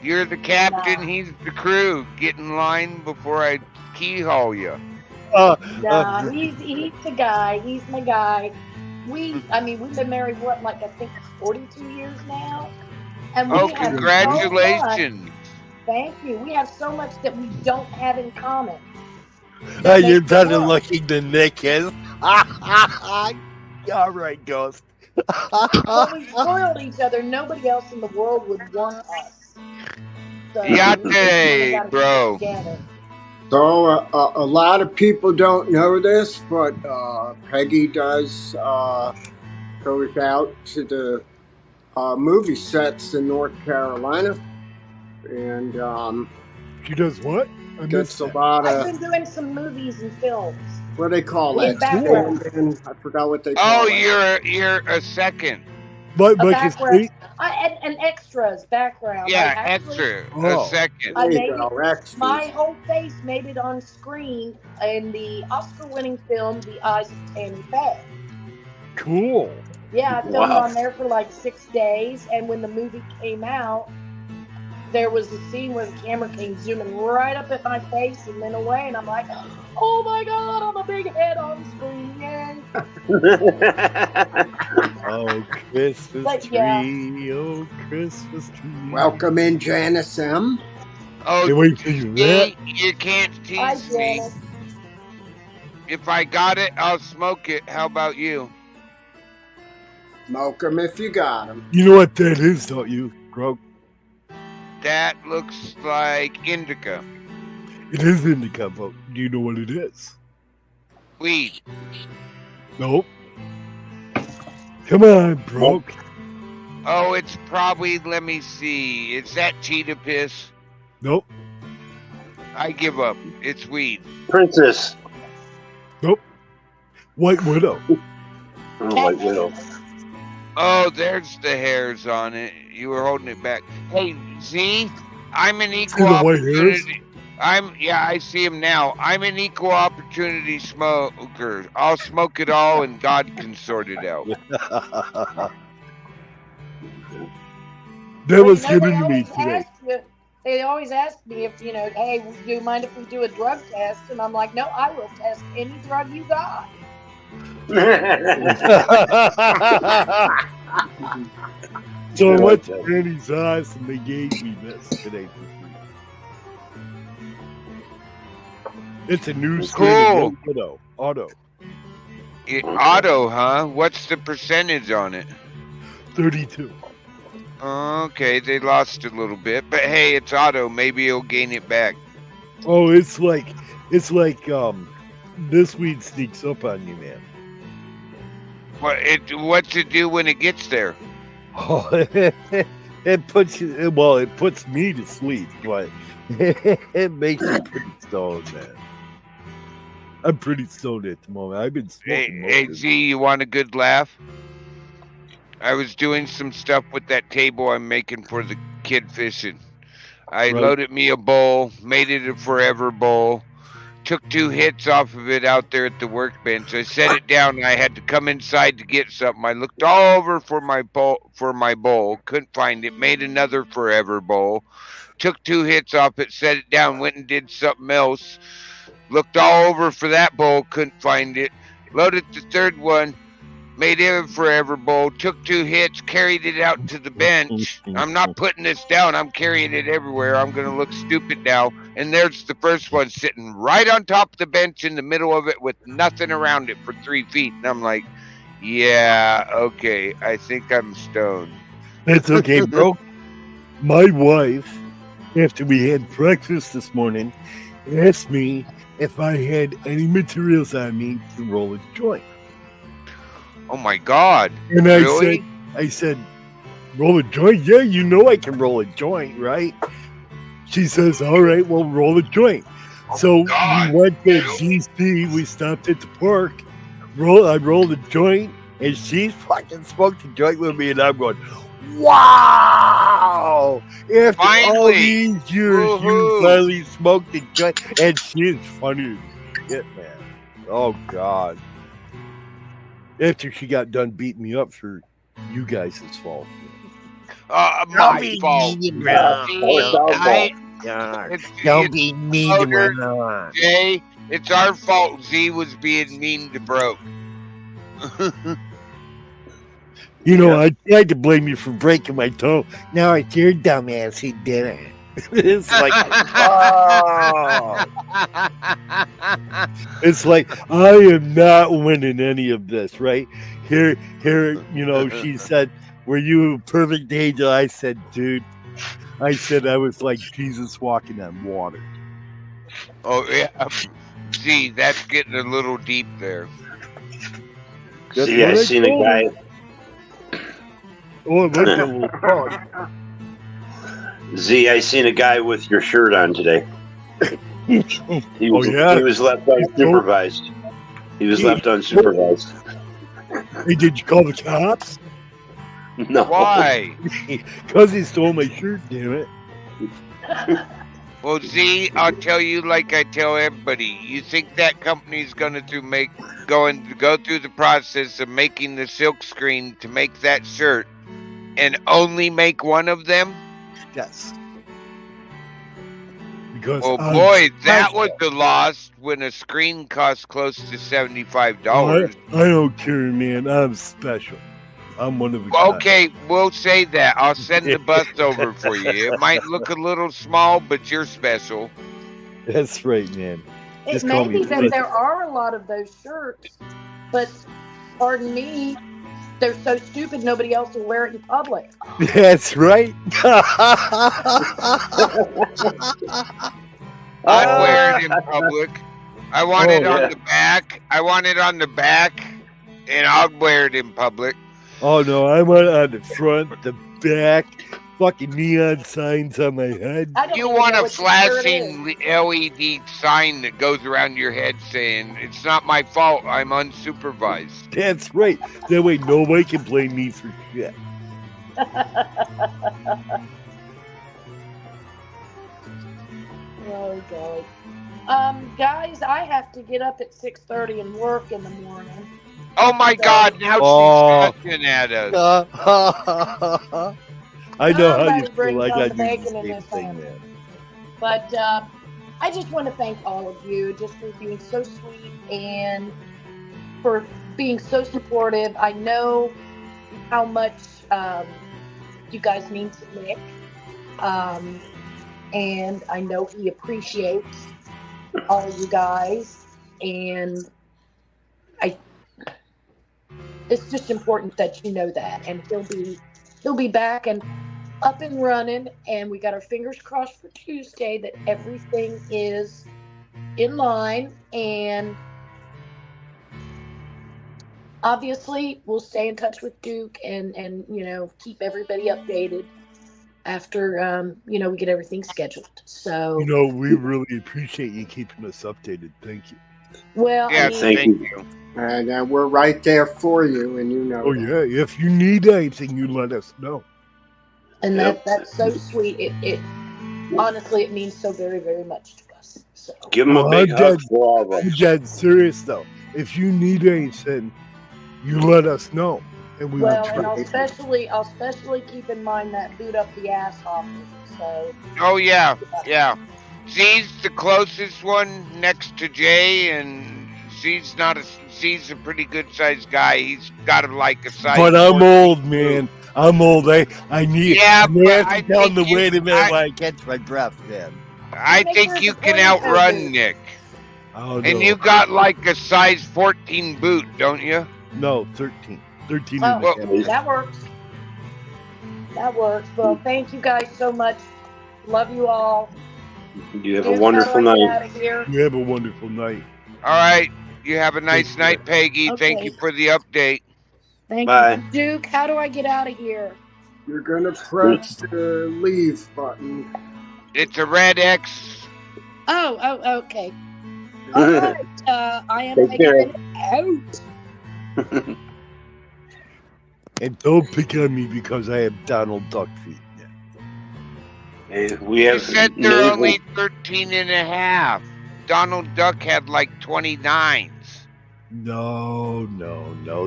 You're the captain, Nah, he's the crew. Get in line before I keyhole you. Uh, uh, nah. He's the guy. He's my guy. I mean, we've been married what, like I think 42 years now, and Oh, we have so much. congratulations. Thank you. We have so much that we don't have in common. That you're makes it better work. looking than Nick is. All right, Ghost. But we spoil each other. Nobody else in the world would want us. So we just kind of Yate, got to keep it bro. together. So a lot of people don't know this, but Peggy does goes out to the movie sets in North Carolina, and She does what? I gets missed a that. lot I've of been doing some movies and films. what do they call In that? background. Stand-in? I forgot what they Oh, call it. you're a second. But A like it's background. great. And extras background. I Yeah, actually extra. A Oh, second. I There you made it. go, extras. My whole face made it on screen in the Oscar-winning film *The Eyes of Tammy Faye*. cool. Yeah, I filmed Wow. on there for like 6 days, and when the movie came out, there was a scene where the camera came zooming right up at my face and then away, and I'm like, oh my god, I'm a big head on screen, yay. Oh, Christmas But, yeah. tree. Oh, Christmas tree. Welcome in, Janice M. Oh, Hey, wait till you that. you can't Hi, tease me. Janice. If I got it, I'll smoke it. How about you? Smoke 'em if you got 'em. You know what that is, don't you, Grog? That looks like indica. It is indica, but do you know what it is? Weed. Nope. Come on, Broke. Oh, it's probably, let me see. It's that cheetah piss. Nope. I give up. It's weed. Princess. Nope. White Widow. Oh, White Widow. Oh, there's the hairs on it. You were holding it back. Hey, Z, I'm an equal the white hairs? opportunity. I see him now. I'm an equal opportunity smoker. I'll smoke it all and God can sort it out. That was But, you know, given to me today. They always ask me if, hey, do you mind if we do a drug test? And I'm like, no, I will test any drug you got. So I went to Granny's house and they gave me this today for free. It's a new strain of Cool. White Widow. Auto. Auto, huh? What's the percentage on it? 32. Okay, they lost a little bit, but hey, it's auto. Maybe he'll gain it back. Oh, it's like this weed sneaks up on you, man. What's it do when it gets there? Oh, it puts you. Well, it puts me to sleep, but it makes you pretty stoned, man. I'm pretty stoned at the moment. I've been smoking. Hey, most of Z, you want a good laugh? I was doing some stuff with that table I'm making for the kid fishing. I Right. loaded me a bowl, made it a forever bowl, took 2 hits off of it out there at the workbench. I set it down and I had to come inside to get something. I looked all over for my bowl, couldn't find it, made another forever bowl, took 2 hits off it, set it down, went and did something else, looked all over for that bowl, couldn't find it, loaded the 3rd one, made it a forever bowl, took 2 hits, carried it out to the bench. I'm not putting this down. I'm carrying it everywhere. I'm going to look stupid now. And there's the first one sitting right on top of the bench in the middle of it with nothing around it for 3 feet. And I'm like, yeah, okay. I think I'm stoned. That's okay, bro. My wife, after we had breakfast this morning, asked me if I had any materials on me to roll a joint. Oh my God. And Really? I said, roll a joint? Yeah, you know I can roll a joint, right? She says, all right, well, roll a joint. So God. we went to DC, we stopped at the park, I rolled a joint, and she fucking smoked a joint with me, and I'm going, wow! After all Finally. these years, Woohoo. you finally smoked a joint, and she is funny as shit, man. Oh, God. After she got done beating me up for you guys' fault. Don't My be fault. medium Yeah, rare. See, it's our fault. Don't it's be medium motor, rare. Jay. It's our fault. Z was being mean to Broke. You know, Yeah. I tried to blame you for breaking my toe. Now it's your dumbass who did it. It's like, oh. It's like, I am not winning any of this, right? Here, you know, she said, were you a perfect angel? I said, dude, I said I was like Jesus walking on water. Oh yeah. Z, that's getting a little deep there. That's See, what I I seen a told her. guy. Oh, I like that little dog. Z, I seen a guy with your shirt on today. He was, yeah? He was left unsupervised. He was left unsupervised. Hey, did you call the cops? No. Why? Because he stole my shirt, damn it. Well, Z, I'll tell you like I tell everybody. You think that company's going to go through the process of making the silk screen to make that shirt and only make one of them? Yes. Because Oh boy, that was the loss when a screen costs close to $75. I don't care, man. I'm special. I'm one of a kind. Okay, we'll say that. I'll send the bus over for you. It might look a little small, but you're special. That's right, man. It Just may call be me that Fritz. there are a lot of those shirts, but pardon me, they're so stupid nobody else will wear it in public. That's right. I'd wear it in public. I want it on yeah. the back. I want it on the back, and I'll wear it in public. Oh no, I want it on the front, the back, fucking neon signs on my head. I don't You even want know a what your shirt is. flashing LED sign that goes around your head saying, "It's not my fault. I'm unsupervised." That's right. That way nobody can blame me for shit. Oh God. Guys, I have to get up at 6:30 and work in the morning. Oh my God! Now Oh. she's cussing at us. I know how Somebody you bring feel. I down got the you bacon the in same this thing, house. man. But I just want to thank all of you just for being so sweet and for being so supportive. I know how much you guys mean to Nick, and I know he appreciates all of you guys. And it's just important that you know that. And he'll be back and up and running, and we got our fingers crossed for Tuesday that everything is in line. And obviously we'll stay in touch with Duke and you know, keep everybody updated after we get everything scheduled. So You know, we really appreciate you keeping us updated. Thank you. well, Yeah, I mean, Thank thank you. you. And we're right there for you, and you know Oh that. yeah, if you need anything, you let us know. and Yep. that's so sweet. It honestly, it means so very, very much to us. So Give him a Well, big I'm hug dead. for all of I'm us. dead serious though. If you need anything, you let us know, and we well, will and try. I'll especially keep in mind that boot up the ass offer. So Oh yeah, yeah. Z's the closest one next to Jay, and Z's a pretty good sized guy. He's got like a size. But I'm 14 old, boot. man. I'm old. I need. Yeah, I'm gonna but have I to tell think them to you- wait a minute I- while I catch my breath, man. I Make think sure you it's a can plain toe outrun boot. Nick. Oh And no, you got like a size 14 boot, don't you? no 13, 13 Oh, and a Well, half. that works. That works. Well, thank you guys so much. Love you all. You have a Duke, wonderful how do I get night. out of here? You have a wonderful night. all right. You have a nice Take night, Peggy. Thank Okay. you for the update. Thank Bye. you, Duke. How do I get out of here? You're gonna press the leave button. It's a red X. Oh, okay. All right. I am Take care. taking it out. And don't pick on me because I have Donald Duck feet. Yeah. Hey, we You have said they're naval- only 13 and a half. Donald Duck had like 29s. No.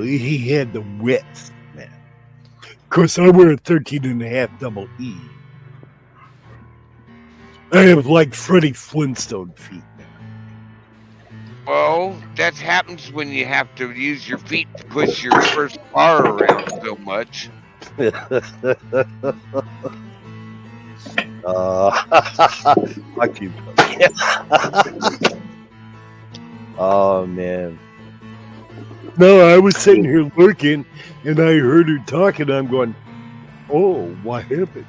He had the width, man. course, I wear a 13.5 double E. I have like Freddie Flintstone feet. Well, that happens when you have to use your feet to push your first car around so much. Fuck you. Oh man. No, I was sitting here lurking, and I heard her talking. I'm going, "Oh, what happened?"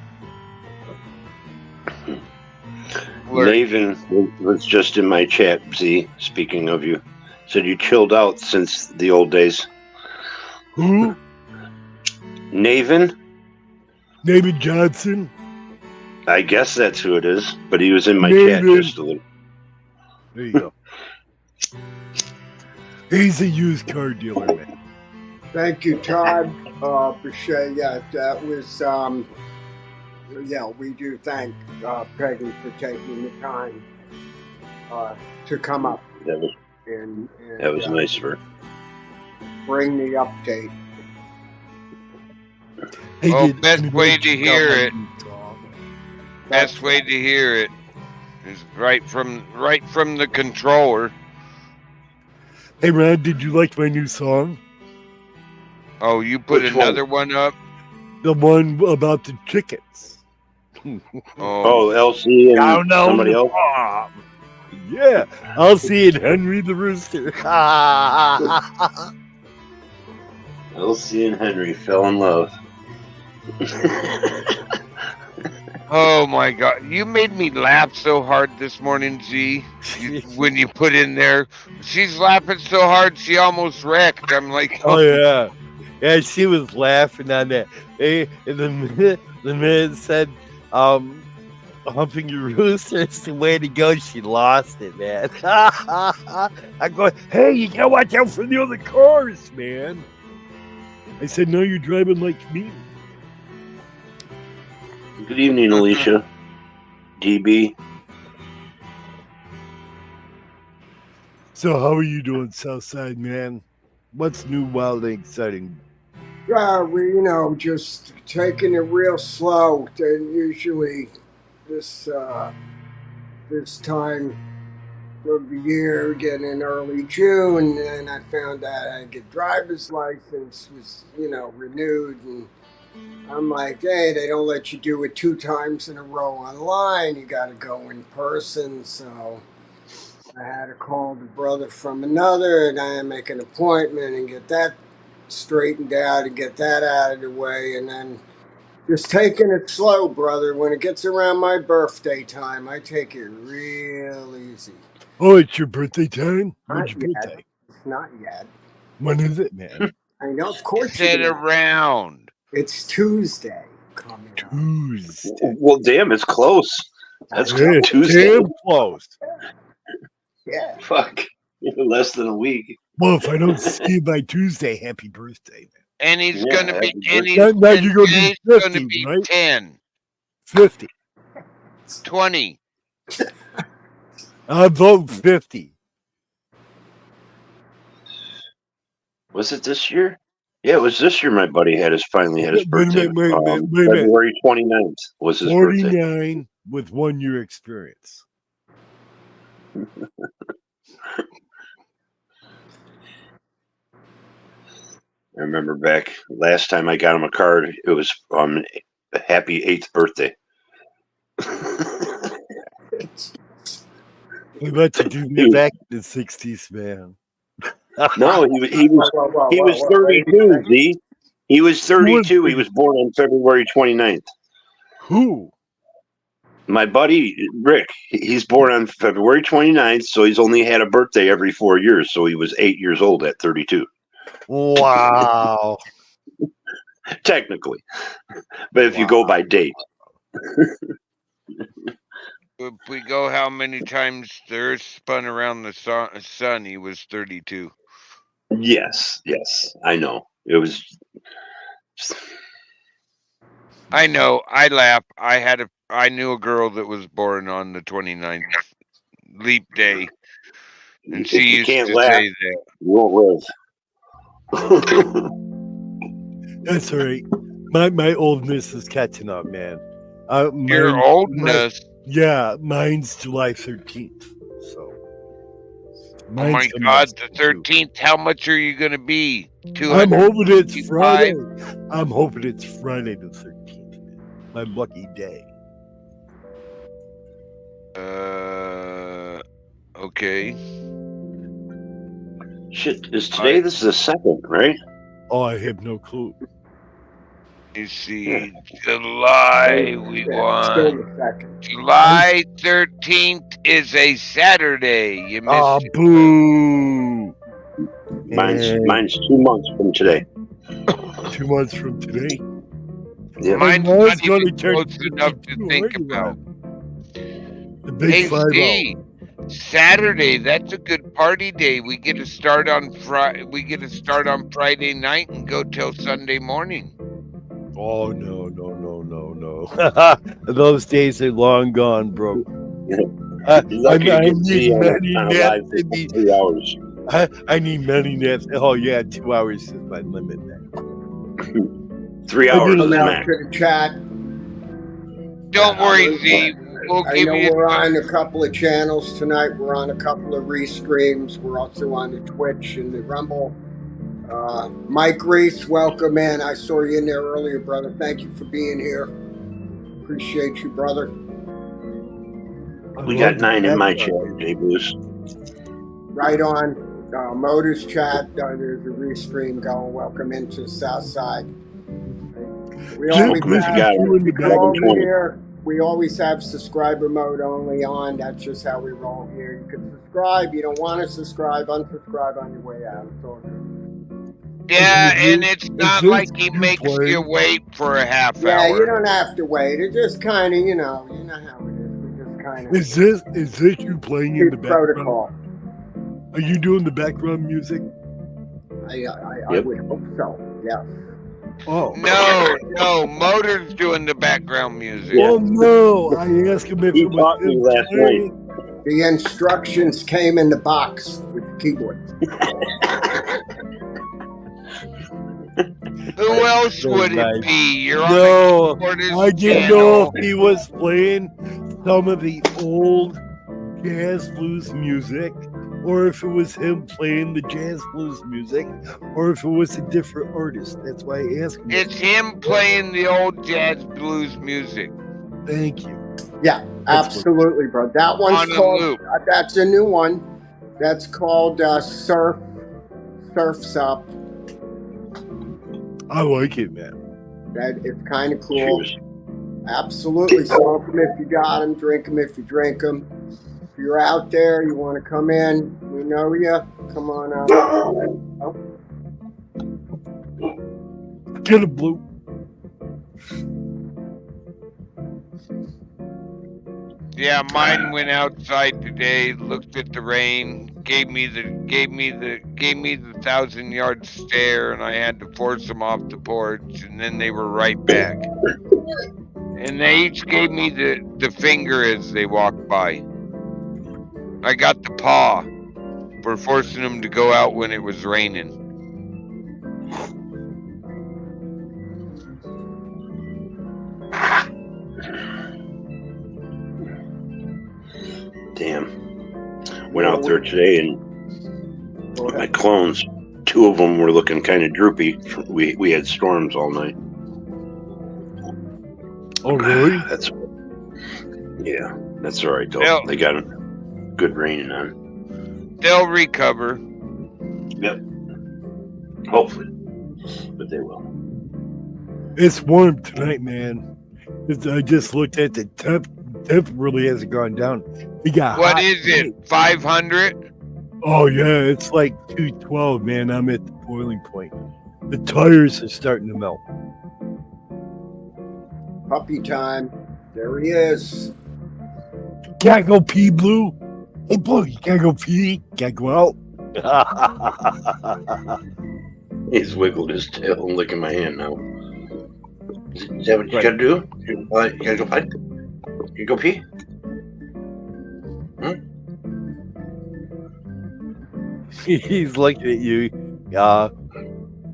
Nathan was just in my chat, Z, speaking of you. Said you chilled out since the old days. Who? Naven? David Johnson? I guess that's who it is, but he was in my Nathan. chat just a little. There you go. He's a used car dealer, man. Thank you, Todd. Appreciate that was we do thank Peggy for taking the time to come up That was and nice of her. bring the update. Hey, Well, did best anybody way to check out hear my it. new song? Best way to hear it is right from the controller. Hey, Ron, did you like my new song? Oh, you put Which another one up? The one about the chickens. Oh, Elsie and Down on somebody the else? farm. Yeah, I'll see it, Henry the Rooster. Elsie and Henry fell in love. Oh my God! You made me laugh so hard this morning, Z. When you put in there, she's laughing so hard she almost wrecked. I'm like, Oh yeah, yeah. She was laughing on that. Hey, and the man said, "Humping your rooster is the way to go." She lost it, man. I go, "Hey, you gotta watch out for the other cars, man." I said, "No, you're driving like me." Good evening, Alicia. DB. So, how are you doing, Southside man? What's new, wild, and exciting? We just taking it real slow. And usually this time of the year, getting in early June, and I found out I get driver's license was renewed, and I'm like, hey, they don't let you do it 2 times in a row online. You got to go in person. So I had to call the brother from another, and I make an appointment and get that straightened out and get that out of the way, and then just taking it slow, brother. When it gets around my birthday time, I take it real easy. Oh, it's your birthday time? Not When's your yet. birthday? It's not yet. When is it, man? I know, of course sit you do. around. It's Tuesday coming up. Tuesday. Well, damn, it's close. That's Yeah, Tuesday. damn close. Yeah. Fuck. Less than a week. Well, if I don't see you by Tuesday, happy birthday, man. And he's Yeah, gonna be, happy and he's, Now and you're gonna be today's 50, gonna be right? 10, 50. 20. I vote 50. Was it this year? Yeah, it was this year my buddy finally had his Wait a birthday. minute, wait a minute. February 29th was his birthday. 49 with 1 year experience. I remember back last time I got him a card, it was happy 8th birthday. We let you do that back in the 60s, man. No, he was 32, Z. He was 32. He was born on February 29th. Who? My buddy, Rick, he's born on February 29th, so he's only had a birthday every 4 years, so he was 8 years old at 32. Wow. Technically. But if you go by date. If we go how many times the Earth spun around the sun, he was 32. Yes, I know. It was... I know. I laugh. I knew a girl that was born on the 29th, leap day, and she used to say that. You won't live. That's all right. My oldness is catching up, man. Your oldness. Yeah, mine's July 13th. So Oh my coming up God, the soon, too. 13th. How much are you gonna be? I'm hoping it's 255? Friday. I'm hoping it's Friday the 13th. My lucky day. Okay. Shit, is today? This is the 2nd, right? Oh, I have no clue. You see, July we Still won. the second. July 13th is a Saturday. You Ah, missed it. boo! Mine's 2 months from today. 2 months from today. Yeah. Mine's Well, it's not even gonna turn close enough to 52 think anyway. about. The big Hey, 5-0. Steve, Saturday, that's a good party day. We get to start on Friday night and go till Sunday morning. Oh no. Those days are long gone, bro. You're lucky to get to see on a live for 3 hours. I need many naps. Oh yeah, 2 hours is my limit, man. 3 hours Come is out max. to the chat. Don't worry, Steve. We'll I give know you. we're on a couple of channels tonight. We're on a couple of restreams. We're also on the Twitch and the Rumble. Mike Reese, welcome in. I saw you in there earlier, brother. Thank you for being here. Appreciate you, brother. We got 9 in my chat, J Blues. Right on. Motors chat. There's a restream going. Welcome into the South Side. We always have subscriber mode only on. That's just how we roll here. You can subscribe. You don't want to subscribe, unsubscribe on your way out. It's all good. Yeah, and it's not like he makes you wait for a half Yeah, hour. you don't have to wait. It just kind of, you know how it is. We just kind of. Is this you playing in the background? Protocol. Are you doing the background music? I would hope so. Yeah. Oh no, Motor's doing the background music. Oh no! I asked him if He it was taught me last night. The instructions came in the box with the keyboard. Who else would it be? You're No, on the I didn't know if he was playing some of the old jazz blues music, or if it was him playing the jazz blues music, or if it was a different artist. That's why I asked him. It's him playing the old jazz blues music. Thank you. Yeah, absolutely, bro. That one's On a called. loop. That's a new one. That's called Surf's Up. I like it, man. That it's kind of cool. Cheers. Absolutely, smoke them if you got them, drink them if you drink them. If you're out there, you want to come in, we know you. Come on out. Oh. Get a blue. Yeah, mine went outside today, looked at the rain, gave me the 1,000-yard stare, and I had to force them off the porch, and then they were right back. And they each gave me the finger as they walked by. I got the paw for forcing them to go out when it was raining. Damn. Went out there today and my clones, 2 of them were looking kind of droopy. We had storms all night. Oh, really? That's all right though. They got good raining on. They'll recover. Yep. Hopefully. But they will. It's warm tonight, man. I just looked at the temp really hasn't gone down. We got what is it? 500? Oh yeah, it's like 212, man. I'm at the boiling point. The tires are starting to melt. Puppy time. There he is. Can't go pee, Blue. Hey, Blue, you can't go pee. Can't go out. He's wiggled his tail and licking my hand now. Is that what you gotta do? You gotta go pee? You go pee? He's looking at you. Yeah.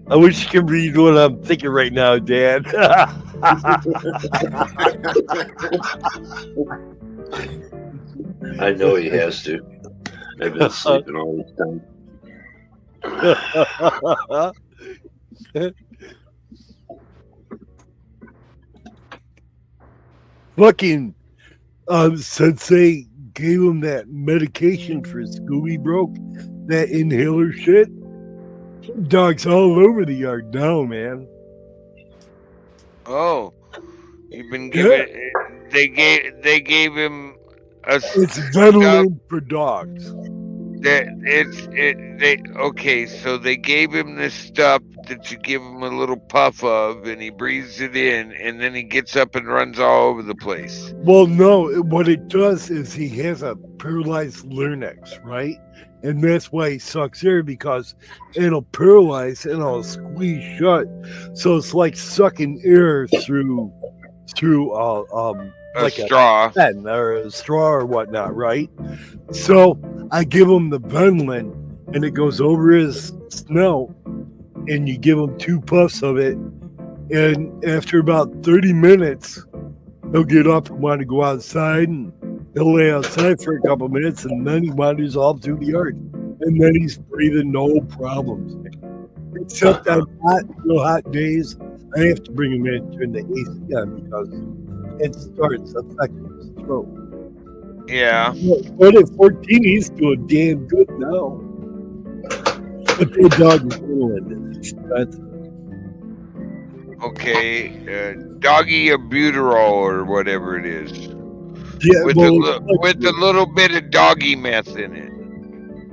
I wish you could read what I'm thinking right now, Dan. I know he has to. I've been sleeping all this time. Fucking Sensei gave him that medication for Scooby broke, that inhaler shit. Dogs all over the yard now, man. Oh, you've been Yeah, given. They gave him a it's stuff Ventolin for dogs. that they okay. So they gave him this stuff that you give him a little puff of, and he breathes it in, and then he gets up and runs all over the place. Well, no, what it does is he has a paralyzed larynx, right? And that's why he sucks air, because it'll paralyze and it'll squeeze shut. So it's like sucking air through A like straw. a pen or a straw or whatnot, right? So I give him the Ventolin and it goes over his snout, and you give him 2 puffs of it, and after about 30 minutes he'll get up and want to go outside, and he'll lay outside for a couple minutes, and then he wanders all through the yard, and then he's breathing no problems. Except on real hot days, I have to bring him in and turn the AC on because it starts affecting his throat. Yeah. But at 14, he's doing damn good now. But the dog is doing it. Okay. Doggy albuterol or whatever it is, Yeah, with a little bit of doggy meth in it.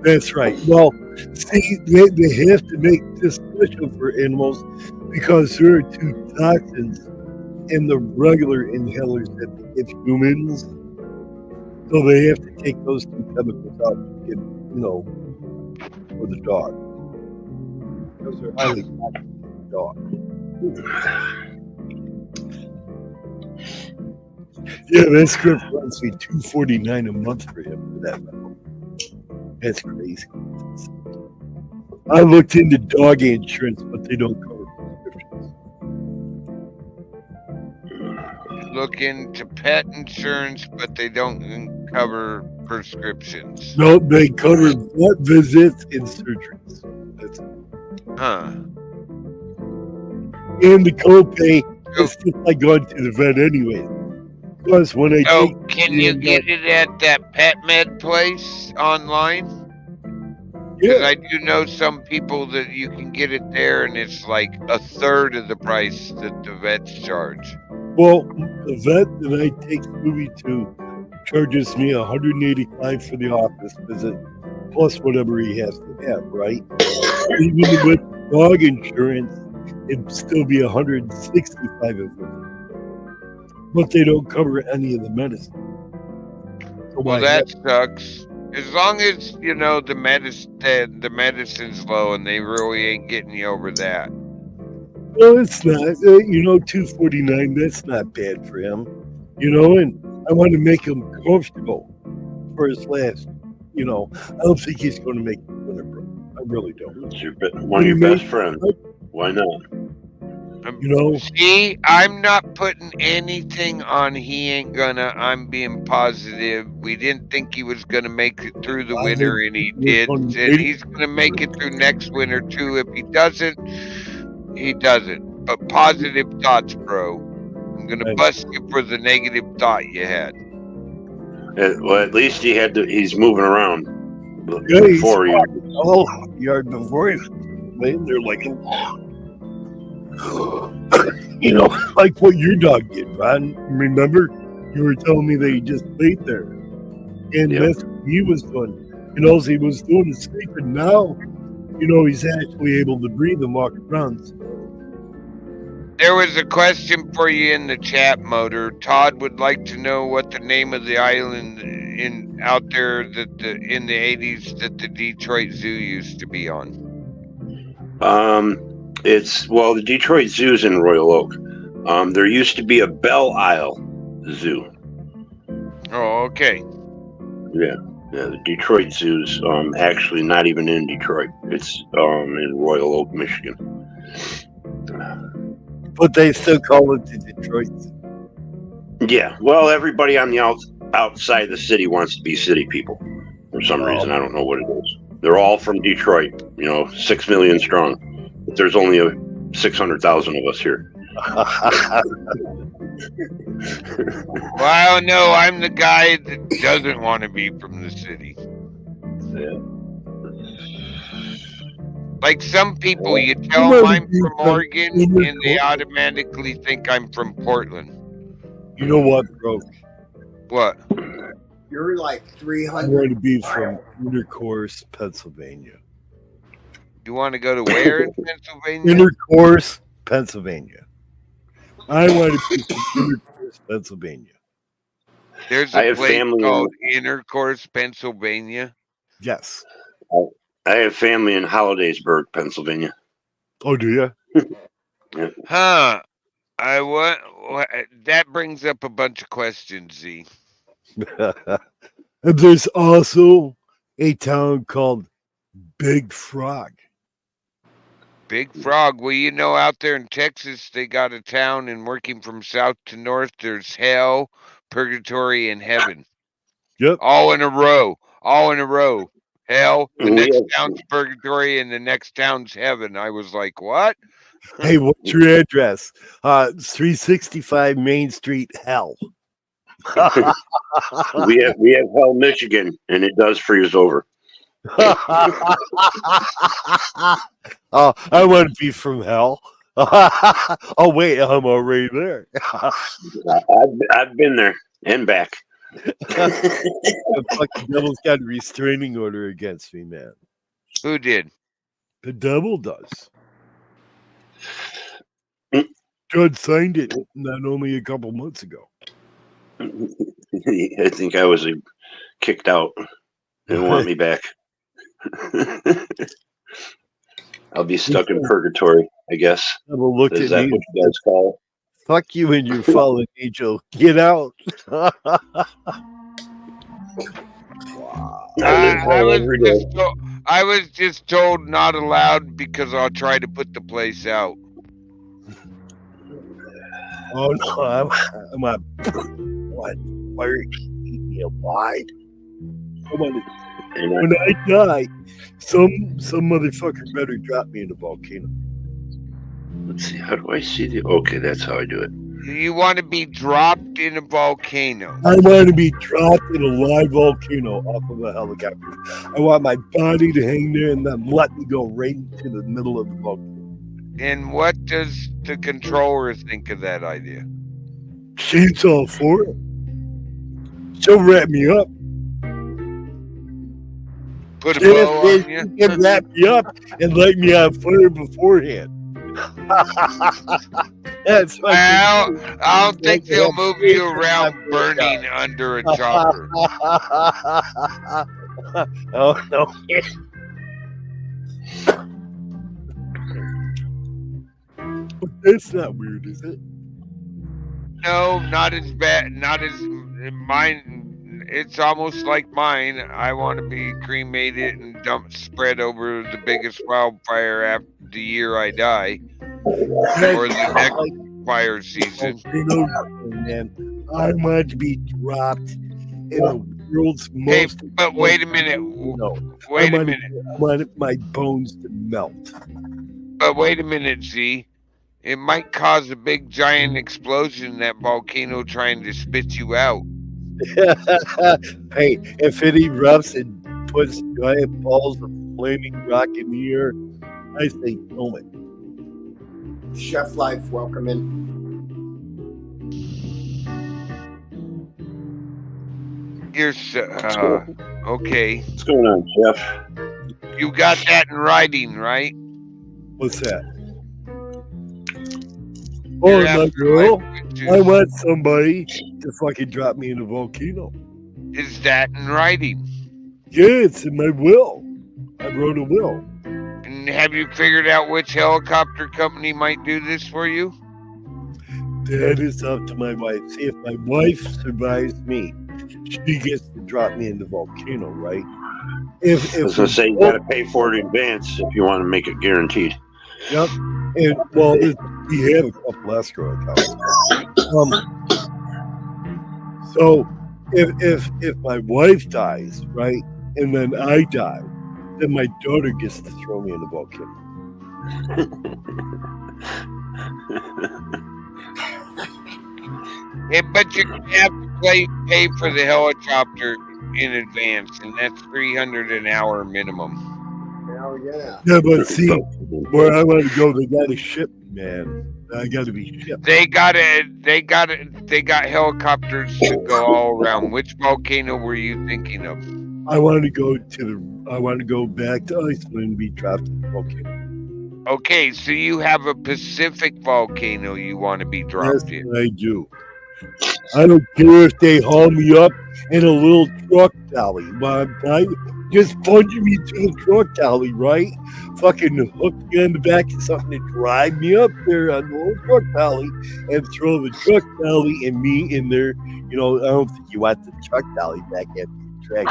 That's right. Well, see, they have to make this special for animals because there are 2 toxins in the regular inhalers that they give humans. So they have to take those 2 chemicals out to give, for the dog. Those are highly toxic for the dog. Yeah, that script runs me $249 a month for him for that level. That's crazy. I looked into dog insurance, but they don't cover prescriptions. Look into pet insurance, but they don't cover prescriptions. No, they cover vet visits and surgeries. That's it. Huh. And the copay is just like going to the vet anyway. Plus, when I Oh, take can you get it at that pet med place online? Because yeah, I do know some people that you can get it there, and it's like a third of the price that the vets charge. well, the vet that I take Scooby to charges me $185 for the office visit, plus whatever he has to have, right? Even with dog insurance, it'd still be $165 a visit. But they don't cover any of the medicine. So Well, that sucks. As long as the medicine's low, and they really ain't getting you over that. well, it's not. $249. That's not bad for him. And I want to make him comfortable for his last. I don't think he's going to make the winter break. I really don't. It's one of your best friends. Why not? See, I'm not putting anything on he ain't gonna. I'm being positive. We didn't think he was gonna make it through the winter, and he did. And he's gonna make it through next winter too. If he doesn't, he doesn't. But positive thoughts, bro. I'm gonna bust you for the negative thought you had. Well, at least he's moving around. Yeah, Before you. Yard before he's laying there like like what your dog did, Ron. Remember, you were telling me that he just laid there, and that's what he was doing. And all he was doing is sleeping. Now, he's actually able to breathe and walk around. There was a question for you in the chat, Motor. Todd would like to know what the name of the island out there in the 80s that the Detroit Zoo used to be on. The Detroit Zoo's in Royal Oak. There used to be a Belle Isle Zoo. Oh, okay. Yeah, the Detroit Zoo's actually not even in Detroit. It's in Royal Oak, Michigan. But they still call it the Detroit. Yeah, well, everybody on the outside the city wants to be city people for some reason. I don't know what it is. They're all from Detroit, 6 million strong. But there's only 600,000 of us here. Well, I don't know. I'm the guy that doesn't want to be from the city. Yeah. Like some people, you tell them I'm from Oregon, and they automatically think I'm from Portland. You know what, bro? What? You're like I 300. want to be from Intercourse, Pennsylvania. You want to go to where in Pennsylvania? Intercourse, Pennsylvania. I want to be from Intercourse, Pennsylvania. There's I a have place family called Intercourse, Pennsylvania. Yes. I have family in Hollidaysburg, Pennsylvania. Oh, do you? Huh. What? That brings up a bunch of questions, Z. And there's also a town called Big Frog. Big Frog. Well, out there in Texas, they got a town, and working from south to north, there's hell, purgatory, and heaven. Yep. All in a row. Hell, the We next have- town's purgatory, and the next town's heaven. I was like, what? Hey, what's your address? 365 Main Street, Hell. we have Hell, Michigan, and it does freeze over. Oh, I want to be from Hell. Oh, wait, I'm already there. I've been there and back. The fucking devil's got a restraining order against me, man. Who did? The devil does. Judge signed it not only a couple months ago. I think I was kicked out. They don't want me back. I'll be stuck in purgatory, I guess. Devil looked Is at that me. what you guys call it? Fuck you and your fallen angel. Get out. I live hell every day. I was just told not allowed because I'll try to put the place out. Oh no, I'm a what? Why are you keeping me alive? When I die, some motherfucker better drop me in a volcano. Let's see. How do I see the? Okay, that's how I do it. You want to be dropped in a volcano. I want to be dropped in a live volcano off of a helicopter. I want my body to hang there and then let me go right into the middle of the volcano. And what does the controller think of that idea? She's all for it. She'll wrap me up. Put a bow on you? She can wrap me up and light me on fire beforehand. That's I don't think they'll move you around burning under a chopper. Oh no. But that's not weird, is it? No, not as bad. Not as mine. It's almost like mine. I want to be cremated and spread over the biggest wildfire after the year I die, or the next fire season. Man, I want to be dropped in the world's most. Hey, but wait a minute. Wait a minute. I want my bones to melt. But wait a minute, Z. It might cause a big giant explosion, that volcano trying to spit you out. Hey, if it erupts and puts giant balls of flaming rock in the air, I say film it. Chef Life, welcome in. Here's okay. What's going on, Jeff? You got that in writing, right? What's that? Oh, Your my afterlife girl. pictures. I want somebody to fucking drop me in a volcano. Is that in writing? Yeah, it's in my will. I wrote a will. And have you figured out which helicopter company might do this for you? That is up to my wife. See, if my wife survives me, she gets to drop me in the volcano, right? If I was going to say, you got to pay for it in advance if you want to make it guaranteed. Yep. And well, we have a couple escrow accounts. So if my wife dies, right, and then I die, then my daughter gets to throw me in the volcano. But you have to pay for the helicopter in advance, and that's $300 an hour minimum. Hell yeah. Yeah, but see, where I want to go, they got to ship me, man. I got to be shipped. They got helicopters to go all around. Which volcano were you thinking of? I want to go back to Iceland and be trapped in the volcano. Okay, so you have a Pacific volcano you want to be dropped Yes, in. I do. I don't care if they haul me up in a little truck dolly. Just punch me to the truck dolly, right? Fucking hook me on the back of something and drive me up there on the little truck dolly and throw the truck dolly and me in there. You know, I don't think you want the truck dolly back at the track.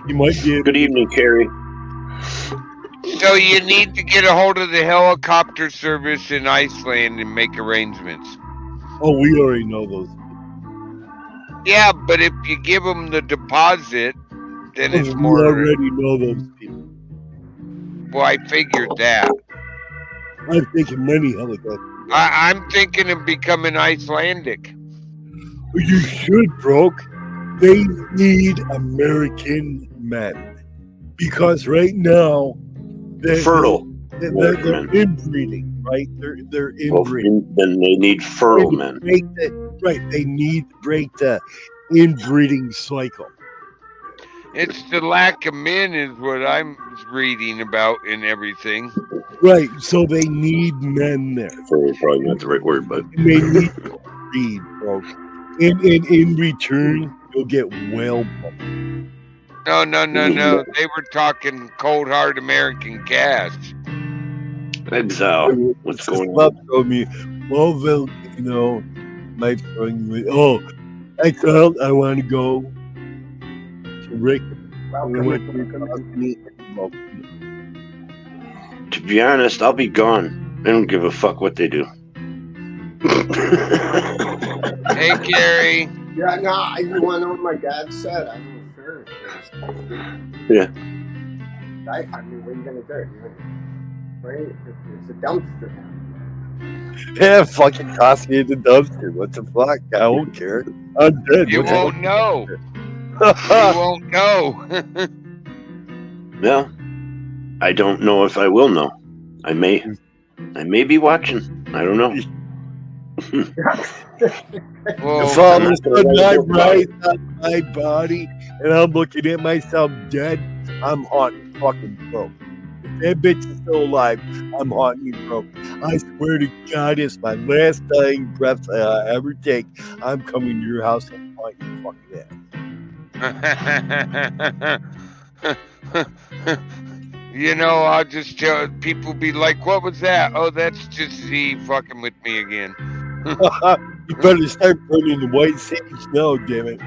You might be able Good evening, Carrie. So you need to get a hold of the helicopter service in Iceland and make arrangements. Oh, we already know those. Yeah, but if you give them the deposit, then it's We more. already know those people. Well, I figured that. I'm thinking many helicopters. I'm thinking of becoming Icelandic. You should, broke. They need American men because right now they're Fertile. They're inbreeding, right? They're inbreeding. Then they need fertile men. Right, they need to break the inbreeding cycle. It's the lack of men is what I'm reading about and everything. Right, so they need men there. Fertile is probably not the right word, but And they need to breed, bro. And in return, you'll get whale pulp. No. They were talking cold hard American cast. Exile. What's going on? Told me, well, my friend, I thought I want to go to Rick. To be honest, I'll be gone. I don't give a fuck what they do. Hey, Gary. Yeah, no, you want to know what my dad said? I'm sure. Yeah. I mean, what are you going to do? Right? It's a dumpster now. Yeah, fucking toss me in the dumpster. What the fuck? I don't care. I'm dead. You What the won't know. fuck? You won't know. Well, I don't know if I will know. I may be watching. I don't know. Well, If all of a sudden I rise on my body and I'm looking at myself dead, I'm haunting fucking broke. If that bitch is still alive, I'm haunting you broke. I swear to God, it's my last dying breath I ever take. I'm coming to your house and haunting your fucking ass. You know, I'll just tell people be like, what was that? Oh, that's just Z fucking with me again. You better start burning the white sage now, damn it.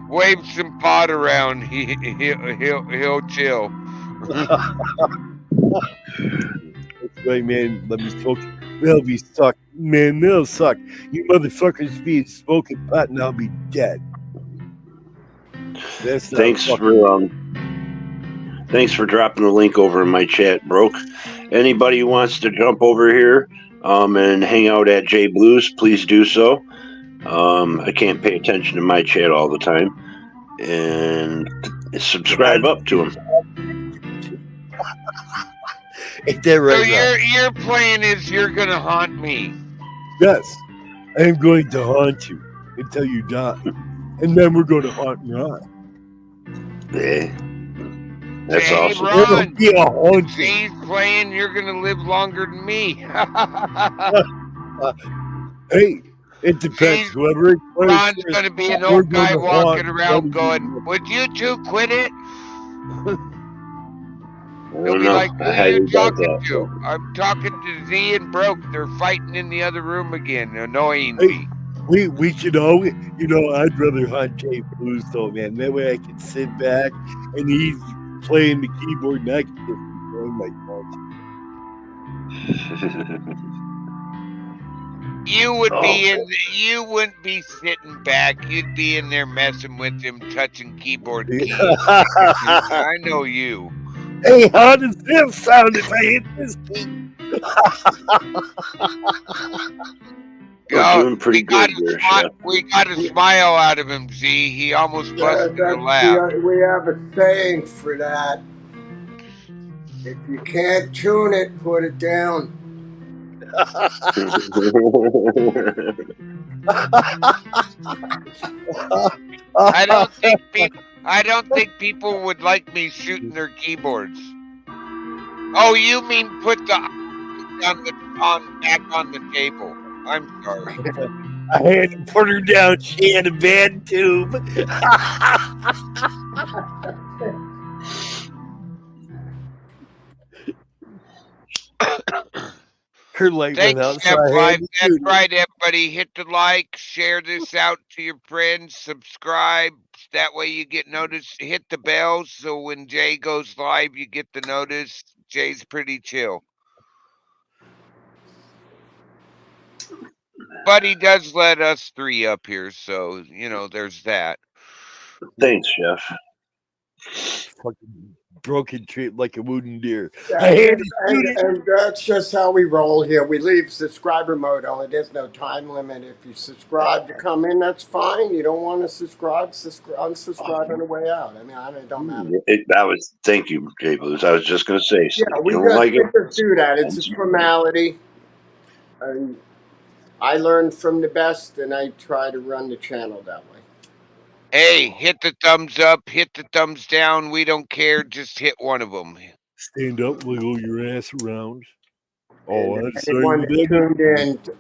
Wave some pot around. He'll chill. That's right, man. Let me smoke. They'll be sucked. Man, they'll suck. You motherfuckers be smoking pot and I'll be dead. Thanks for dropping the link over in my chat, Broke. Anybody who wants to jump over here and hang out at J Blues, please do so. I can't pay attention to my chat all the time. And subscribe up to him. Ain't that right? So your plan is you're gonna haunt me. Yes, I am going to haunt you until you die, and then we're going to haunt Ron. Yeah, that's awesome. Ron, be a haunt. he's playing. You're gonna live longer than me. Hey, it depends. Whoever Ron's gonna be an old guy walking around going, "Would you two quit it?" He'll be like, "Who are you talking to?" I'm talking to Z and Broke. They're fighting in the other room again, annoying me. we should always, I'd rather hunt Jay Blues though, man. That way I can sit back and he's playing the keyboard and I can just enjoy myself. You would Oh, be in. You wouldn't be sitting back. You'd be in there messing with him, touching keyboard keys. I know you. Hey, how does this sound if I hit this key? we're Oh, doing pretty good there, Chef. we got a smile out of him. Z. He almost busted a laugh. We have a saying for that. If you can't tune it, put it down. I don't think people would like me shooting their keyboards. Oh, you mean put the back on the table? I'm sorry. I had to put her down. She had a bad tube. Her light went Thanks, out, Chef so I had Live. to That's shoot it. right, everybody. Hit the like, share this out to your friends, subscribe. That way you get notice. Hit the bell so when Jay goes live, you get the notice. Jay's pretty chill. But he does let us three up here, so there's that. Thanks, Chef. Fucking broken tree like a wooden deer. Yeah, I had to shoot it. and that's just how we roll here. We leave subscriber mode on. There's no time limit. If you subscribe to come in, that's fine. You don't want to subscribe, unsubscribe on the way out. I mean, it don't matter. Thank you, Jay Blues. I was just going to say, so Yeah, if we you don't like it, just do that. It's a formality. And I learned from the best, and I try to run the channel that way. Hey, hit the thumbs up, hit the thumbs down. We don't care. Just hit one of them. Stand up, wiggle your ass around. Oh, And I'm sorry. anyone that tuned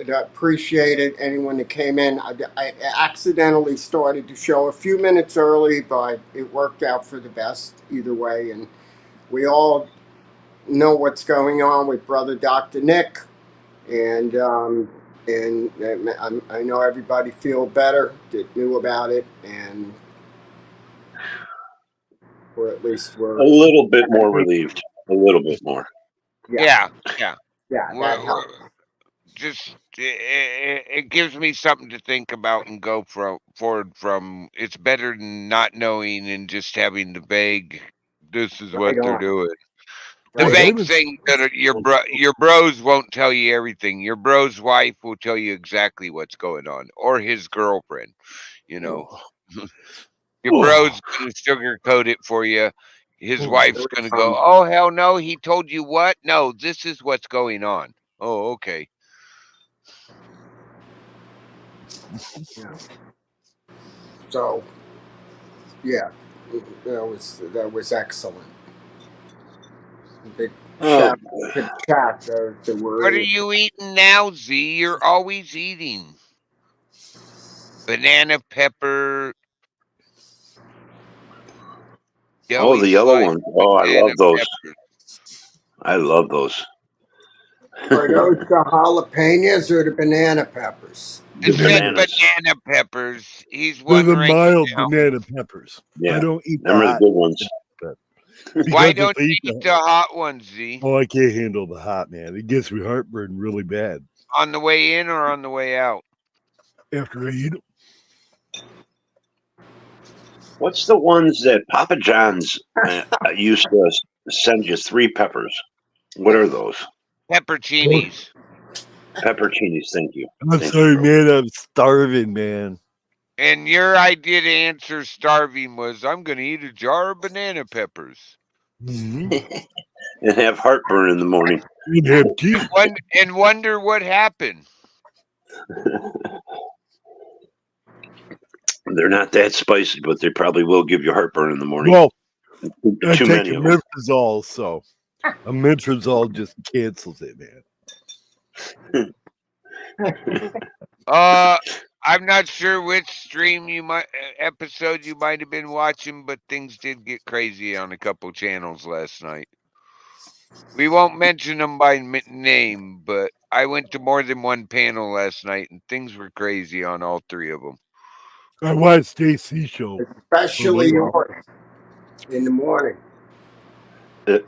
in, appreciate it. Anyone that came in, I accidentally started the show a few minutes early, but it worked out for the best either way. And we all know what's going on with Brother Dr. Nick, and I know everybody feel better that knew about it, and or at least we're a little bit more relieved. A little bit more. Yeah. That helps. Just it gives me something to think about and go forward from. It's better than not knowing and just having the vague. This is what they're doing. The vague thing that your bros won't tell you everything. Your bro's wife will tell you exactly what's going on, or his girlfriend. Your bro's gonna sugarcoat it for you. His wife's gonna go, "Oh hell no, he told you what? No, this is what's going on." Oh, okay. Yeah. So, yeah, that was excellent. Big shout out to the chat. What are you eating now, Z? You're always eating banana pepper. Oh, the yellow ones. Oh, I love those. Peppers. I love those. Are those the jalapenos or the banana peppers? It said banana peppers. He's They're one the right mild now. banana peppers. Yeah, I don't eat them are the good ones. Why don't you eat the hot ones, Z? Oh, I can't handle the hot, man. It gives me heartburn really bad. On the way in or on the way out? After I eat them. What's the ones that Papa John's used to send you 3 peppers? What are those? Pepperoncinis. Pepperoncinis, thank you. I'm sorry, man. I'm starving, man. And your idea to answer starving was, I'm going to eat a jar of banana peppers. Mm-hmm. And have heartburn in the morning. And wonder what happened. They're not that spicy, but they probably will give you heartburn in the morning. Well, I too take many a of them. Meprazole, so a Meprazole just cancels it, man. I'm not sure which episode you might have been watching, but things did get crazy on a couple channels last night. We won't mention them by name, but I went to more than one panel last night, and things were crazy on all three of them. I watched AC show. Especially yours in the morning. It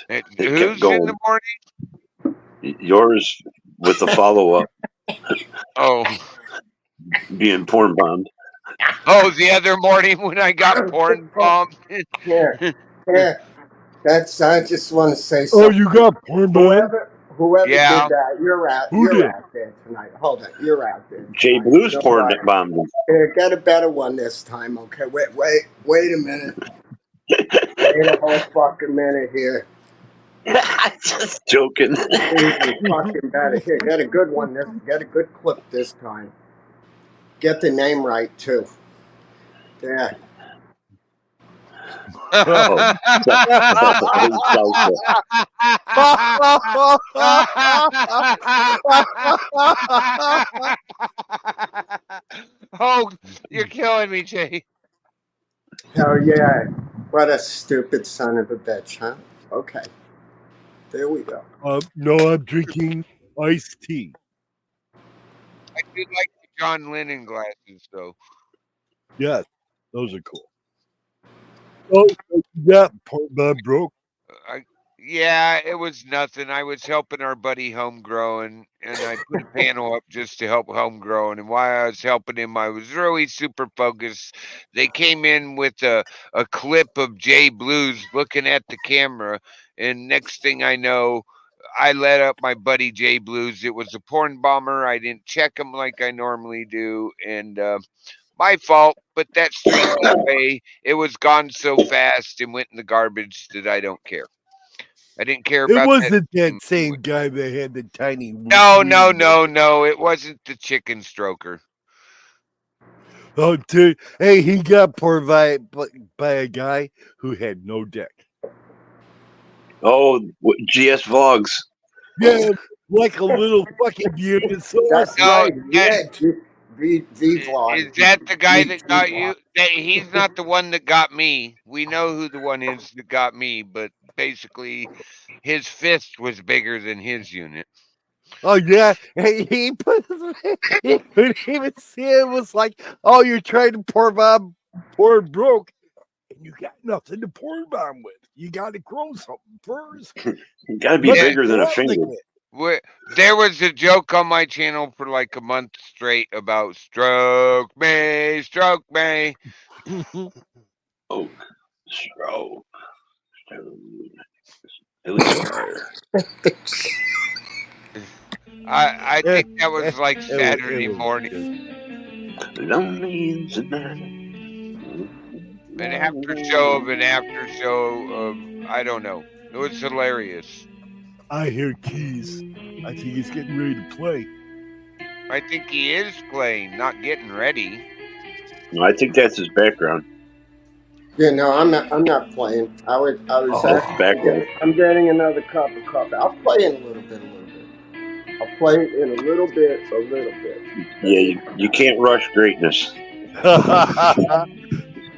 kept Who's in going. the morning? Yours with the follow up Oh, being porn bombed. oh, the other morning when I got porn bombed. Here, here. That's. I just want to say Oh, something. you got porn bomb? Whoever Yeah. did that, you're out. Who You're did? out there tonight. Hold on, you're out there Jay tonight. Blues No porn way. bombed him. Here, get a better one this time, okay? Wait a minute. Wait a whole fucking minute here. Just joking. Even fucking better. Here, get a good one. Get a good clip this time. Get the name right too. Yeah. Oh, Oh, you're killing me, Jay. Hell yeah. What a stupid son of a bitch, huh? Okay. There we go. No, I'm drinking iced tea. I do like the John Lennon glasses, though. Yes, those are cool. Oh, yeah, porn bomb broke. I, yeah, it was nothing. I was helping our buddy Homegrown, and I put a panel up just to help Homegrown. And while I was helping him, I was really super focused. They came in with a clip of Jay Blues looking at the camera, and next thing I know, I let up my buddy Jay Blues. It was a porn bomber. I didn't check him like I normally do, and my fault. But that streamed that way. It was gone so fast and went in the garbage that I don't care. I didn't care It about that. wasn't that same guy that had the tiny. No, no, no, no. It wasn't the chicken stroker. Oh, dude. Hey, he got porn by a guy who had no dick. oh, GS Vlogs. Yeah, like a little fucking dinosaur. That's No, right. Yeah. that, V-Vlog. is that the guy that got you? He's not the one that got me. We know who the one is that got me, but basically, his fist was bigger than his unit. Oh yeah, hey, he put he couldn't even see it. It was like, oh, you're trying to porn broke, and you got nothing to porn bomb with. You got to grow something first. You got to be Yeah. bigger than a finger. There was a joke on my channel for like a month straight about stroke me, stroke me. Oh, stroke. At least fire. I think that was like Saturday was morning. Lonely as a night. An after show of an after show of, I don't know. It was hilarious. I hear keys. I think he's getting ready to play. I think he is playing, not getting ready. No, I think that's his background. Yeah, no, I'm not playing. I was Oh, background. I'm getting another cup of coffee. I'll play in a little bit. I'll play in a little bit. Yeah, you can't rush greatness.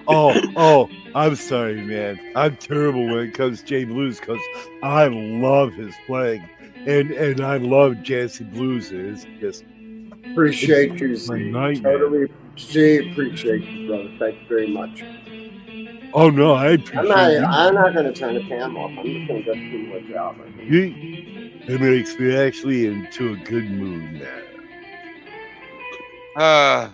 Oh, I'm sorry, man. I'm terrible when it comes to Jay Blues because I love his playing, and I love Jazzy Blues. It's just Appreciate you, my Z. nightmare. Totally, Z. Appreciate you, brother. Thank you very much. Oh no, I appreciate you. I'm not going to turn the camera off. I'm just going to get too much out. It makes me actually into a good mood now.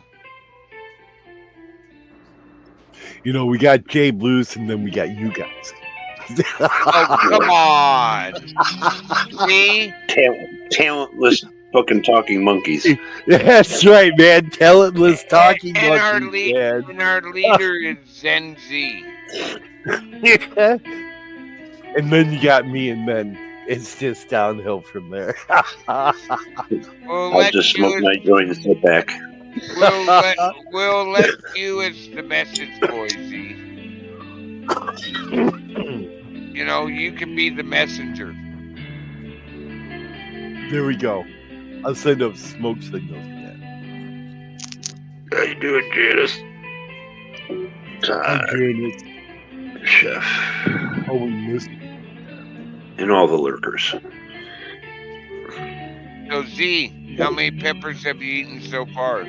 You know, we got Jay Blues, and then we got you guys. Oh, come on. See? Talentless fucking talking monkeys. That's right, man. Talentless talking And monkeys, man. and our leader is Zen Z. And then you got me, and then it's just downhill from there. I'll just smoke my joint and sit back. We'll let you as the message boy, Z. You know, you can be the messenger. There we go. I'll send up smoke signals again. How you doing, Janice? I'm doing it. Chef. Oh, we missed you. And all the lurkers. So Z, how many peppers have you eaten so far? I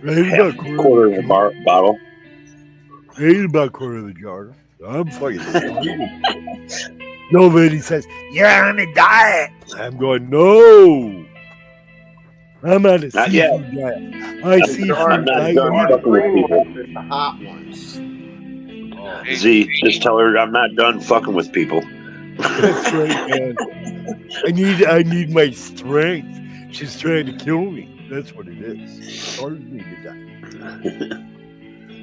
ate Half about a quarter of a bottle. I ate about a quarter of the jar. I'm fucking starving. Nobody says, "You're on a diet." I'm going, no. I'm on a Not yet. seafood diet. I'm not done Or the fucking with green people. ones, the hot ones. Oh, Hey, Z, just tell her I'm not done fucking with people. that's right, man. I need my strength. She's trying to kill me. That's what it is. Starves me to die.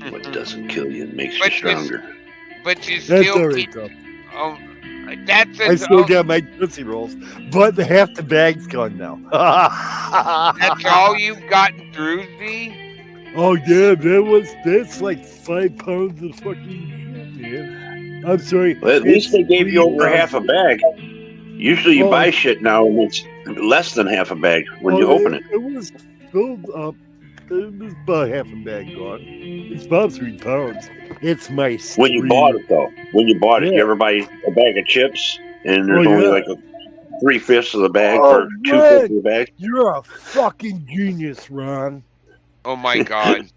What doesn't kill you makes you But stronger. you That's still all right, keep. though. Oh, that's I a. still got my Tootsie Rolls, but half the bag's gone now. That's all you've gotten through, Z. Oh yeah, that's like 5 pounds of fucking shit, man. I'm sorry. Well, at least it's they gave you 3 over half a pounds. bag. Usually you Oh, buy shit now and it's less than half a bag when you open it. It was filled up. It was about half a bag gone. It's about 3 pounds. It's my When you bought it, though, when you bought it, you Yeah. ever buy a bag of chips and there's Oh, only yeah. like 3/5 of the bag Oh, or 2/5 of Ron, the bag? you're a fucking genius, Ron. Oh my God.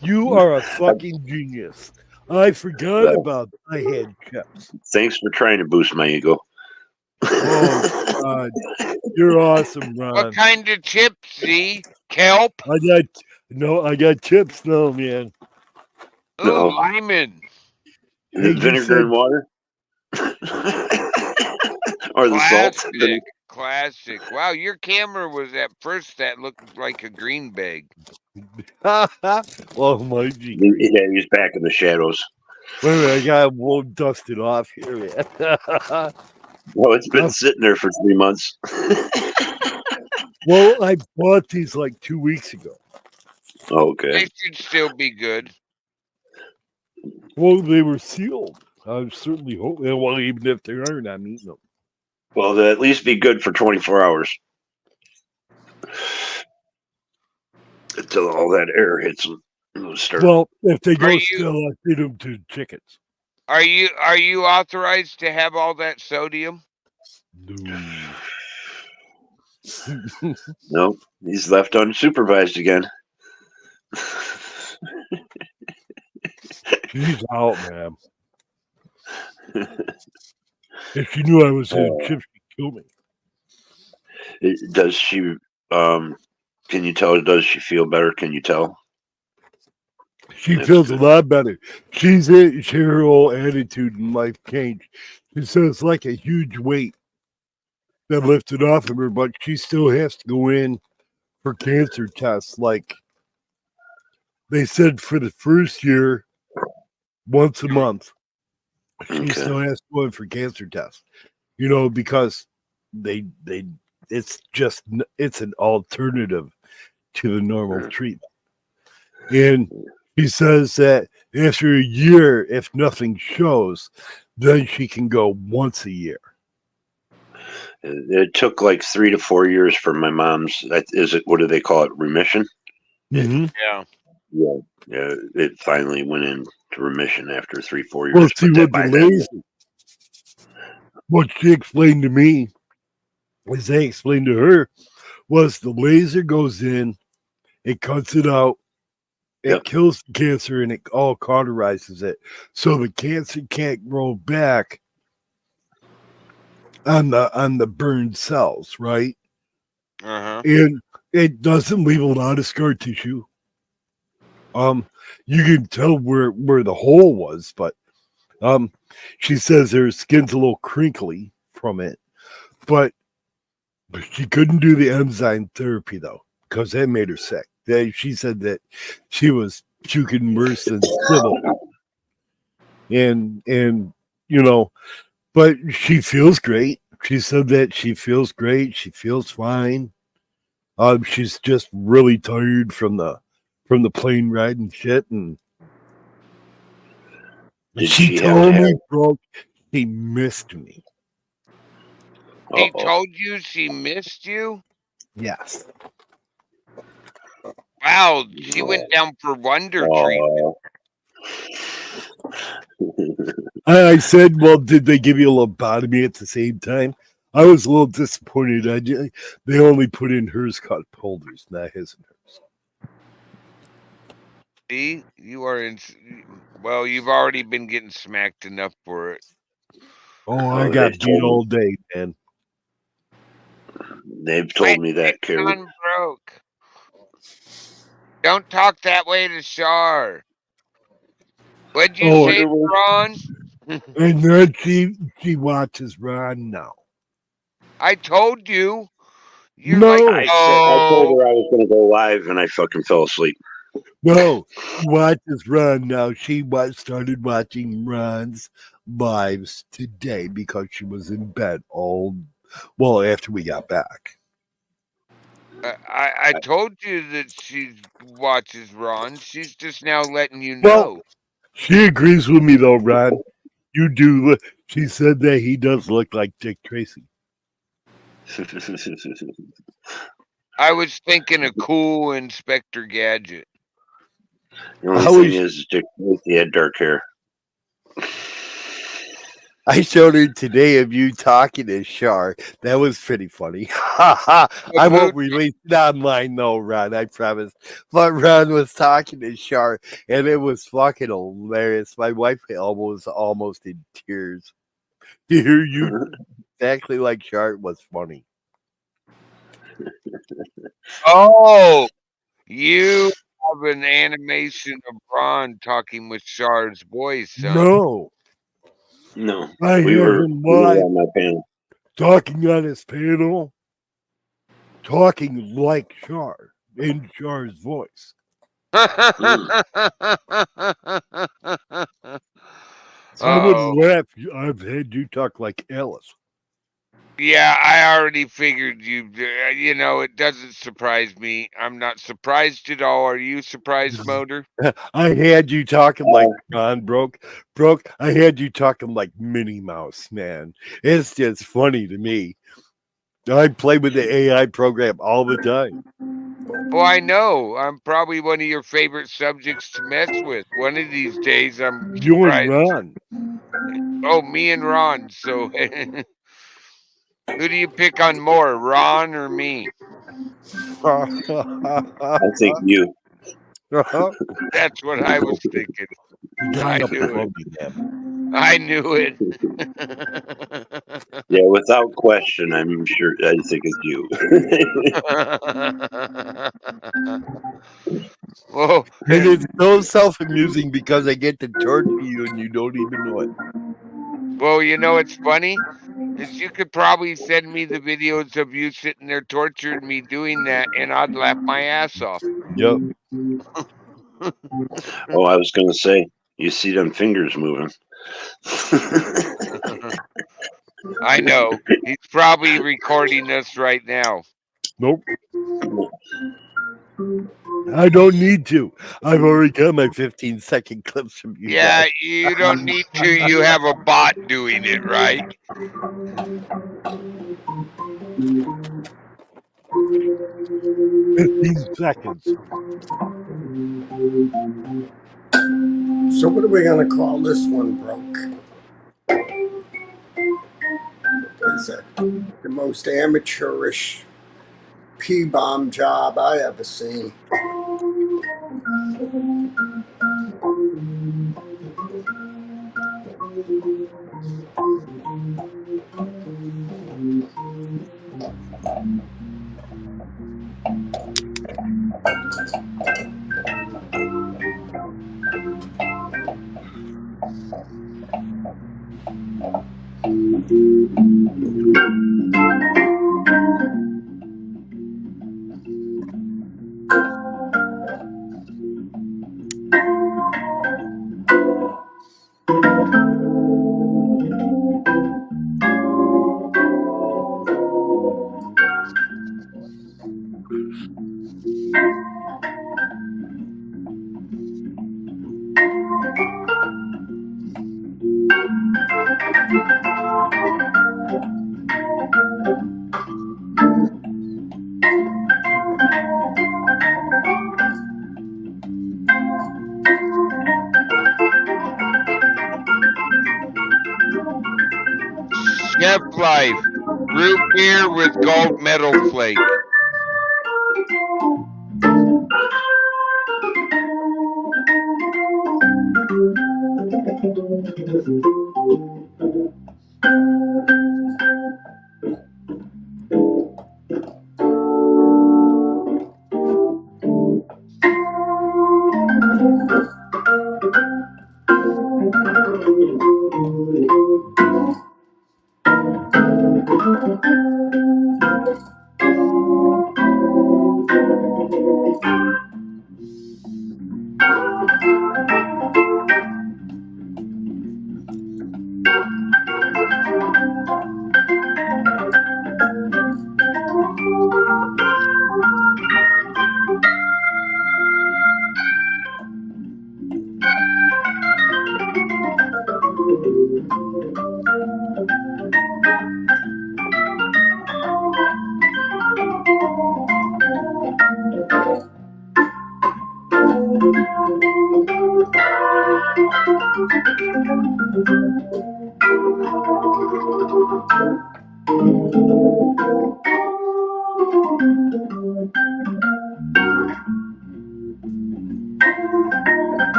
You are a fucking genius. I forgot Well, about I had chips. thanks for trying to boost my ego. Oh, God. You're awesome, Ron. What kind of chips, Z? Kelp? I got chips now, man. Ooh, No. Lyman. Is it you vinegar said- and water? Or the salt? Classic. Wow, your camera was at first that looked like a green bag. Oh my G. Yeah, he's back in the shadows. Wait a minute, I won't dust it off here, man. Well, it's been sitting there for 3 months. Well, I bought these like 2 weeks ago. Okay. They should still be good. Well, they were sealed. I certainly hope. Well, even if they aren't, I'm eating them. Well, they'll at least be good for 24 hours. Until all that air hits them. They'll start. Well, if they go you- still, I feed them to chickens. Are you authorized to have all that sodium? No. No, he's left unsupervised again. She's out, man. If she knew I was having chips, she'd kill me. Does she? Can you tell? Does she feel better? Can you tell? She That's feels good. a lot better. Her whole attitude in life changed. She says it's like a huge weight that lifted off of her, but she still has to go in for cancer tests. Like they said for the first year, once a month, she Okay. still has to go in for cancer tests. You know, because it's an alternative to the normal treatment. And he says that after a year, if nothing shows, then she can go once a year. It took like 3 to 4 years for my mom's. Is it? What do they call it? Remission. Mm-hmm. Yeah. Yeah. It finally went into remission after 3-4 years. Well, see But what by the then- laser, what she explained to me, as they explained to her, was the laser goes in, it cuts it out, it Yep. kills the cancer, and it all cauterizes it, so the cancer can't grow back on the burned cells, right? Uh-huh. And it doesn't leave a lot of scar tissue. You can tell where the hole was, but she says her skin's a little crinkly from it, but she couldn't do the enzyme therapy though, because that made her sick. She said that she was puking worse than Sybil, and you know, but she feels great. She said that she feels great. She feels fine. She's just really tired from the plane ride and shit, and Did she she told have- me, bro, she missed me. She Uh-oh. told you she missed you? Yes. Wow, she went down for wonder treatment. I said, well, did they give you a lobotomy at the same time? I was a little disappointed. They only put in hers cup holders, not his and hers. See, you are in. Well, you've already been getting smacked enough for it. Oh, I Oh, got beat all day, man. they've Quit told me that, picking Carrie. on broke. Don't talk that way to Shar. What'd you Oh, say, Sure will. Ron? and then she watches Ron now. I told you. You're like, No, I told oh, her I was going to go live, and I fucking fell asleep. no, she watches Ron now. Started watching Ron's lives today because she was in bed after we got back. I told you that she watches Ron. She's just now letting you Well, know. she agrees with me though, Ron. You do. She said that he does look like Dick Tracy. I was thinking a cool Inspector Gadget. The only I thing was. is, Dick Tracy had dark hair. I showed her today of you talking to Shar. That was pretty funny. I Who? won't release it online though, Ron. I promise. But Ron was talking to Shar, and it was fucking hilarious. My wife almost in tears. To hear you exactly like Shar was funny. Oh, you have an animation of Ron talking with Char's voice, huh? No, No, I have him we were live on my panel. talking on his panel, talking like Shar in Shar's voice. Mm. I would Oh, laugh. I've had you talk like Alice. yeah, I already figured you. You know, it doesn't surprise me. I'm not surprised at all. Are you surprised, Motor? I had you talking like Uh, Ron broke. I had you talking like Minnie Mouse, man. It's just funny to me. I play with the AI program all the time. Oh, I know. I'm probably one of your favorite subjects to mess with. One of these days, I'm You and surprised. Ron. Oh, me and Ron. So, who do you pick on more, Ron or me? I think you. That's what I was thinking. The guy I up knew it. above me, man. I knew it. Yeah, without question, I'm sure. I think it's you. Well, And it's so self-amusing because I get to torture you and you don't even know it. well, you know it's funny is you could probably send me the videos of you sitting there torturing me doing that, and I'd laugh my ass off. Yep. Oh, I was going to say, you see them fingers moving. I know he's probably recording us right now. Nope. I don't need to. I've already got my 15-second clips from you Yeah, guys. you don't need to. You have a bot doing it, right? 15 seconds. So what are we gonna call this one, broke? Is it the most amateurish P-bomb job I ever seen? Chef life. Root beer with gold medal flake.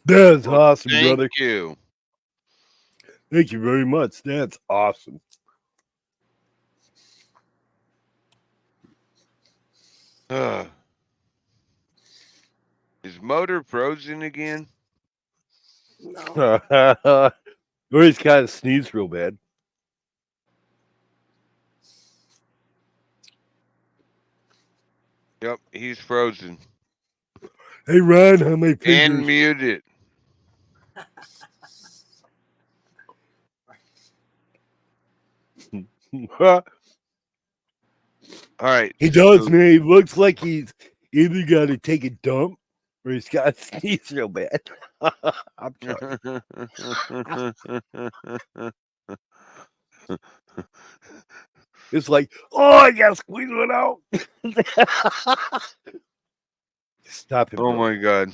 That's Well, awesome, thank brother. you. Thank you very much. That's awesome. Ugh. Is motor frozen again? No. Or he's kind of sneezed real bad. Yep, he's frozen. Hey, Ron, how my And fingers? muted. All right. He does, So, man. He looks like he's either got to take a dump or he's got to sneeze real bad. I'm sorry. It's like, oh, I gotta squeeze it out. Stop it, Oh bro. my god.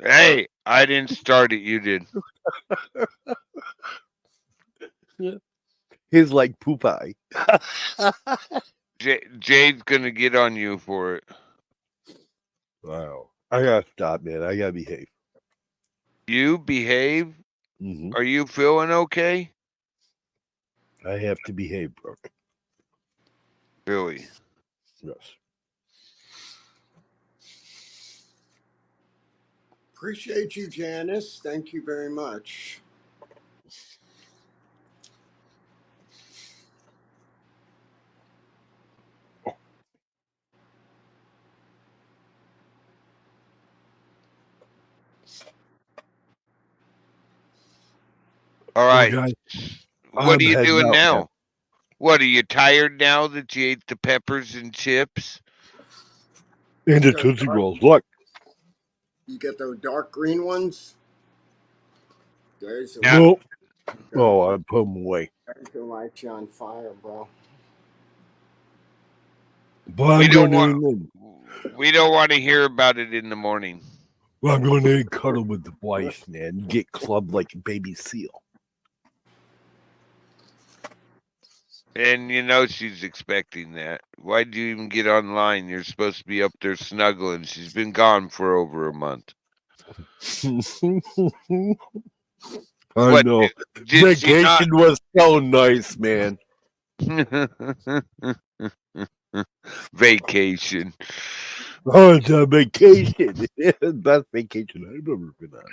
Hey, I didn't start it. You did. He's like poop eye. Jade's gonna get on you for it. Wow. I gotta stop, man. I gotta behave. You behave. Hmm. Are you feeling okay? I have to behave, bro. Billy. Yes. Appreciate you, Janice. Thank you very much. All Well, right. guys, What are I'm you heading doing out, man. now? What are you tired now that you ate the peppers and chips? And the Those Tootsie dark, Rolls. Look. you get those dark green ones. There's a Now, Nope. there's, Oh, I put them away. there's a light you on fire, bro. But we I'm don't going want in. we don't want to hear about it in the morning. Well, I'm going to cuddle with the wife, man. You get clubbed like a baby seal. And you know she's expecting that. Why'd you even get online? You're supposed to be up there snuggling. She's been gone for over a month. I What know. did she not? Vacation was so nice, man. Vacation. Oh, it's a vacation. Best vacation I've ever been on.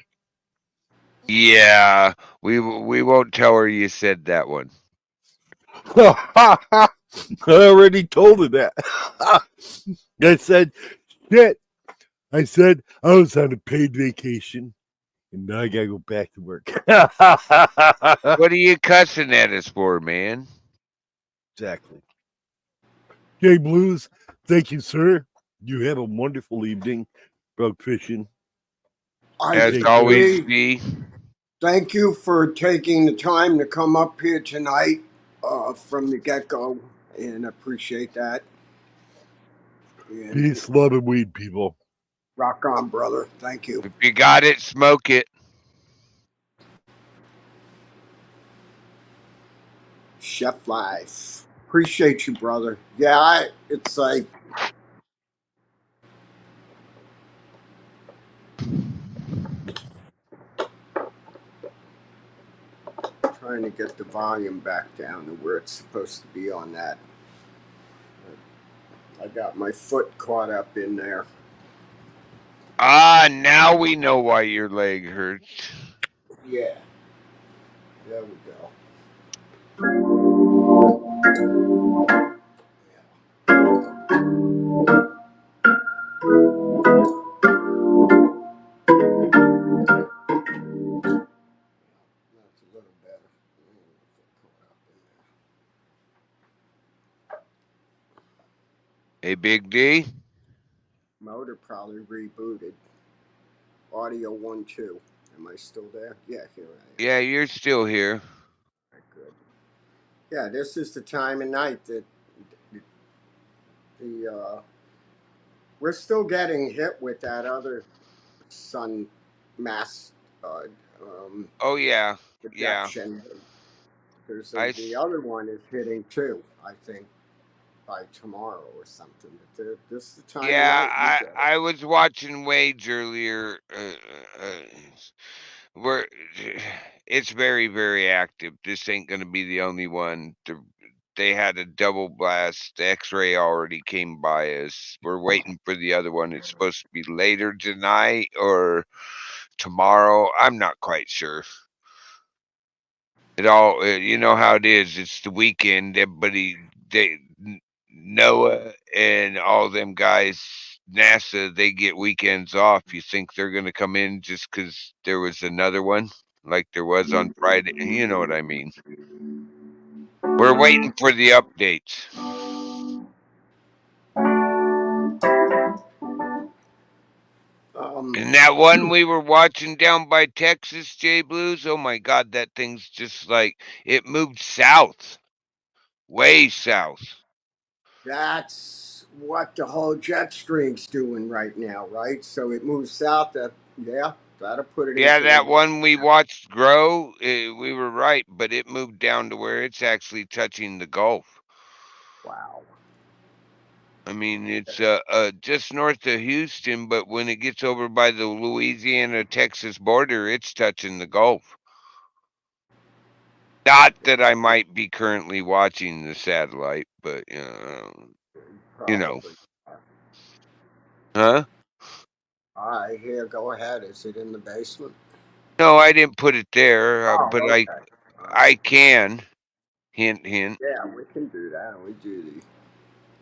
Yeah, we won't tell her you said that one. I already told her that. I said, shit. I said I was on a paid vacation and now I gotta go back to work. What are you cussing at us for, man? Exactly. Jay Blues, thank you, sir. You have a wonderful evening. Bug fishing. I You As take care. always, agree. G. Thank you for taking the time to come up here tonight from the get go, and appreciate that. And Peace, love, and weed, people. rock on, brother. Thank you. If you got it, smoke it. Chef Life. Appreciate you, brother. Yeah, it's like trying to get the volume back down to where it's supposed to be on that. I got my foot caught up in there. Ah, now we know why your leg hurts. Yeah, there we go. That's a little better. Hey, Big D. Motor probably rebooted. Audio 1 2. Am I still there? Yeah, here I am. Yeah, you're still here. Right, good. Yeah, this is the time of night that the we're still getting hit with that other sun mass uh, um, Oh yeah, yeah. projection. There's I the s- other one is hitting too. I think by tomorrow or something. But this is the time of yeah. night we get it. I was watching Wage earlier. We're it's very active. This ain't gonna be the only one. They had a double blast. The X-ray already came by us. We're waiting for the other one. It's supposed to be later tonight or tomorrow. I'm not quite sure. It all, you know how it is. It's the weekend. Everybody, Noah and all them guys, NASA, they get weekends off. You think they're gonna come in just because there was another one, like there was on Friday? You know what I mean? We're waiting for the updates. Um, And that one we were watching down by Texas, J Blues. Oh my God, that thing's just like it moved south. way south. That's what the whole jet stream's doing right now, right? So it moves south. Yeah, that'll put it Yeah, into that the one we watched grow, we were right, but it moved down to where it's actually touching the Gulf. wow. I mean, it's just north of Houston, but when it gets over by the Louisiana-Texas border, it's touching the Gulf. Not that I might be currently watching the satellite, but you know, Probably. huh? All right, here, go ahead. Is it in the basement? No, I didn't put it there, Oh, but I okay. All right. I can. Hint, hint. Yeah, we can do that. We do the.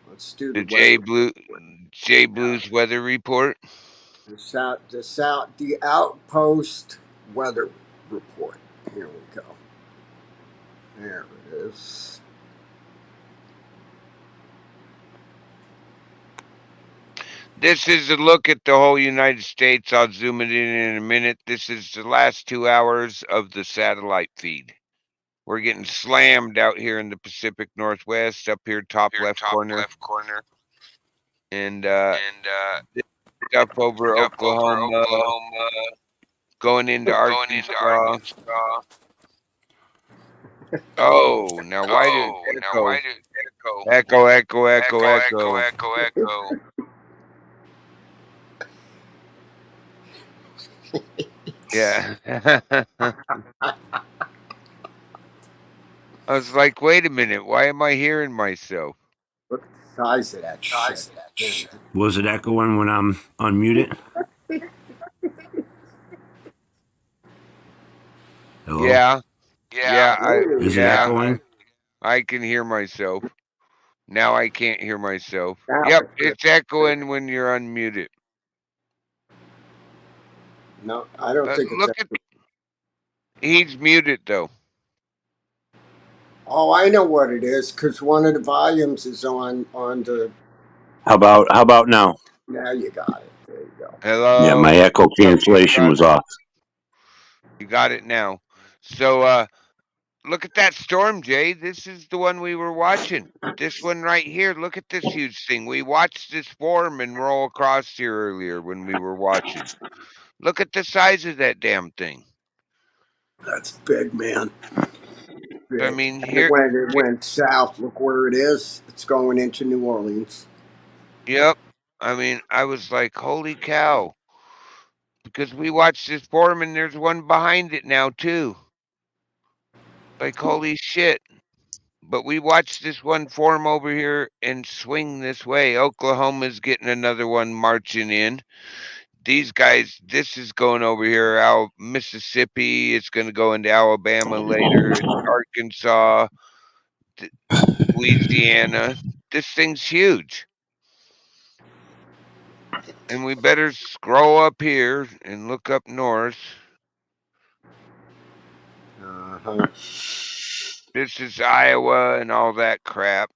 Let's do the The weather. J Yeah, Blues weather report. the outpost weather report. Here we go. There it is. This is a look at the whole United States. I'll zoom it in a minute. This is the last 2 hours of the satellite feed. We're getting slammed out here in the Pacific Northwest, up here top left corner, and this stuff over Oklahoma, going into Arkansas. Oh, now why did echo, echo, echo, echo, echo? Yeah. I was like, wait a minute, why am I hearing myself? Look at the size of that shit. Man, Was it echoing when I'm unmuted? Hello? Yeah, whoa. Is it yeah, echoing? I can hear myself. Now I can't hear myself. Now Yep, it's good. it's echoing when you're unmuted. No, I don't think it's. Look at, he's muted though. Oh, I know what it is. Because one of the volumes is on the. How about now? Now you got it. There you go. Yeah, my Hello. echo Yep, cancellation was off. you got it now. So look at that storm, Jay. This is the one we were watching. This one right here. Look at this huge thing. We watched this form and roll across here earlier when we were watching. Look at the size of that damn thing. That's big, man. I Big. mean, And it went south. Look where it is. It's going into New Orleans. yep. I mean, I was like, holy cow. Because we watched this form and there's one behind it now, too. Like, holy shit. But we watched this one form over here and swing this way. Oklahoma's getting another one marching in. These guys, this is going over here, Mississippi. It's going to go into Alabama later. It's Arkansas, Louisiana. This thing's huge. And we better scroll up here and look up north. Uh-huh. This is Iowa and all that crap.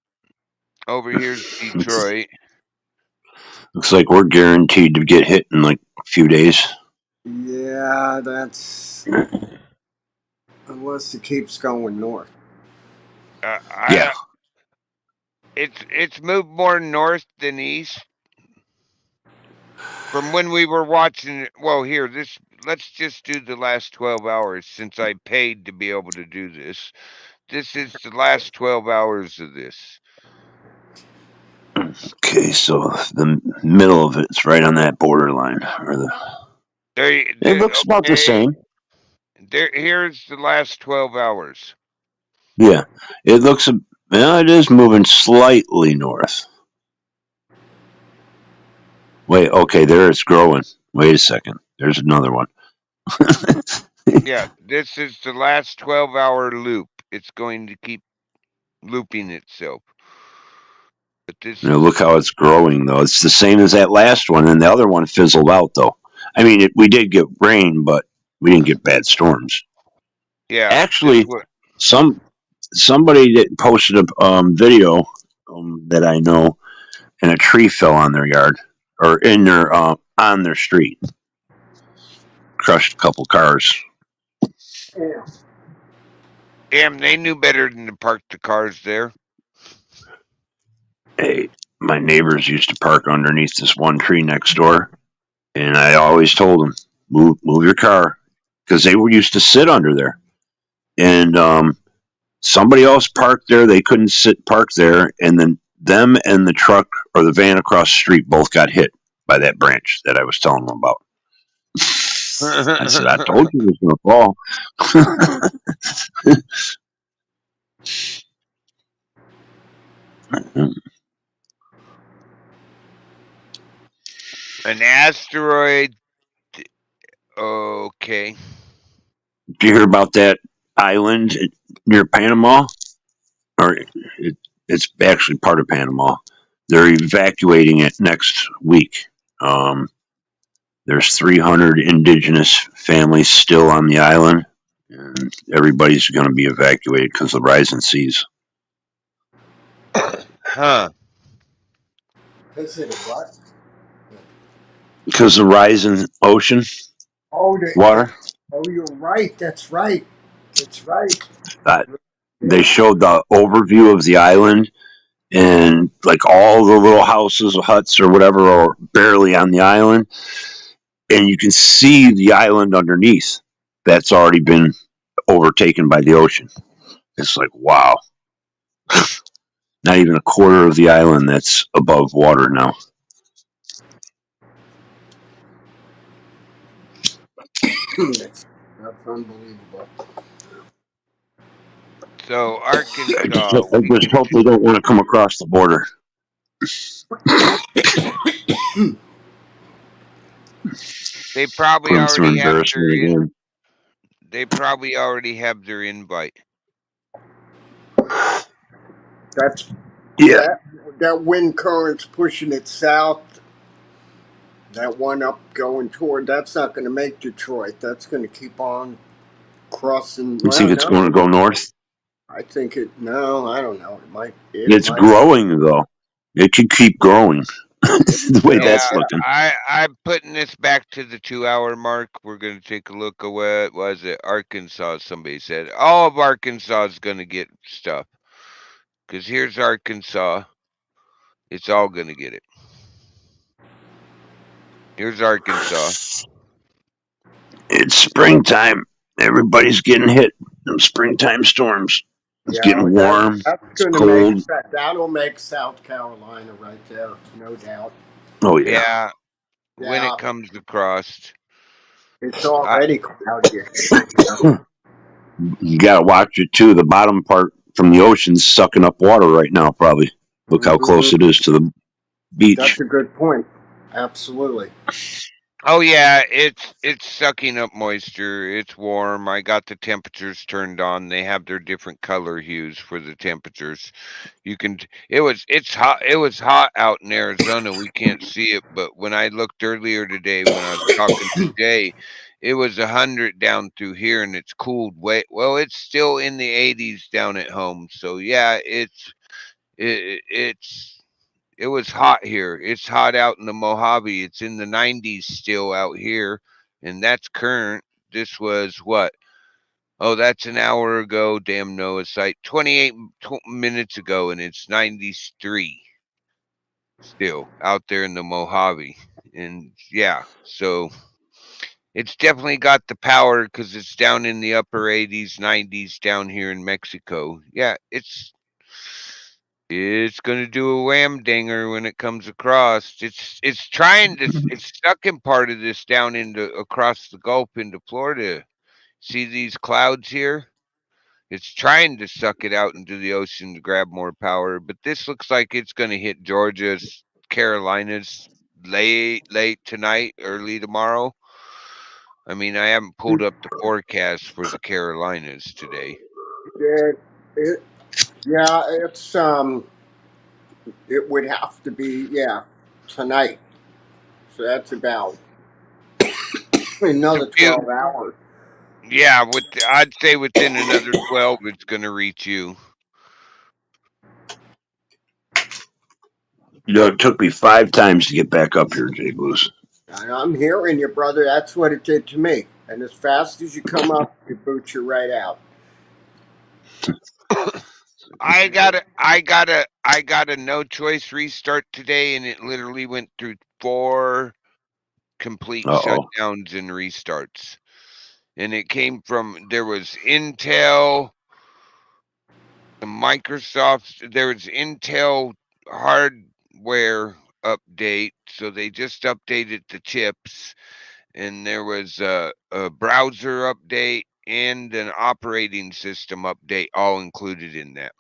Over here's Detroit. Looks like we're guaranteed to get hit in like a few days. Yeah, that's unless it keeps going north. Yeah. It's moved more north than east from when we were watching it. Well, here, let's just do the last 12 hours since I paid to be able to do this. This is the last 12 hours of this. Okay, so the middle of it's right on that borderline, or it looks about the Okay, same. here's the last 12 hours. Yeah, it looks. Well, it is moving slightly north. Wait, okay, there it's growing. Wait a second. There's another one. Yeah, this is the last 12-hour loop. It's going to keep looping itself. But this Now is, look how it's growing, though. It's the same as that last one, and the other one fizzled out, though. I mean, we did get rain, but we didn't get bad storms. yeah, this Actually, what, somebody that posted a video that I know, and a tree fell on their yard or in their on their street, crushed a couple cars. Yeah. damn, they knew better than to park the cars there. Hey, my neighbors used to park underneath this one tree next door, and I always told them, move your car, because they were used to sit under there. And somebody else parked there. They couldn't park there, and then them and the truck or the van across the street both got hit by that branch that I was telling them about. I said, I told you it was going to fall. An asteroid. Okay. Did you hear about that island near Panama? Or it's actually part of Panama. They're evacuating it next week. There's 300 indigenous families still on the island, and everybody's going to be evacuated because of the rising seas. Huh. Is it a what? Because of the rising ocean Oh, water. oh, you're right. That's right. It's right. Uh, they Yeah. showed the overview of the island, and like all the little houses or huts or whatever are barely on the island, and you can see the island underneath that's already been overtaken by the ocean. It's like, wow. Not even a quarter of the island that's above water now. That's unbelievable. So I Arkansas, just hope they don't want to come across the border. they probably Put them through already have embarrassment again. they probably already have their invite. That's Yeah. that wind current's pushing it south. That one up going toward, that's not going to make Detroit. That's going to keep on crossing. You Well, think it's going no, to go north? I think it. No, I don't know. It might. It It's might. growing, though. It could keep growing the way Well, Yeah, that's looking. I'm putting this back to the 2 hour mark. We're gonna take a look at what was it? Arkansas. Somebody said all of Arkansas is gonna get stuff. Cause here's Arkansas. It's all gonna get it. Here's Arkansas. It's springtime. Everybody's getting hit. Them springtime storms. It's yeah, getting warm. that's It's going to make cold. that'll make South Carolina right there, no doubt. Oh, yeah. Yeah, when Yeah, it comes across. it's I, already cloudy-ish. You got to watch it, too. The bottom part from the ocean's sucking up water right now, probably. Look how close it is to the beach. That's a good point. Absolutely. oh yeah, it's sucking up moisture. It's warm. I got the temperatures turned on. They have their different color hues for the temperatures. You can. It's hot. It was hot out in Arizona. We can't see it, but when I looked earlier today, when I was talking to Jay, it was 100 down through here, and it's cooled way. Well, it's still in the 80s down at home. So yeah, it's it was hot here. It's hot out in the Mojave. It's in the 90s still out here, and that's current. This was what? Oh, that's an hour ago. Damn, no, it's like 28 minutes ago, and it's 93 still out there in the Mojave. And yeah, so it's definitely got the power because it's down in the upper 80s, 90s down here in Mexico. Yeah, it's gonna do a wham dinger when it comes across. It's trying to it's stuck in part of this down into across the Gulf into Florida. See these clouds here? It's trying to suck it out into the ocean to grab more power, but this looks like it's gonna hit Georgia's Carolinas late tonight, early tomorrow. I mean, I haven't pulled up the forecast for the Carolinas today. Yeah, it, yeah, it would have to be, yeah, tonight. So that's about It's a another few 12 hours. Yeah, I'd say within another 12 it's gonna reach you. You know, it took me 5 times to get back up here, Jay Blues. And I'm hearing you, brother. That's what it did to me. And as fast as you come up, it boots you right out. I got a no choice restart today, and it literally went through 4 complete Uh-oh. shutdowns and restarts. And it came from there was Intel, Microsoft, there was Intel hardware update, so they just updated the chips, and there was a browser update and an operating system update all included in that.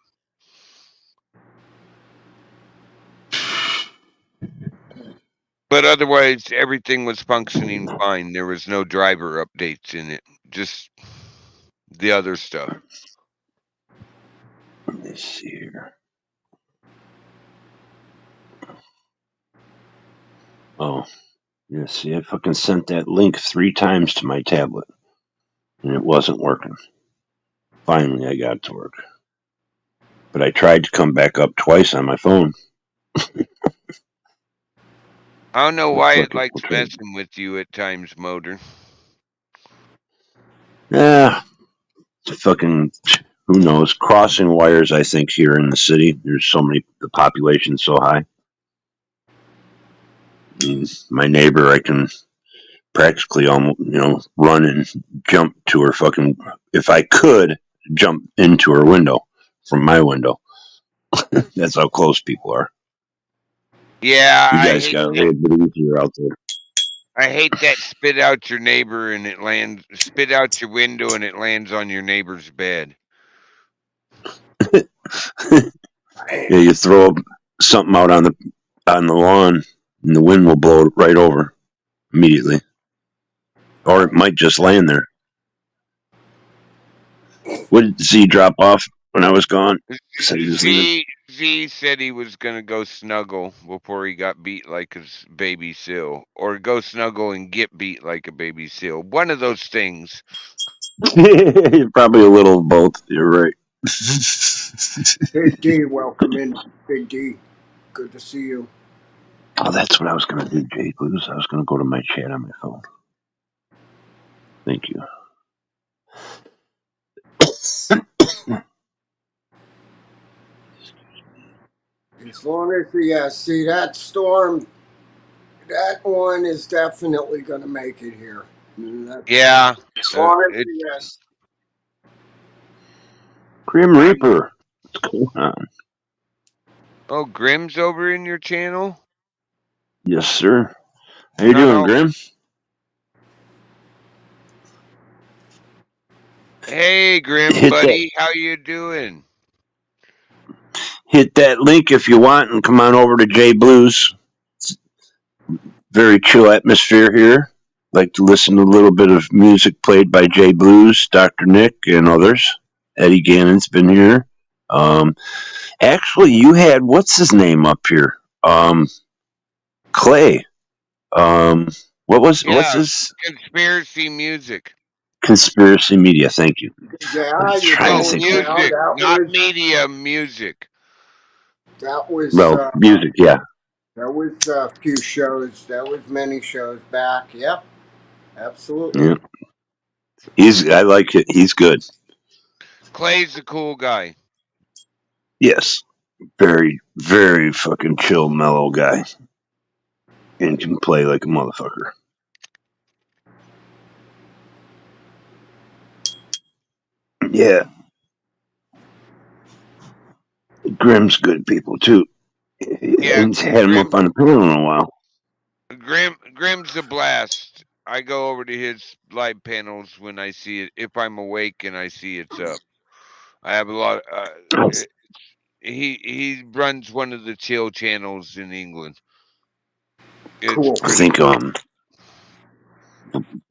But otherwise, everything was functioning fine. There was no driver updates in it, just the other stuff. Let's see here. Oh, yeah. See, I fucking sent that link 3 times to my tablet, and it wasn't working. Finally, I got it to work. But I tried to come back up twice on my phone. I don't know But why fuck it it, likes we'll try. messing with you at times, Motor. Yeah, fucking. Who knows? Crossing wires, I think, here in the city. There's so many. The population's so high. My neighbor, I can practically almost, run and jump to her fucking. If I could jump into her window from my window, that's how close people are. Yeah, You guys got a little bit easier out there. I hate that spit out your neighbor and it lands, spit out your window and it lands on your neighbor's bed. Yeah, you throw something out on the lawn, and the wind will blow it right over immediately, or it might just land there. What did Z drop off when I was gone? Said he was leaving. Z said he was gonna go snuggle before he got beat like a baby seal, or go snuggle and get beat like a baby seal. One of those things. Probably a little of both. You're right. Big D, welcome in. Big D, good to see you. Oh, that's what I was going to do, Jake Blues. I was going to go to my chat on my phone. Thank you. As long as see that storm, that one is definitely going to make it here. Yeah. As long as It, Grim Reaper. What's going on? oh, Grim's over in your channel? Yes, sir. How you doing, Grim? Hey, Grim buddy, how you doing? Hit that link if you want and come on over to J Blues. It's very chill atmosphere here. Like to listen to a little bit of music played by J Blues, Dr. Nick, and others. Eddie Gannon's been here. Actually, you had what's his name up here? Clay. What's his conspiracy music? Conspiracy Media. Thank you. Yeah, you no, music, not media, music. That was music. Yeah, that was a few shows. That was many shows back. Yep, absolutely. Yeah. I like it. He's good. Clay's a cool guy. Yes, very, very fucking chill, mellow guy, and can play like a motherfucker. Yeah, Grim's good people too. Yeah, and had him up on the panel in a while. Grim's a blast. I go over to his live panels when I see it, if I'm awake and I see it's up. I have a lot. He runs one of the chill channels in England. Cool. I think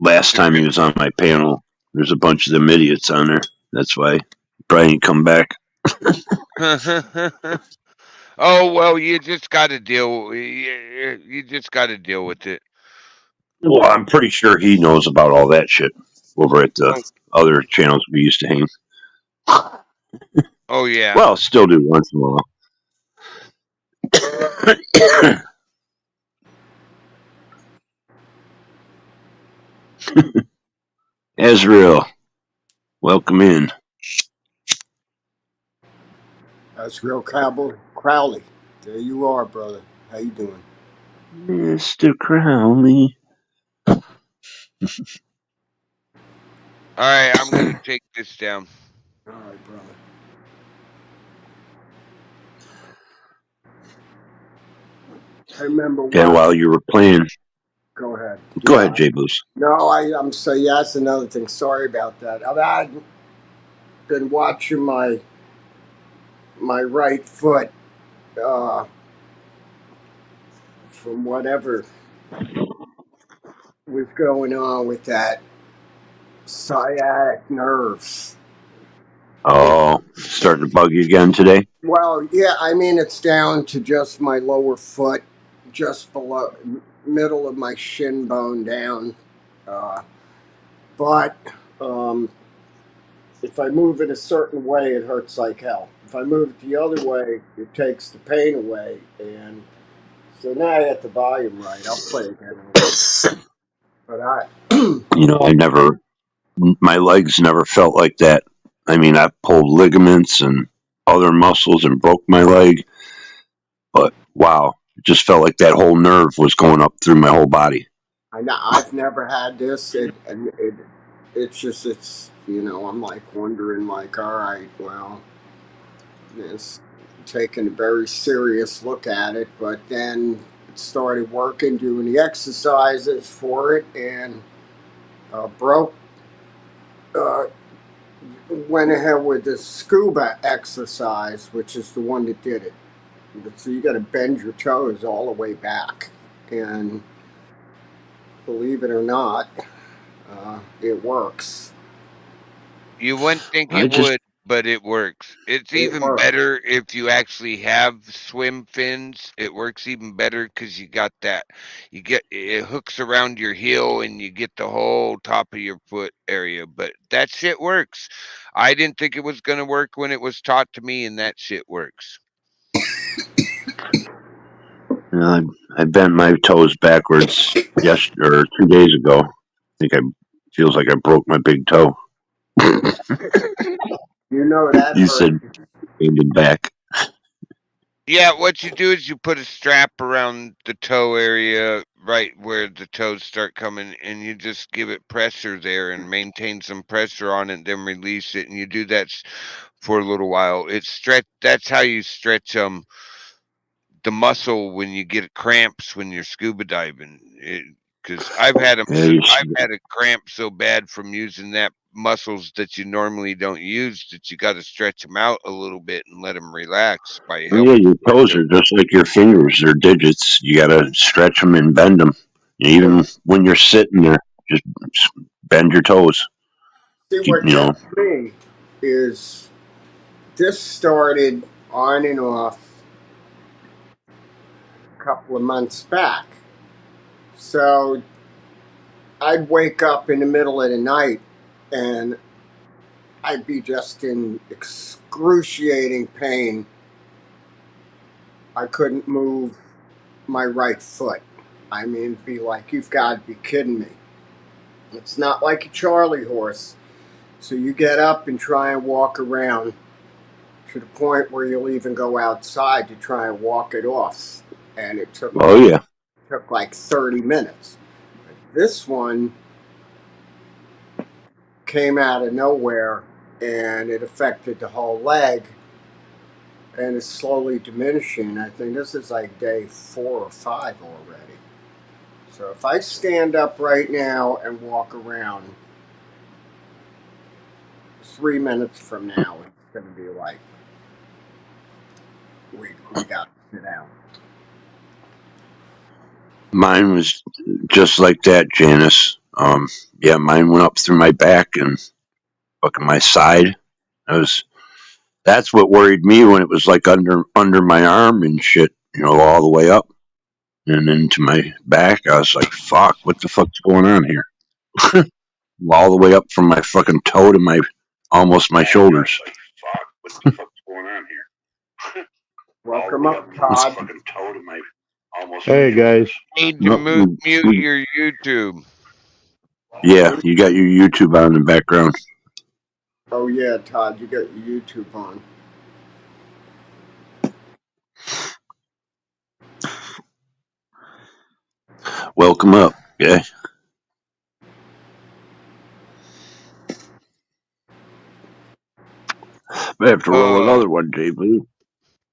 last time he was on my panel, there's a bunch of them idiots on there. That's why Brian come back. Oh well, you just got to deal. You just got to deal with it. Well, I'm pretty sure he knows about all that shit over at the other channels we used to hang. Oh yeah. Well, still do once in a while. Ezreal, welcome in. That's real cowboy Crowley. There you are, brother. How you doing? Mr. Crowley. All right, I'm gonna take this down. All right, brother. I remember Yeah, what. while you were playing. Go ahead. Go ahead, Yeah. J Blues. No, I'm so yeah. That's another thing. Sorry about that. I've been watching my right foot uh, from whatever was going on with that sciatic nerve. It, Oh, starting to bug you again today? well, yeah. I mean, it's down to just my lower foot, just below middle of my shin bone down. Uh, but um, if I move it a certain way, it hurts like hell. If I move it the other way, it takes the pain away. And so now I got the volume right. I'll play again in a little bit. But I never, my legs never felt like that. I mean, I pulled ligaments and other muscles and broke my leg, but wow, it just felt like that whole nerve was going up through my whole body. I've never had this. It's just I'm like wondering like, all right, well, it's taking a very serious look at it. But then it started working, doing the exercises for it, and broke. Uh, went ahead with the scuba exercise, which is the one that did it. So you got to bend your toes all the way back, and believe it or not, it works. You wouldn't think I it just, would, but it works. It's It even works. better if you actually have swim fins. It works even better because you got that. You get it hooks around your heel and you get the whole top of your foot area. But that shit works. I didn't think it was gonna work when it was taught to me, and that shit works. I, I bent my toes backwards or 2 days ago. I think I feels like I broke my big toe. You know that You hurt. said bending back. Yeah, what you do is you put a strap around the toe area, right where the toes start coming, and you just give it pressure there and maintain some pressure on it, then release it, and you do that for a little while. It's stretch. That's how you stretch the muscle when you get cramps when you're scuba diving. Because I've had them, Yeah, I've had a cramp so bad from using that muscles that you normally don't use that you got to stretch them out a little bit and let them relax by yeah, helping your stretch toes them. are just like your fingers. They're digits. You gotta stretch them and bend them. Well, Even when you're sitting there, just bend your toes. see Keep, what gets me is this started on and off a couple of months back. So I'd wake up in the middle of the night and I'd be just in excruciating pain. I couldn't move my right foot. I mean, it'd be like, you've got to be kidding me. It's not like a Charlie horse. So you get up and try and walk around to the point where you'll even go outside to try and walk it off. And it oh yeah, took like 30 minutes. This one came out of nowhere and it affected the whole leg and it's slowly diminishing. I think this is like day 4 or 5 already. So if I stand up right now and walk around 3 minutes from now, it's going to be like, we got to sit down. mine was just like that, Janice. Yeah, mine went up through my back and fucking my side. I was That's what worried me when it was like under my arm and shit, all the way up and into my back. I was like, "Fuck, what the fuck's going on here?" All the way up from my fucking toe to my almost my shoulders. Like, fuck, what the fuck's going on here? All the Welcome way up, up from my Todd. fucking toe to my almost. Hey my guys. shoulders. Need to No, mute your YouTube. yeah, you got your YouTube on in the background. Oh, yeah, Todd, you got your YouTube on. Welcome up. Yeah. I have to roll Uh, another one, J Blue.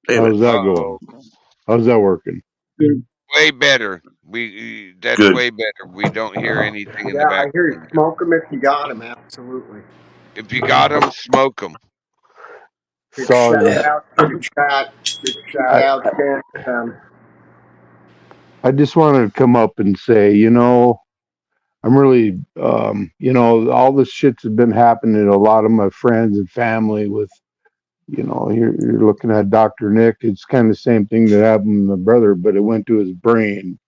Damn it. How's that oh, going? How's that working? Good. way better. That's Good. way better. We don't hear anything in the Yeah, I hear you. background. Smoke them if you got them. Absolutely. If you got them, smoke them. Big shout So out to the chat. Big shout I, out to them. I just wanted to come up and say, I'm really, all this shit's been happening to a lot of my friends and family with, you're looking at Dr. Nick. It's kind of the same thing that happened to my brother, but it went to his brain.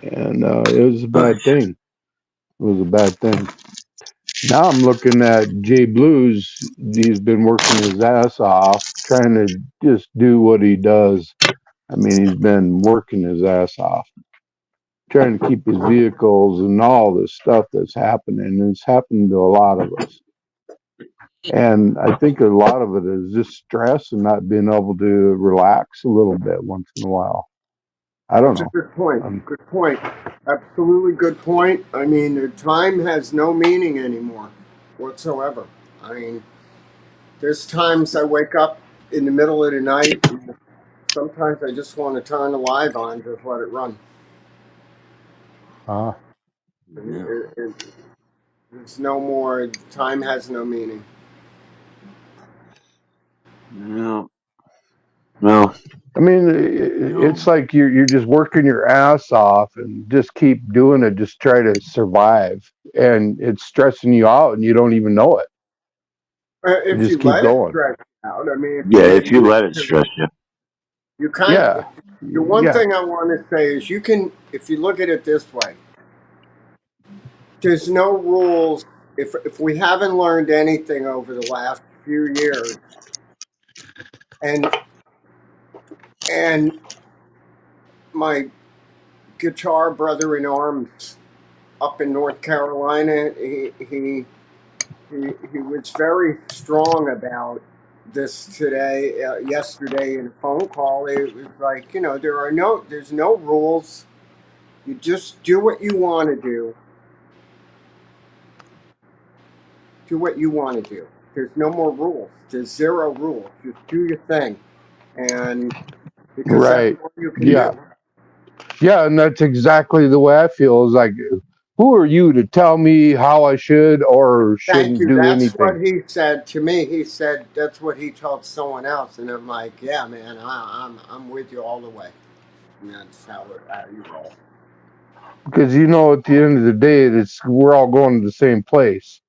And it was a bad thing. It was a bad thing. Now I'm looking at Jay Blues. He's been working his ass off, trying to just do what he does. I mean, he's been working his ass off, trying to keep his vehicles and all this stuff that's happening. And it's happened to a lot of us. And I think a lot of it is just stress and not being able to relax a little bit once in a while. I don't That's a know. good point. Um, Good point. Absolutely good point. I mean, the time has no meaning anymore whatsoever. I mean, there's times I wake up in the middle of the night. And sometimes I just want to turn the live on, and just let it run. uh, And Yeah. there's no more. Time has no meaning. Yeah. Well, I mean, you it's know, like you're just working your ass off and just keep doing it, just try to survive, and it's stressing you out, and you don't even know it. You If just you keep let it going. stretch out, I mean, if yeah, you if you let it stress you. you kind of. Yeah, The one yeah, thing I want to say is you can, if you look at it this way, there's no rules. If we haven't learned anything over the last few years, and and my guitar brother in arms up in North Carolina, he was very strong about this today, yesterday in a phone call. It was like, there's no rules. You just do what you want to do. Do what you want to do. There's no more rules. There's zero rules. Just do your thing, and because that's right. all you can Yeah, do. yeah, and that's exactly the way I feel. Is like, who are you to tell me how I should or Thank shouldn't you. do That's what anything? he said to me. He said that's what he told someone else, and I'm like, yeah, man, I'm with you all the way. And that's how you roll. Because at the end of the day, we're all going to the same place.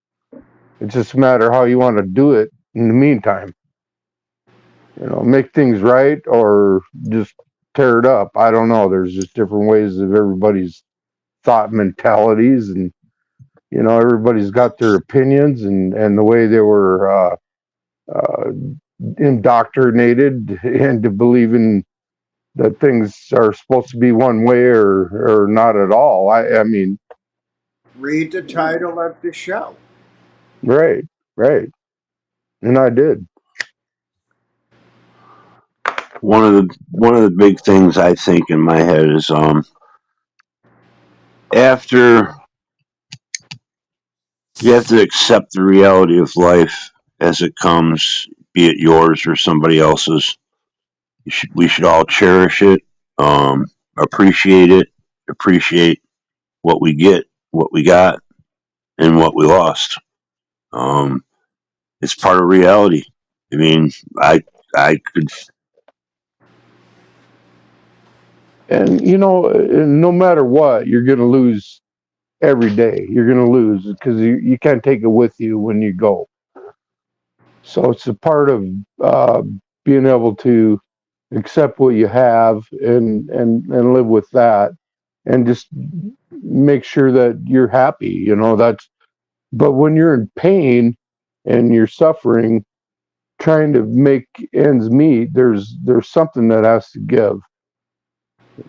It's just a matter how you want to do it in the meantime. Make things right or just tear it up. I don't know. There's just different ways of everybody's thought mentalities, and everybody's got their opinions and the way they were uh, indoctrinated into believing that things are supposed to be one way or not at all. I mean, Read the title of the show. right, right, and I did. One of the big things I think in my head is after you have to accept the reality of life as it comes, be it yours or somebody else's. We should all cherish it, appreciate it, appreciate what we get, what we got, and what we lost. Um, it's part of reality. I mean, I could. And no matter what, you're going to lose every day. You're going to lose because you can't take it with you when you go. So it's a part of uh, being able to accept what you have and live with that, and just make sure that you're happy. That's. But when you're in pain and you're suffering, trying to make ends meet, there's something that has to give.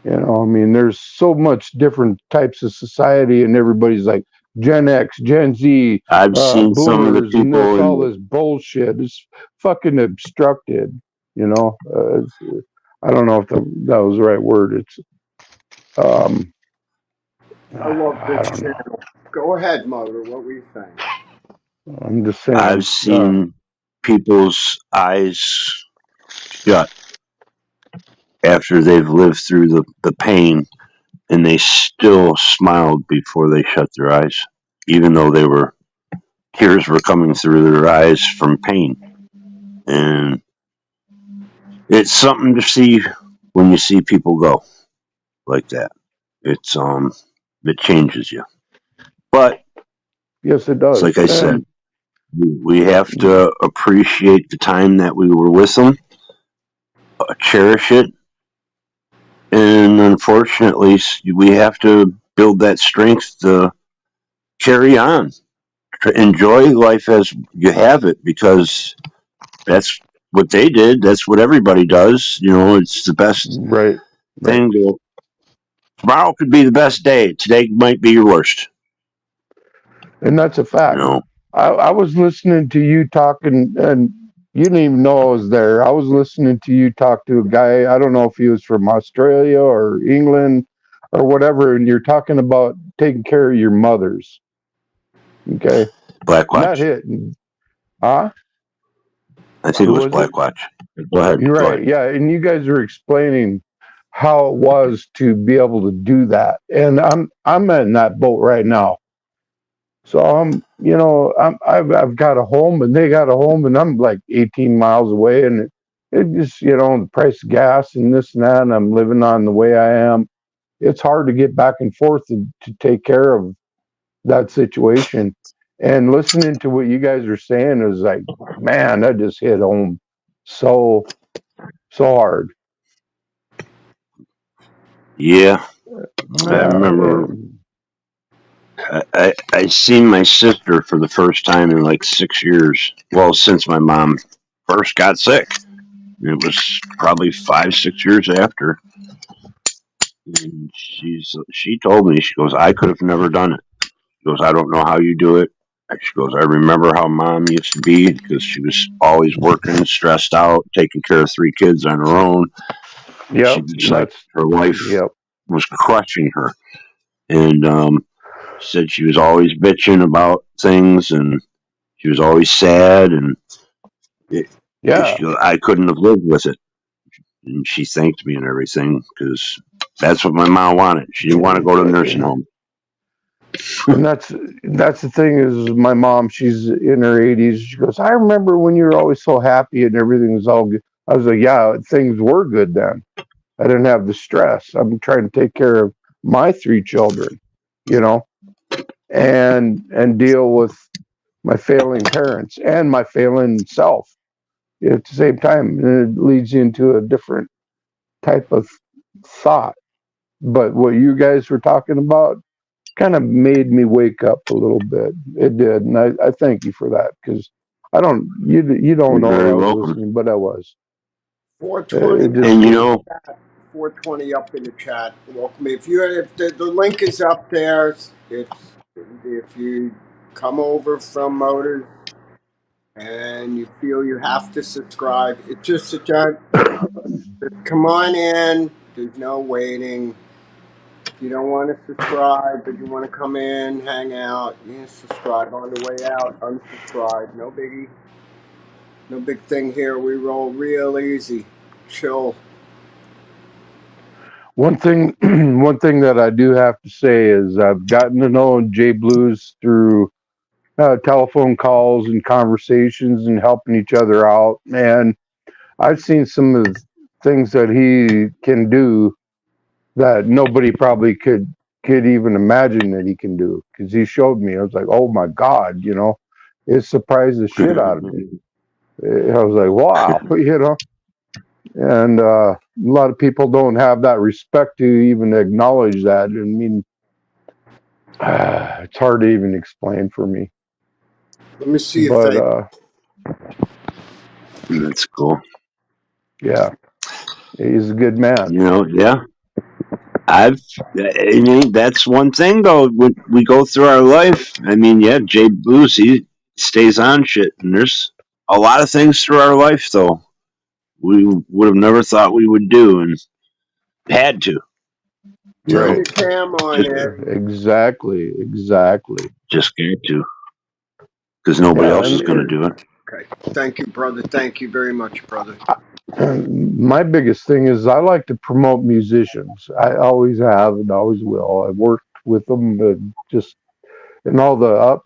I mean, there's so much different types of society, and everybody's like Gen X, Gen Z, I've seen some of the boomers, and people this all in. this bullshit. It's fucking obstructed. I don't know if that was the right word. It's um, I love this I don't know. channel. Go ahead, Motor. What were you saying? I'm just I've saying. seen people's eyes shut after they've lived through the pain, and they still smiled before they shut their eyes, even though they were tears were coming through their eyes from pain. And it's something to see when you see people go like that. It changes you. But Yes, it it's does. like I said, And we have to appreciate the time that we were with them, cherish it, and unfortunately, we have to build that strength to carry on, to enjoy life as you have it, because that's what they did. That's what everybody does. It's the best right, right. thing. Tomorrow could be the best day. Today might be your worst. And that's a You fact. know, I was listening to you talking, and you didn't even know I was there. I was listening to you talk to a guy. I don't know if he was from Australia or England or whatever, and you're talking about taking care of your mothers. Okay. And that Blackwatch. hit. Huh? I think it Who was was it? Blackwatch. Go ahead. You're Go right. ahead. Yeah. And you guys are explaining how it was to be able to do that. And I'm in that boat right now. So I've got a home and they got a home and I'm like 18 miles away and it just, the price of gas and this and that, and I'm living on the way I am. It's hard to get back and forth to take care of that situation. And listening to what you guys are saying is like, man, that just hit home so, so hard. Yeah, I Yeah. remember. I seen my sister for the first time in like 6 years. Well, since my mom first got sick, it was probably 5, 6 years after. And she told me, she goes, I could have never done it. She goes, I don't know how you do it. She goes, I remember how mom used to be because she was always working, stressed out, taking care of 3 kids on her own. She Yep. was like, That's, her life yep. was crushing her. And she said she was always bitching about things and she was always sad. And it, she Yeah. goes, I couldn't have lived with it. And she thanked me and everything because that's what my mom wanted. She didn't want to go to the nursing home. And that's the thing is my mom, she's in her 80s. She goes, I remember when you were always so happy and everything was all good. I was like, yeah, things were good then. I didn't have the stress. I'm trying to take care of my 3 children, you know, and deal with my failing parents and my failing self at the same time. And it leads you into a different type of thought. But what you guys were talking about kind of made me wake up a little bit. It did, and I thank you for that because you don't You're know very I was welcome. listening, but I was. 420 It just And up in the chat. 420 up in the chat. Welcome. If the link is up there, if you come over from Motors and you feel you have to subscribe, it's just a giant. Just come on in. There's no waiting. If you don't want to subscribe, but you want to come in, hang out, you can subscribe on the way out. Unsubscribe. No biggie. No big thing here. We roll real easy. Chill. one thing that I do have to say is I've gotten to know Jay Blues through telephone calls and conversations and helping each other out, and I've seen some of the things that he can do that nobody probably could even imagine that he can do because he showed me. I was like, oh my god, it surprised the shit out of me. I was like, wow, and a lot of people don't have that respect to even acknowledge that. I mean, it's hard to even explain for me, Let me see if but they. that's cool. yeah, he's a good man. Yeah. I mean, that's one thing though. When we go through our life, I mean, yeah, Jay Blues, he stays on shit, and there's a lot of things through our life though we would have never thought we would do, and had to. Turn Right. the cam on, Eddie. Exactly. Just got to, because nobody Yeah, else is going to do it. Okay. Thank you, brother. Thank you very much, brother. my biggest thing is I like to promote musicians. I always have and always will. I worked with them, just and all the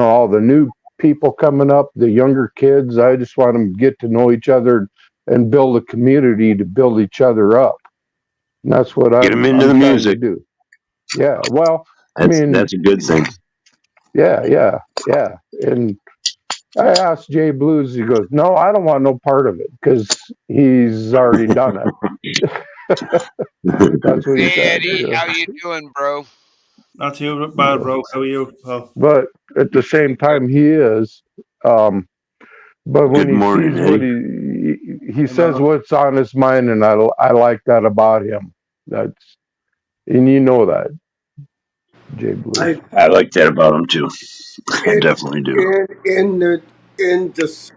all the new people coming up, the younger kids. I just want them to get to know each other and build a community to build each other up. And that's what Get them I'm into I'm the trying to music. do. Yeah. Well, I That's mean, a good thing. yeah. And I asked Jay Blues. He goes, "No, I don't want no part of it because he's already done it." That's what he Hey said. Eddie, Yeah. how you doing, bro? Not too bad, bro. How are you? Oh, But at the same Good. time, he is. Um, but when Good he morning, sees what Eddie. he hey, says brother. what's on his mind, and I like that about him. That's and you know that, Jay Blues. I like that about him too. I In definitely do. in the in the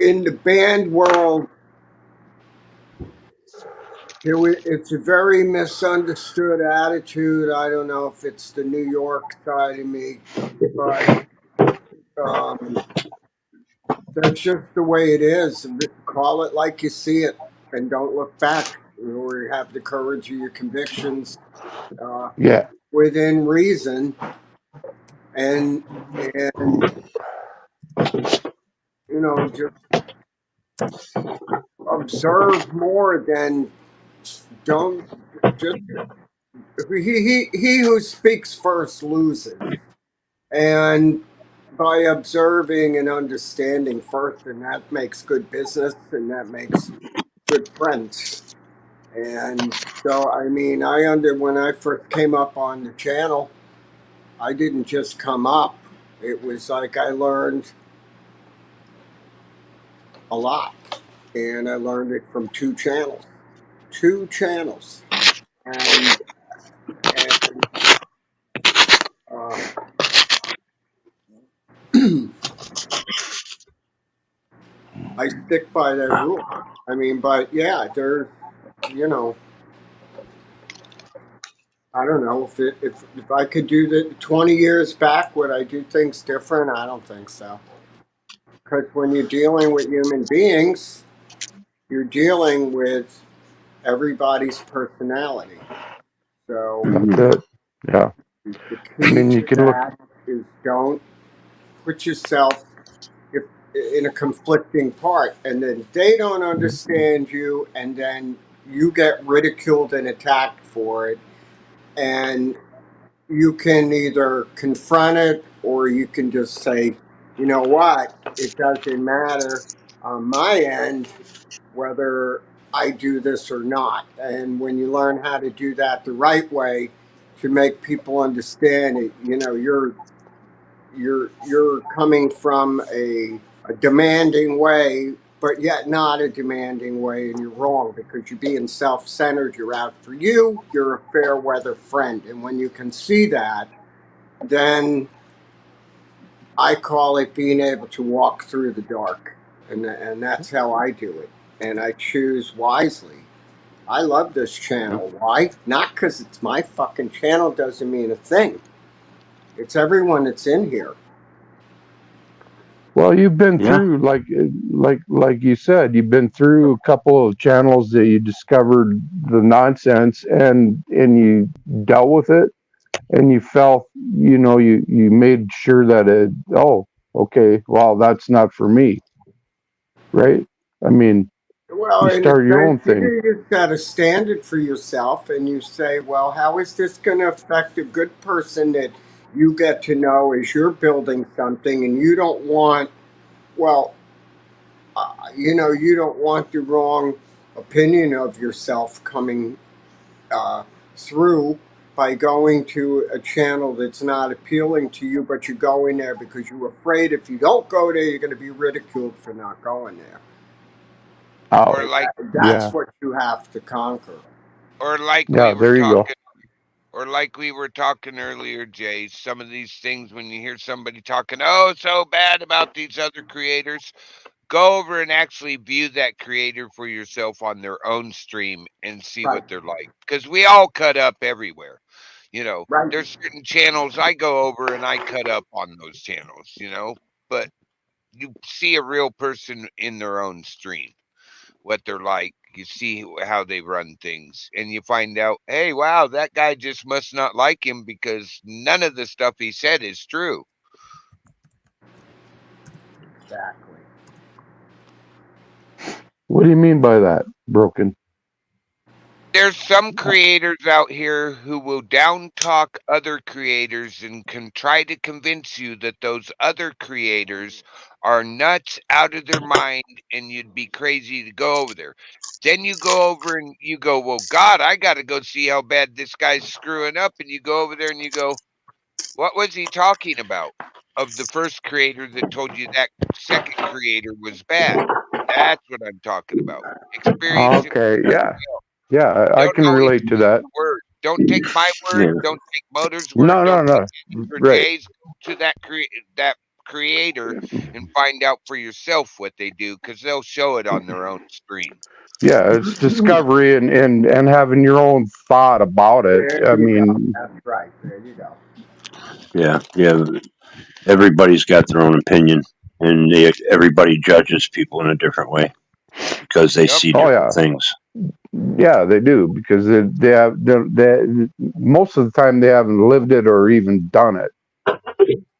in the band world, it's a very misunderstood attitude. I don't know if it's the New York side of me, but um, that's just the way it is. Call it like you see it, and don't look back. Or have the courage of your convictions uh, Yeah, within reason, and and just observe more than don't just he who speaks first loses, and by observing and understanding first, and that makes good business, and that makes good friends. And so, I mean, I under when I first came up on the channel, I didn't just come up. It was like I learned a lot, and I learned it from two channels, and and uh, I stick by that rule. I mean, but yeah, there's you know, I don't know if I could do that 20 years back, would I do things different? I don't think so. Because when you're dealing with human beings, you're dealing with everybody's personality. So that's it. Yeah, the I key mean, you to can look. that is don't put yourself if, in a conflicting part, and then they don't understand you, and then you get ridiculed and attacked for it, and you can either confront it or you can just say, you know what, it doesn't matter on my end whether I do this or not. And when you learn how to do that the right way to make people understand it, you're coming from a demanding way, but yet not a demanding way, and you're wrong because you're being self-centered. You're out for you. You're a fair weather friend, and when you can see that, then I call it being able to walk through the dark, and that's how I do it, and I choose wisely. I love this channel. Why? Not because it's my fucking channel doesn't mean a thing. It's everyone that's in here. Well, you've been Yeah. through like you said, you've been through a couple of channels that you discovered the nonsense and you dealt with it and you felt you made sure that okay, well, that's not for me, right? I mean, Well, you in a start your sense, own thing. you set a standard for yourself and you say, well, how is this going to affect a good person that you get to know as you're building something and you don't want, well, you don't want the wrong opinion of yourself coming uh, through by going to a channel that's not appealing to you, but you go in there because you're afraid if you don't go there, you're going to be ridiculed for not going there. Or Oh, And like yeah, that's what you have to conquer. or like we yeah. were There you go. talking or like we were talking earlier, Jay, some of these things when you hear somebody talking, oh, so bad about these other creators, go over and actually view that creator for yourself on their own stream and see Right. what they're like. Because we all cut up everywhere. Right. There's certain channels I go over and I cut up on those channels. But you see a real person in their own stream, what they're like. You see how they run things, and you find out, hey, wow, that guy just must not like him because none of the stuff he said is true. Exactly. What do you mean by that? Broken? There's some creators out here who will down talk other creators and can try to convince you that those other creators are nuts out of their mind and you'd be crazy to go over there. Then you go over and you go, well, God, I got to go see how bad this guy's screwing up. And you go over there and you go, what was he talking about? Of the first creator that told you that second creator was bad. That's what I'm talking about. Experience it Okay, for yeah, yeah, I don't can always relate to believe that. the word. Don't take my word. Yeah. Don't take Motor's word. No, no, Don't take no. Andy or Right. Jay's. Go to that creator and find out for yourself what they do because they'll show it on their own stream. Yeah, it's discovery and having your own thought about it. There I you go. mean, That's right. There you go. Yeah, yeah. Everybody's got their own opinion, and everybody judges people in a different way because they Yep. see oh different yeah, things. yeah, they do because they most of the time they haven't lived it or even done it,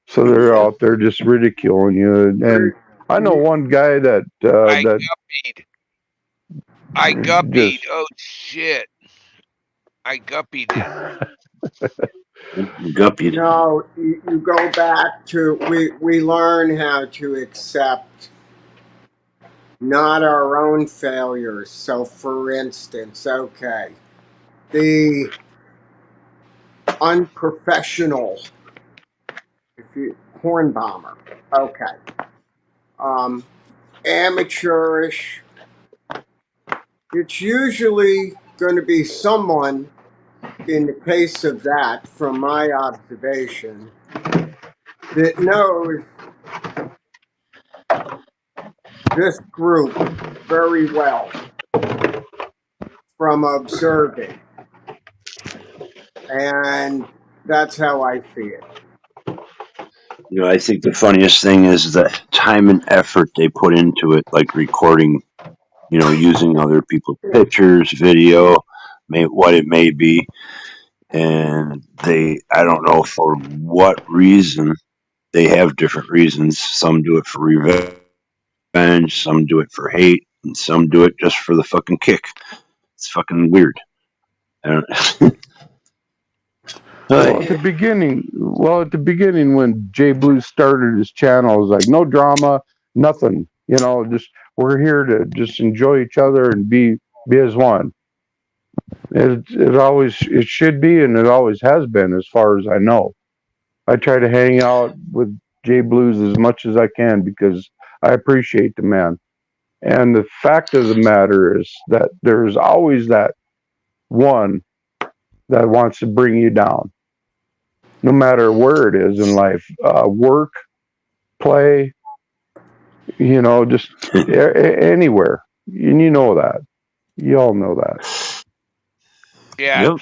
so they're Yeah. out there just ridiculing you. And I know one guy that I that guppied. I guppied. just Oh shit. I guppied it. Guppy. No, you go back to we learn how to accept not our own failures. So, for instance, okay, the unprofessional, if you porn bomber, okay, um, amateurish. It's usually going to be someone, in the case of that, from my observation, that knows this group very well from observing. And that's how I see it. I think the funniest thing is the time and effort they put into it, like recording, using other people's pictures, video, what it may be. And I don't know for what reason, they have different reasons. Some do it for revenge, some do it for hate, and some do it just for the fucking kick. It's fucking weird. I don't, well at the beginning when Jay Blue started his channel, it was like no drama, nothing. Just we're here to just enjoy each other and be as one. It should be, and it always has been, as far as I know. I try to hang out with Jay Blues as much as I can because I appreciate the man. And the fact of the matter is that there's always that one that wants to bring you down, no matter where it is in life, work, play, just anywhere. And you know that. You all know that. Yeah, yep.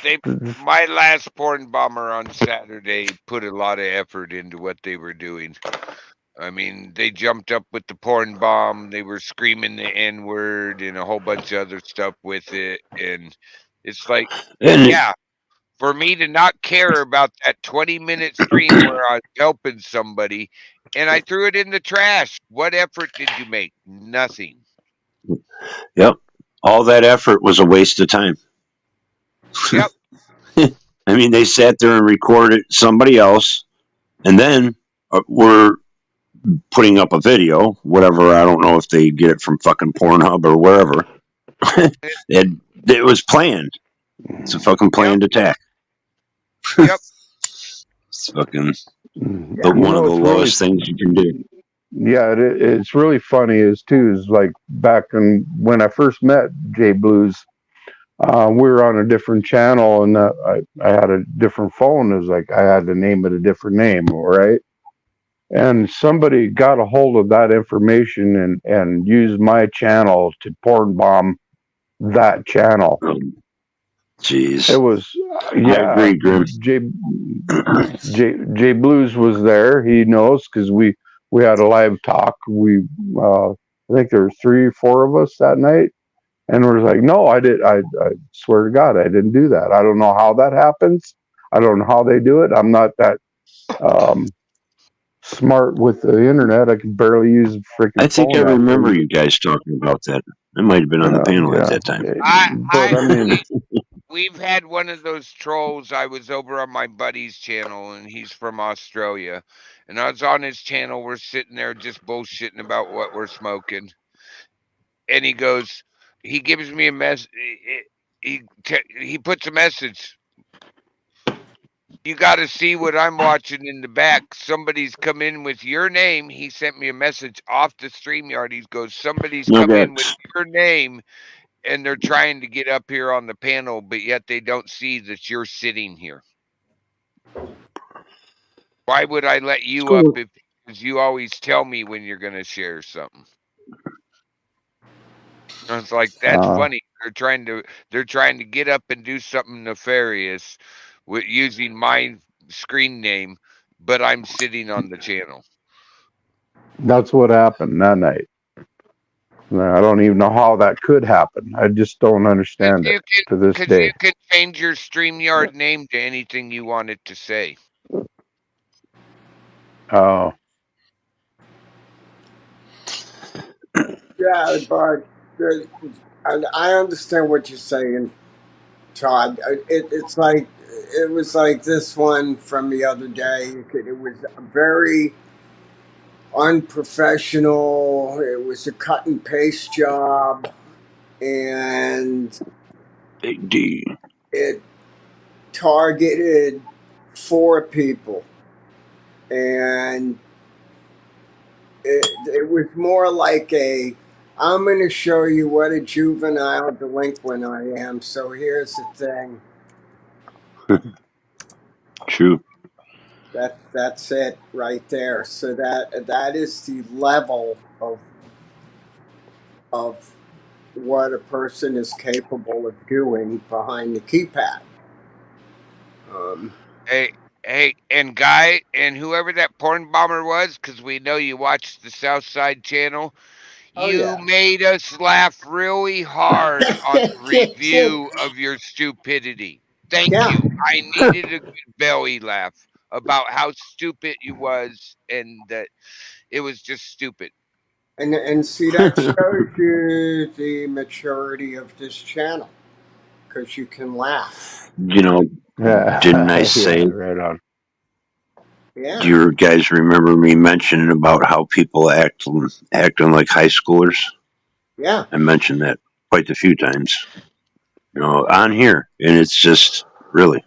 my last porn bomber on Saturday put a lot of effort into what they were doing. I mean, they jumped up with the porn bomb. They were screaming the N word and a whole bunch of other stuff with it. And it's like, And yeah, for me to not care about that 20-minute stream where I was helping somebody and I threw it in the trash. What effort did you make? Nothing. yep, all that effort was a waste of time. Yep. I mean, they sat there and recorded somebody else, and then were putting up a video, whatever. I don't know if they get it from fucking Pornhub or wherever. It was planned. It's a fucking planned attack. Yep. It's fucking You one of the it's lowest things you can do. Yeah, it's really funny is like back when I first met Jay Blues, we were on a different channel and I had a different phone. It was like I had to name it a different name, right? and somebody got a hold of that information and used my channel to porn bomb that channel. Jeez. It was I yeah. agree, Grim. Jay Blues was there. He knows because we had a live talk. I think there were 3 or 4 of us that night, and we're like, no, I did. I swear to God, I didn't do that. I don't know how that happens. I don't know how they do it. I'm not that smart with the internet. I can barely use a freaking I think I phone that remember day. you guys talking about that. I might have been on the panel at Yeah, that time. but I mean, We've had one of those trolls. I was over on my buddy's channel, and he's from Australia. And I was on his channel. We're sitting there just bullshitting about what we're smoking. And he gives me a message. He puts a message. You got to see what I'm watching in the back. Somebody's come in with your name. He sent me a message off the StreamYard. He goes, somebody's No come in with guts. your name, and they're trying to get up here on the panel, but yet they don't see that you're sitting here. Why would I let you up if because you always tell me when you're going to share something? I was like, that's funny. They're trying to get up and do something nefarious with using my screen name, but I'm sitting on the channel. that's what happened that night. I don't even know how that could happen. I just don't understand it to this Because day. you can change your StreamYard name to anything you want it to say. Oh, Yeah, but I understand what you're saying, Todd. It's like it was like this one from the other day. It was very unprofessional. It was a cut and paste job, and Big D. it targeted 4 people, and it was more like I'm going to show you what a juvenile delinquent I am. So here's the thing. True. That's it right there. So that is the level of what a person is capable of doing behind the keypad. Hey, and Guy, and whoever that porn bomber was, because we know you watched the Southside channel, Oh you yeah. made us laugh really hard on the review of your stupidity. Thank Yeah. you. I needed a good belly laugh about how stupid you was and that it was just stupid. And see, that shows you the maturity of this channel because you can laugh. You know, didn't I yeah, say? right on. Do Yeah. you guys remember me mentioning about how people acting like high schoolers? Yeah. I mentioned that quite a few times. On here, and it's just really.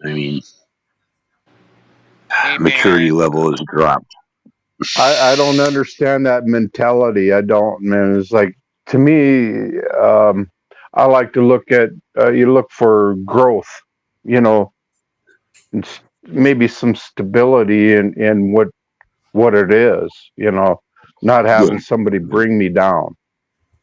I mean, Hey maturity man, level has dropped. I don't understand that mentality. I don't, man. It's like to me, I like to look at you look for growth, you know, and maybe some stability in what it is, not having somebody bring me down.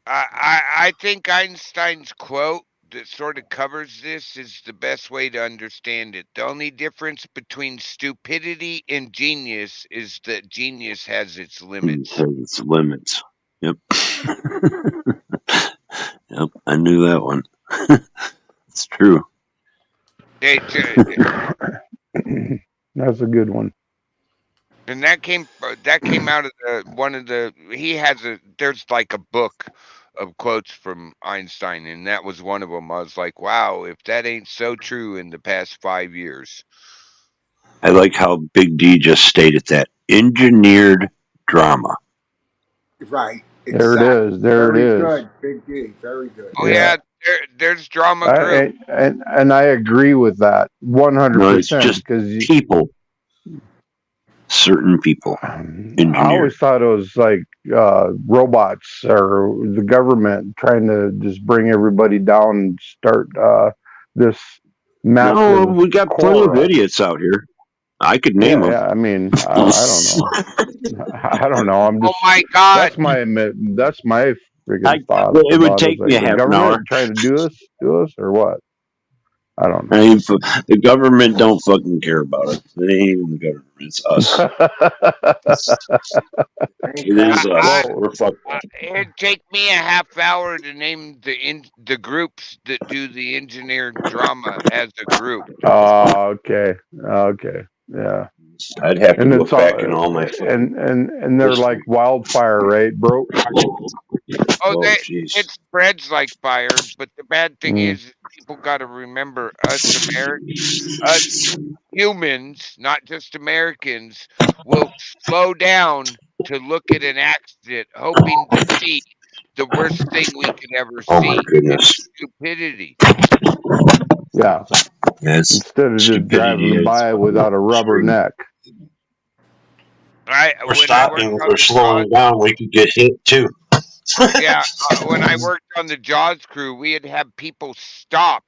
I think Einstein's quote that sort of covers this is the best way to understand it. The only difference between stupidity and genius is that genius has its limits. It's limits. Yep. Yep. I knew that one. It's true. That's a good one. And that came out of one of the there's like a book of quotes from Einstein, and that was one of them. I was like, wow, if that ain't so true in the past 5 years. I like how Big D just stated that engineered drama. Right. There it Exactly. is. There it Very is. good. Big D. Very good. Oh Yeah. yeah, there's drama grew. And I agree with that No, it's 100% just because people, certain people, I engineered. always thought it was like robots or the government trying to just bring everybody down and start this massive No, we got plenty of core. idiots out here. I could name them. Yeah. I mean, I don't know. I don't know. I'm Oh just my God! that's my friggin' thoughts It would about it. It's take me like a the half an hour. government trying to do us or what? I don't I know. mean, the government don't fucking care about it. It ain't even the government. It's us. Ain't It that is I, us. I, Well, We're fucked up. it'd take me a half hour to name the groups that do the engineered drama as a group. okay, okay, yeah. I'd have to And go it's all back in all my fucking and they're like history. wildfire, right, bro? Oh, Oh, jeez. it spreads like fire. But the bad thing Mm. is, people got to remember us humans, not just Americans, will slow down to look at an accident, hoping to see the worst thing we could ever Oh my see. It's goodness. stupidity. Yeah. That's Instead of just stupidity driving is by fucking without a rubber extreme. neck. We're When I worked stopping. If on we're the Jaws, slowing down, we could get hit too. yeah, when I worked on the Jaws crew, we'd have people stop,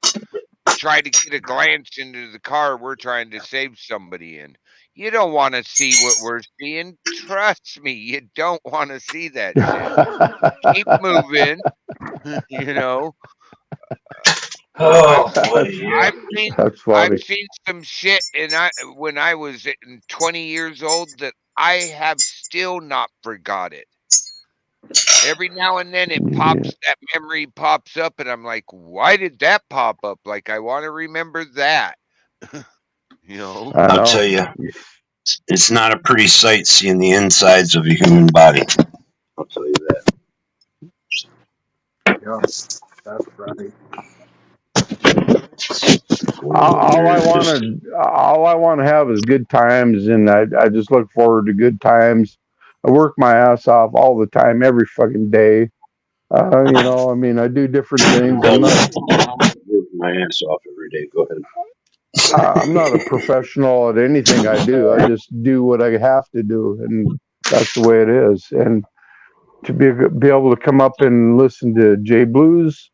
try to get a glance into the car we're trying to save somebody in. You don't want to see what we're seeing. Trust me, you don't want to see that shit. Keep moving. You know, Oh I've boy, yeah. I've seen That's I've funny. seen some shit, and I when I was 20 years old that I have still not forgot it. Every now and then Yeah, that memory pops up, and I'm like, why did that pop up? Like, I want to remember that. You know. I I'll tell know. you, it's not a pretty sight seeing the insides of a human body. I'll tell you that. yeah, that's right. All I There's just want to have is good times, and I just look forward to good times. I work my ass off all the time, every fucking day. I mean, I do different things. I work my ass off every day. Go ahead. I'm not a professional at anything I do. I just do what I have to do, and that's the way it is. And to be able to come up and listen to Jay Blues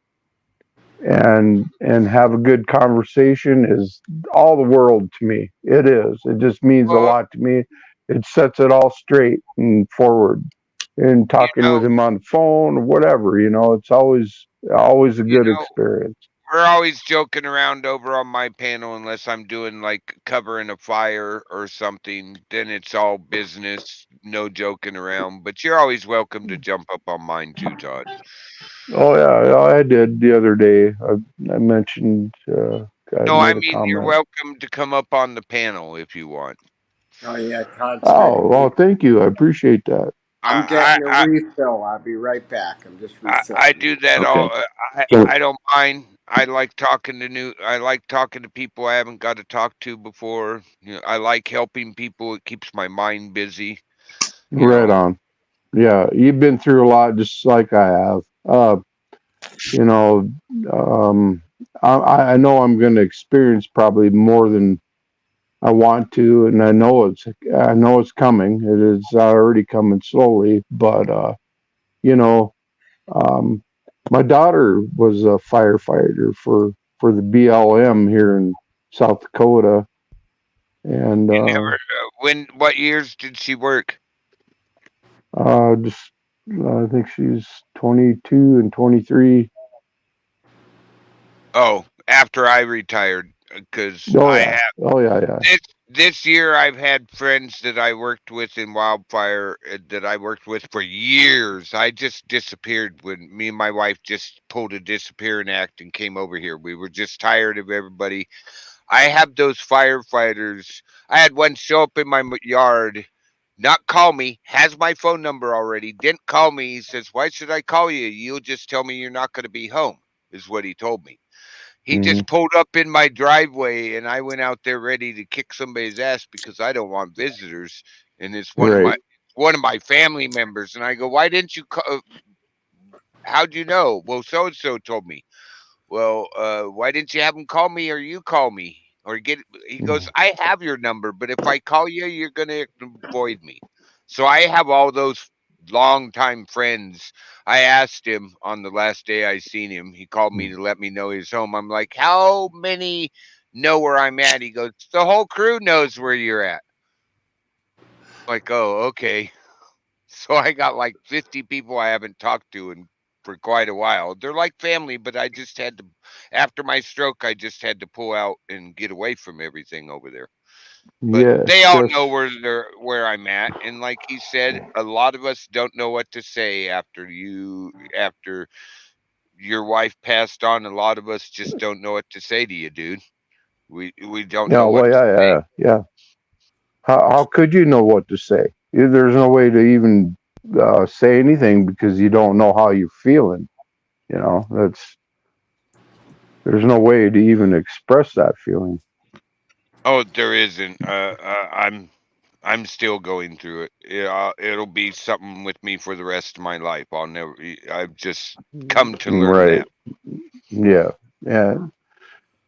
and have a good conversation is all the world to me. It is. It just means a Well, lot to me. It sets it all straight and forward. And you talking with know, him on the phone or whatever, it's always a you good know, experience. we're always joking around over on my panel unless I'm doing like covering a fire or something. Then it's all business, no joking around. But you're always welcome to jump up on mine too, Todd. Oh yeah, I did the other day. I mentioned I No, I made a mean you're comment. welcome to come up on the panel if you want. Oh yeah, Todd said Oh well, thank you. I appreciate that. I'm I getting a I refill. I'll be right back. I'm just I refilling. do that Okay. all. Can, I don't mind. I like talking to I like talking to people I haven't got to talk to before. I like helping people. It keeps my mind busy. You Right know. on. Yeah, you've been through a lot, just like I have. You know, um, I know I'm going to experience probably more than I want to, and I know it's coming. It is already coming slowly, but you know, um, my daughter was a firefighter for the BLM here in South Dakota, and You never. When? What years did she work? just I think she's 22 and 23. Oh, after I retired, because Oh I yeah, have oh yeah, yeah. this year. I've had friends that I worked with in wildfire that I worked with for years. I just disappeared when me and my wife just pulled a disappearing act and came over here. We were just tired of everybody. I have those firefighters. I had one show up in my yard, not call me, has my phone number already, didn't call me. He says, "Why should I call you? You'll just tell me you're not going to be home," is what he told me. He Hmm. just pulled up in my driveway, and I went out there ready to kick somebody's ass because I don't want visitors. And it's Right. one of my family members. And I go, "Why didn't you call? How'd you know?" "Well, so and so told me." "Well, why didn't you have him call me or you call me or get?" He goes, Mm. "I have your number, but if I call you, you're gonna avoid me." So I have all those longtime friends. I asked him on the last day I seen him. He called me to let me know he's home. I'm like, "How many know where I'm at. He goes, the whole crew knows where you're at. Like, oh, okay. So I got like 50 people I haven't talked to for quite a while. They're like family, but I just had to, after my stroke, I just had to pull out and get away from everything over there. But they Yes, all know yes. where I'm at, and like he said, a lot of us don't know what to say after your wife passed on. A lot of us just don't know what to say to you, dude. We don't Yeah, know well, what to yeah, say. yeah, yeah. How could you know what to say? There's no way to even say anything because you don't know how you're feeling. That's there's no way to even express that feeling. Oh, there isn't. I'm still going through it. It'll be something with me for the rest of my life. I've just come to learn Right. that. Yeah. Yeah.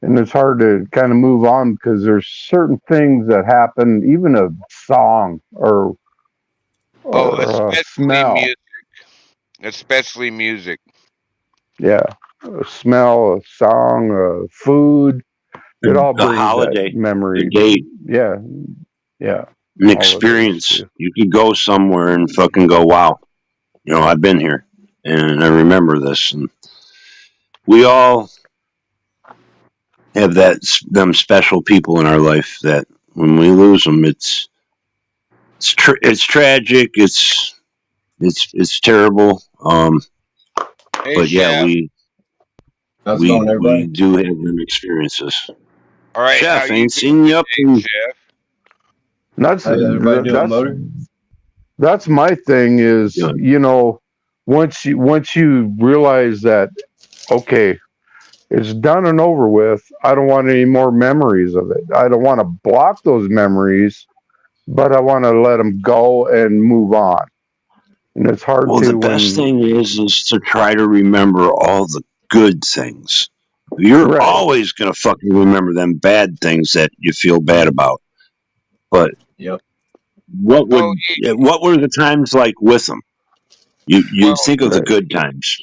And it's hard to kind of move on because there's certain things that happen, even a song Oh, or a especially smell. music. Especially music. Yeah. A smell, a song, food. It all A brings that holiday, a memory. date, Yeah. Yeah. an Holidays experience. too. You could go somewhere and fucking go, wow, I've been here and I remember this. And we all have them special people in our life that when we lose them, it's tragic. It's terrible. Hey, But yeah, chef. How's it going, we everybody? do have them experiences. All right, how Chef, you ain't doing seen you up today, in chef? And How's everybody doing, that's Motor? my thing is, good. once you realize that, okay, it's done and over with. I don't want any more memories of it. I don't want to block those memories, but I want to let them go and move on. And it's hard Well, the to best when, thing is to try to remember all the good things. You're right, always gonna fucking remember them bad things that you feel bad about. But Yep. Oh, what were the times like with them? You well, think of the right, good times.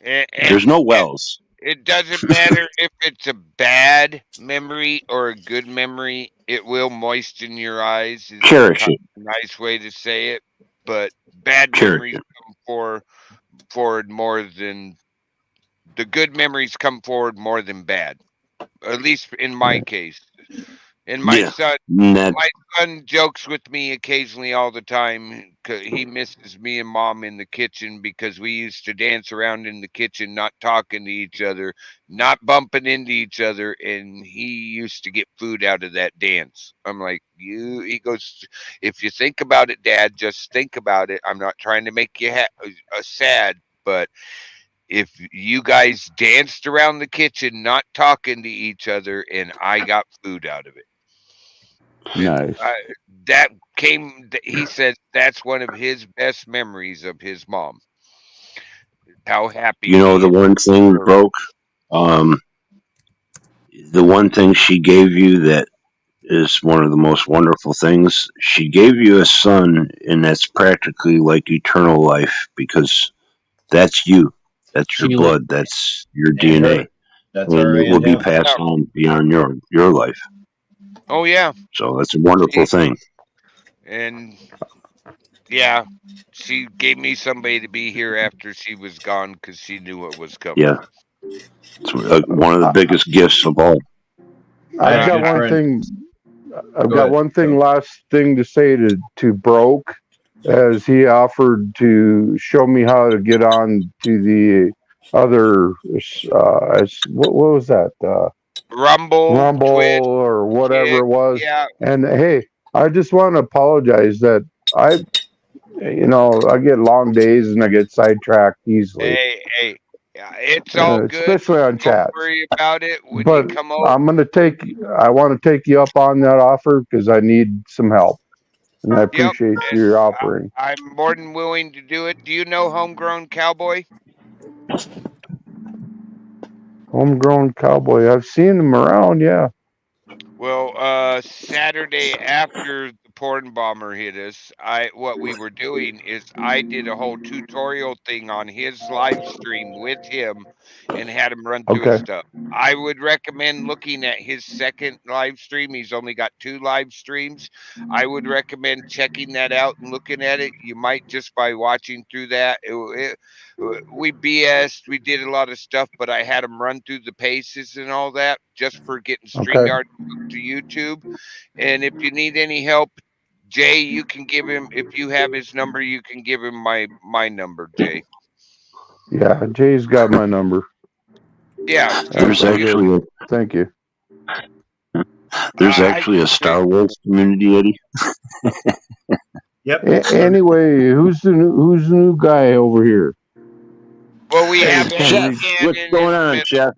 and, There's and no and wells. it doesn't matter if it's a bad memory or a good memory. It will moisten your eyes. Is Cherish kind it. of a nice way to say it. But bad Cherish memories it. come forward more than the good memories come forward more than bad. At least in my right, case. And Yeah. And that my son jokes with me occasionally all the time. He misses me and mom in the kitchen because we used to dance around in the kitchen, not talking to each other, not bumping into each other, and he used to get food out of that dance. I'm like, you. He goes, if you think about it, Dad, just think about it. I'm not trying to make you sad, but if you guys danced around the kitchen, not talking to each other, and I got food out of it. And nice. that he said that's one of his best memories of his mom. How happy the he is one for thing her. broke. Um, the one thing she gave you that is one of the most wonderful things. She gave you a son, and that's practically like eternal life because that's you. That's your Sheila blood. That's your and DNA, her. That's and her it will and be him. passed Yeah. on beyond your life. Oh yeah. So that's a wonderful She thing. and yeah, she gave me somebody to be here after she was gone because she knew what was coming. Yeah, it's one of the I, biggest gifts of all. I had I've a I, got good I one friend. thing. I've Go got ahead, one thing, Coach. last thing to say to Broke, as he offered to show me how to get on to the other, what was that? Rumble, Rumble Twitch, or whatever Kick, it was. yeah. And hey, I just want to apologize that I, I get long days and I get sidetracked easily, Hey, yeah, it's all good. especially on Don't chats. worry about it. When you But come over, I'm going to I want to take you up on that offer because I need some help. And I yep, appreciate and your offering. I'm more than willing to do it. Do you know Homegrown Cowboy? Homegrown cowboy. I've seen them around, yeah. Well, Saturday after the porn bomber hit us, what we were doing is I did a whole tutorial thing on his live stream with him and had him run through his Okay. stuff. I would recommend looking at his second live stream. He's only got 2 live streams. I would recommend checking that out and looking at it. You might just by watching through that. We BS'd, we did a lot of stuff, but I had him run through the paces and all that just for getting Okay. StreamYard to YouTube. And if you need any help, Jay, you can give him, if you have his number, you can give him my number, Jay. Yeah, Jay's got my number. Yeah. There's So actually Thank you. there's actually a Star Wars community, Eddie. Yep. Anyway, who's the new guy over here? Well, we have Chef, Eddie what's Cannon going in the on, middle, Chef?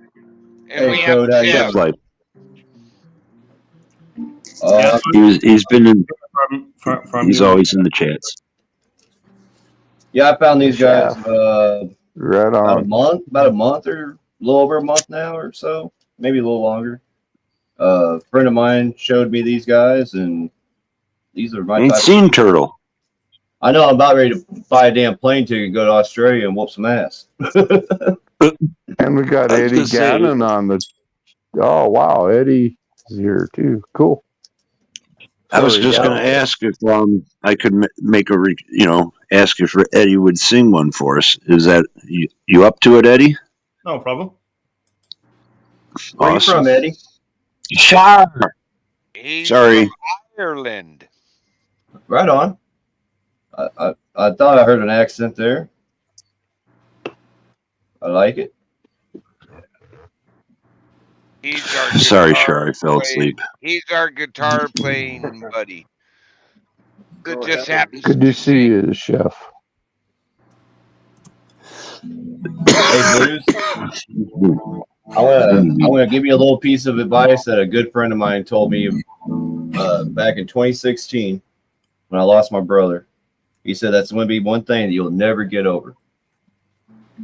and Hey, we have Code, how you Jeff. Chef life. Uh, He's been in. From He's you. always in the chats. yeah, I found these guys Right about a on. month or a little over a month now or so, maybe a little longer. A friend of mine showed me these guys, and these are my Ain't type. seen Turtle. I know I'm about ready to buy a damn plane ticket and go to Australia and whoop some ass. And we got I was Eddie gonna say- Gannon on the. Oh wow, Eddie is here too. Cool. I was Sorry, just Doc. going to ask if I could make a ask if Eddie would sing one for us. Is that you up to it, Eddie? No problem. Where Awesome. you from, Eddie? Sure. He's Sorry. from Ireland. Right on. I thought I heard an accent there. I like it. He's our Sorry, guitar sure, I fell playing- asleep. He's our guitar playing buddy. That just happens Good to see you, Chef. Hey, Blues. I want to give you a little piece of advice that a good friend of mine told me back in 2016 when I lost my brother. He said that's going to be one thing that you'll never get over.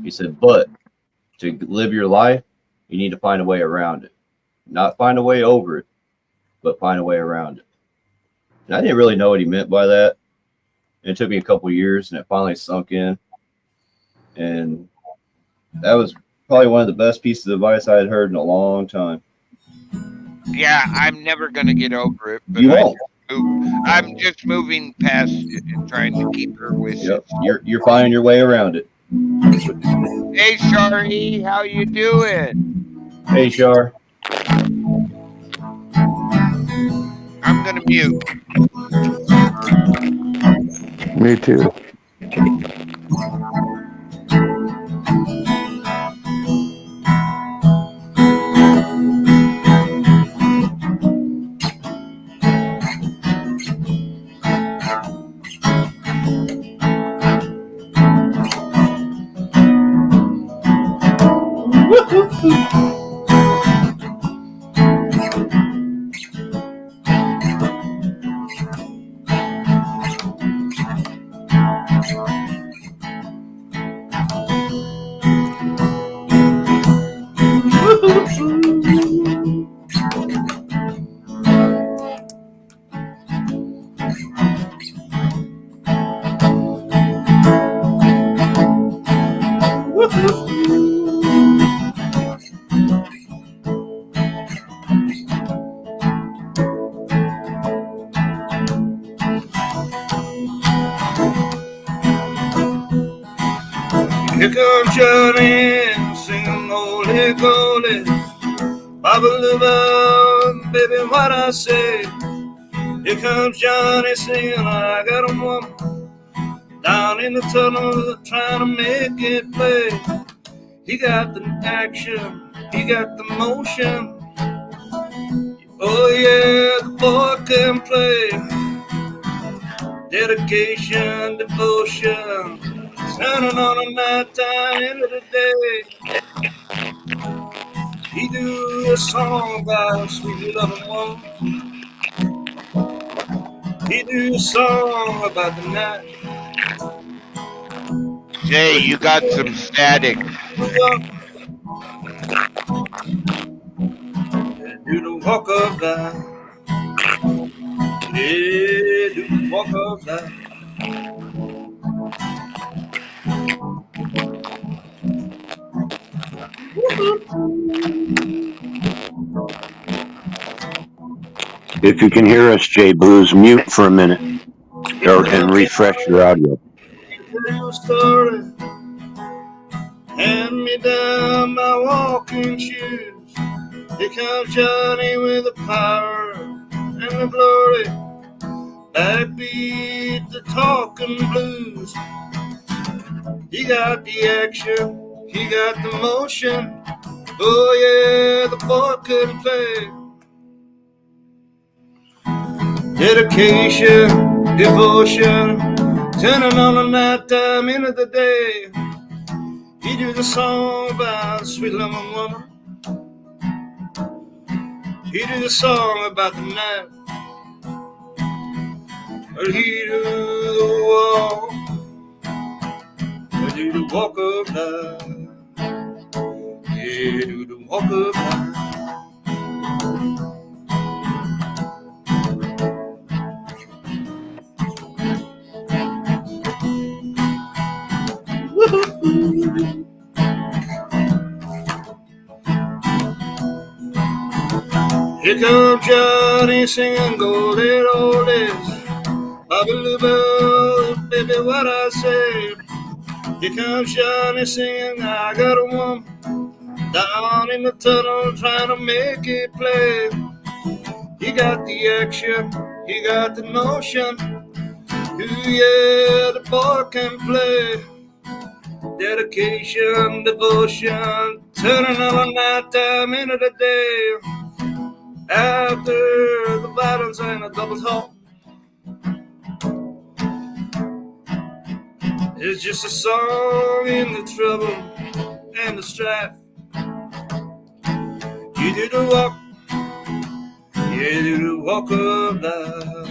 He said, but to live your life, you need to find a way around it. Not find a way over it, but find a way around it. And I didn't really know what he meant by that. And it took me a couple of years, and it finally sunk in. And that was probably one of the best pieces of advice I had heard in a long time. Yeah, I'm never gonna get over it. But You won't. I'm just moving past it and trying to keep her wishes. Yep. You're finding your way around it. Hey, Shari, how you doing? Hey, Shar. I'm gonna mute. Me too. Here comes Johnny singing holy holy, Baba, baby, what I say. Here comes Johnny singing, I got a woman down in the tunnel trying to make it play. He got the action, he got the motion. Oh yeah, the boy can play. Dedication, devotion, turning on a nighttime into the day. He do a song about sweet loving woman. He do a song about the night. Jay, you got some static. Do the walk of life. Yeah, walk of life. If you can hear us, Jay Blues, mute for a minute and refresh your audio. Tell you a story. Hand me down my walking shoes. Here comes Johnny with the power and the glory. Backbeat the talking blues. He got the action, he got the motion. Oh yeah, the boy can play. Dedication, devotion, turning on the night time into the day. He do the song about a sweet loving woman. He do the song about the night. But he do the walk. He do the walk of life. He do the walk of life. Here comes Johnny singing golden oldies. Bobby Lou, baby, what I say. Here comes Johnny singing, I got a woman down in the tunnel trying to make it play. He got the action, he got the notion. Ooh yeah, the boy can play. Dedication, devotion, turning on the night time into the day. After the violence and the double talk, it's just a song in the trouble and the strife. You do the walk, you do the walk of life.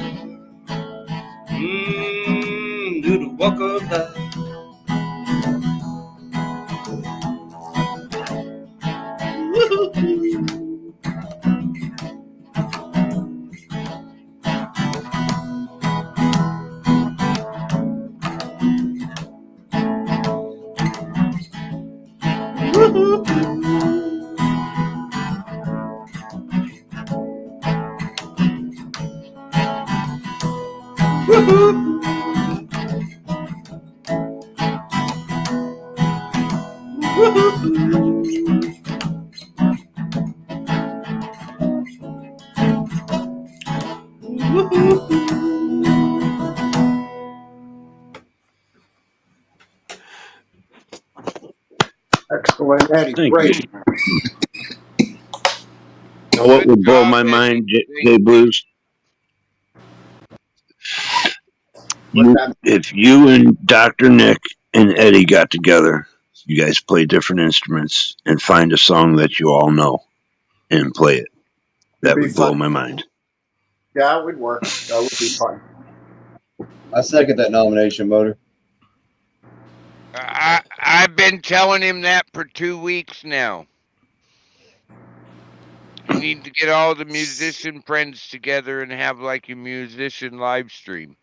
Do the walk of life. Excellent, Eddie. Thank Great. you. You know what Good would blow job, my Eddie. mind, Thank Jay you. Blues? What's that? If you and Dr. Nick and Eddie got together, you guys play different instruments and find a song that you all know and play it. That It'd be would blow fun. my mind. Yeah, it would work. That would be fun. I second that nomination, Motor. I've been telling him that for 2 weeks now. You need to get all the musician friends together and have like a musician live stream.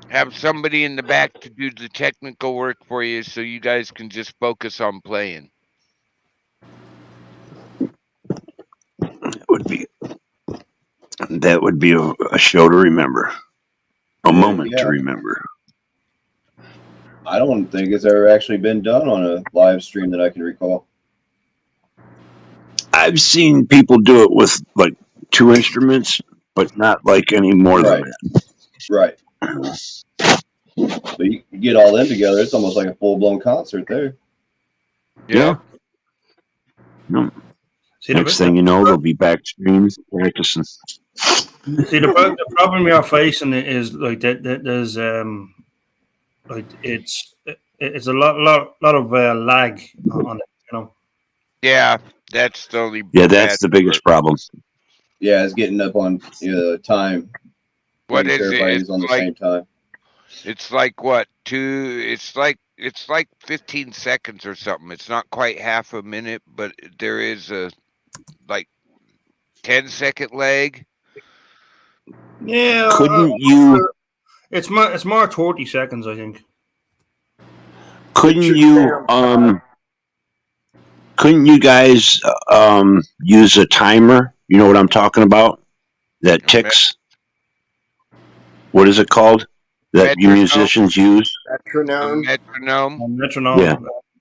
Have somebody in the back to do the technical work for you so you guys can just focus on playing. That would be a show to remember, a moment Yeah. to remember. I don't think it's ever actually been done on a live stream that I can recall. I've seen people do it with like 2 instruments, but not like any more than that. Right. But you get all them together, it's almost like a full-blown concert there. Yeah. No. Next thing you know, they'll be back streams practicing. See, the problem we are facing is like that. There's like it's a lot of lag on it. You know. Yeah, that's the only. Yeah, that's the biggest problem. Yeah, it's getting up on time. What making is sure it? everybody's It's on the like same time. it's like what it's like 15 seconds or something. It's not quite half a minute, but there is a like 10-second lag. Yeah. Couldn't you It's more 30 seconds, I think. Couldn't Get your you damn couldn't you guys use a timer? You know what I'm talking about? That A met- ticks. What is it called? That you metronome. musicians use? A metronome. metronome. Metronome. Yeah.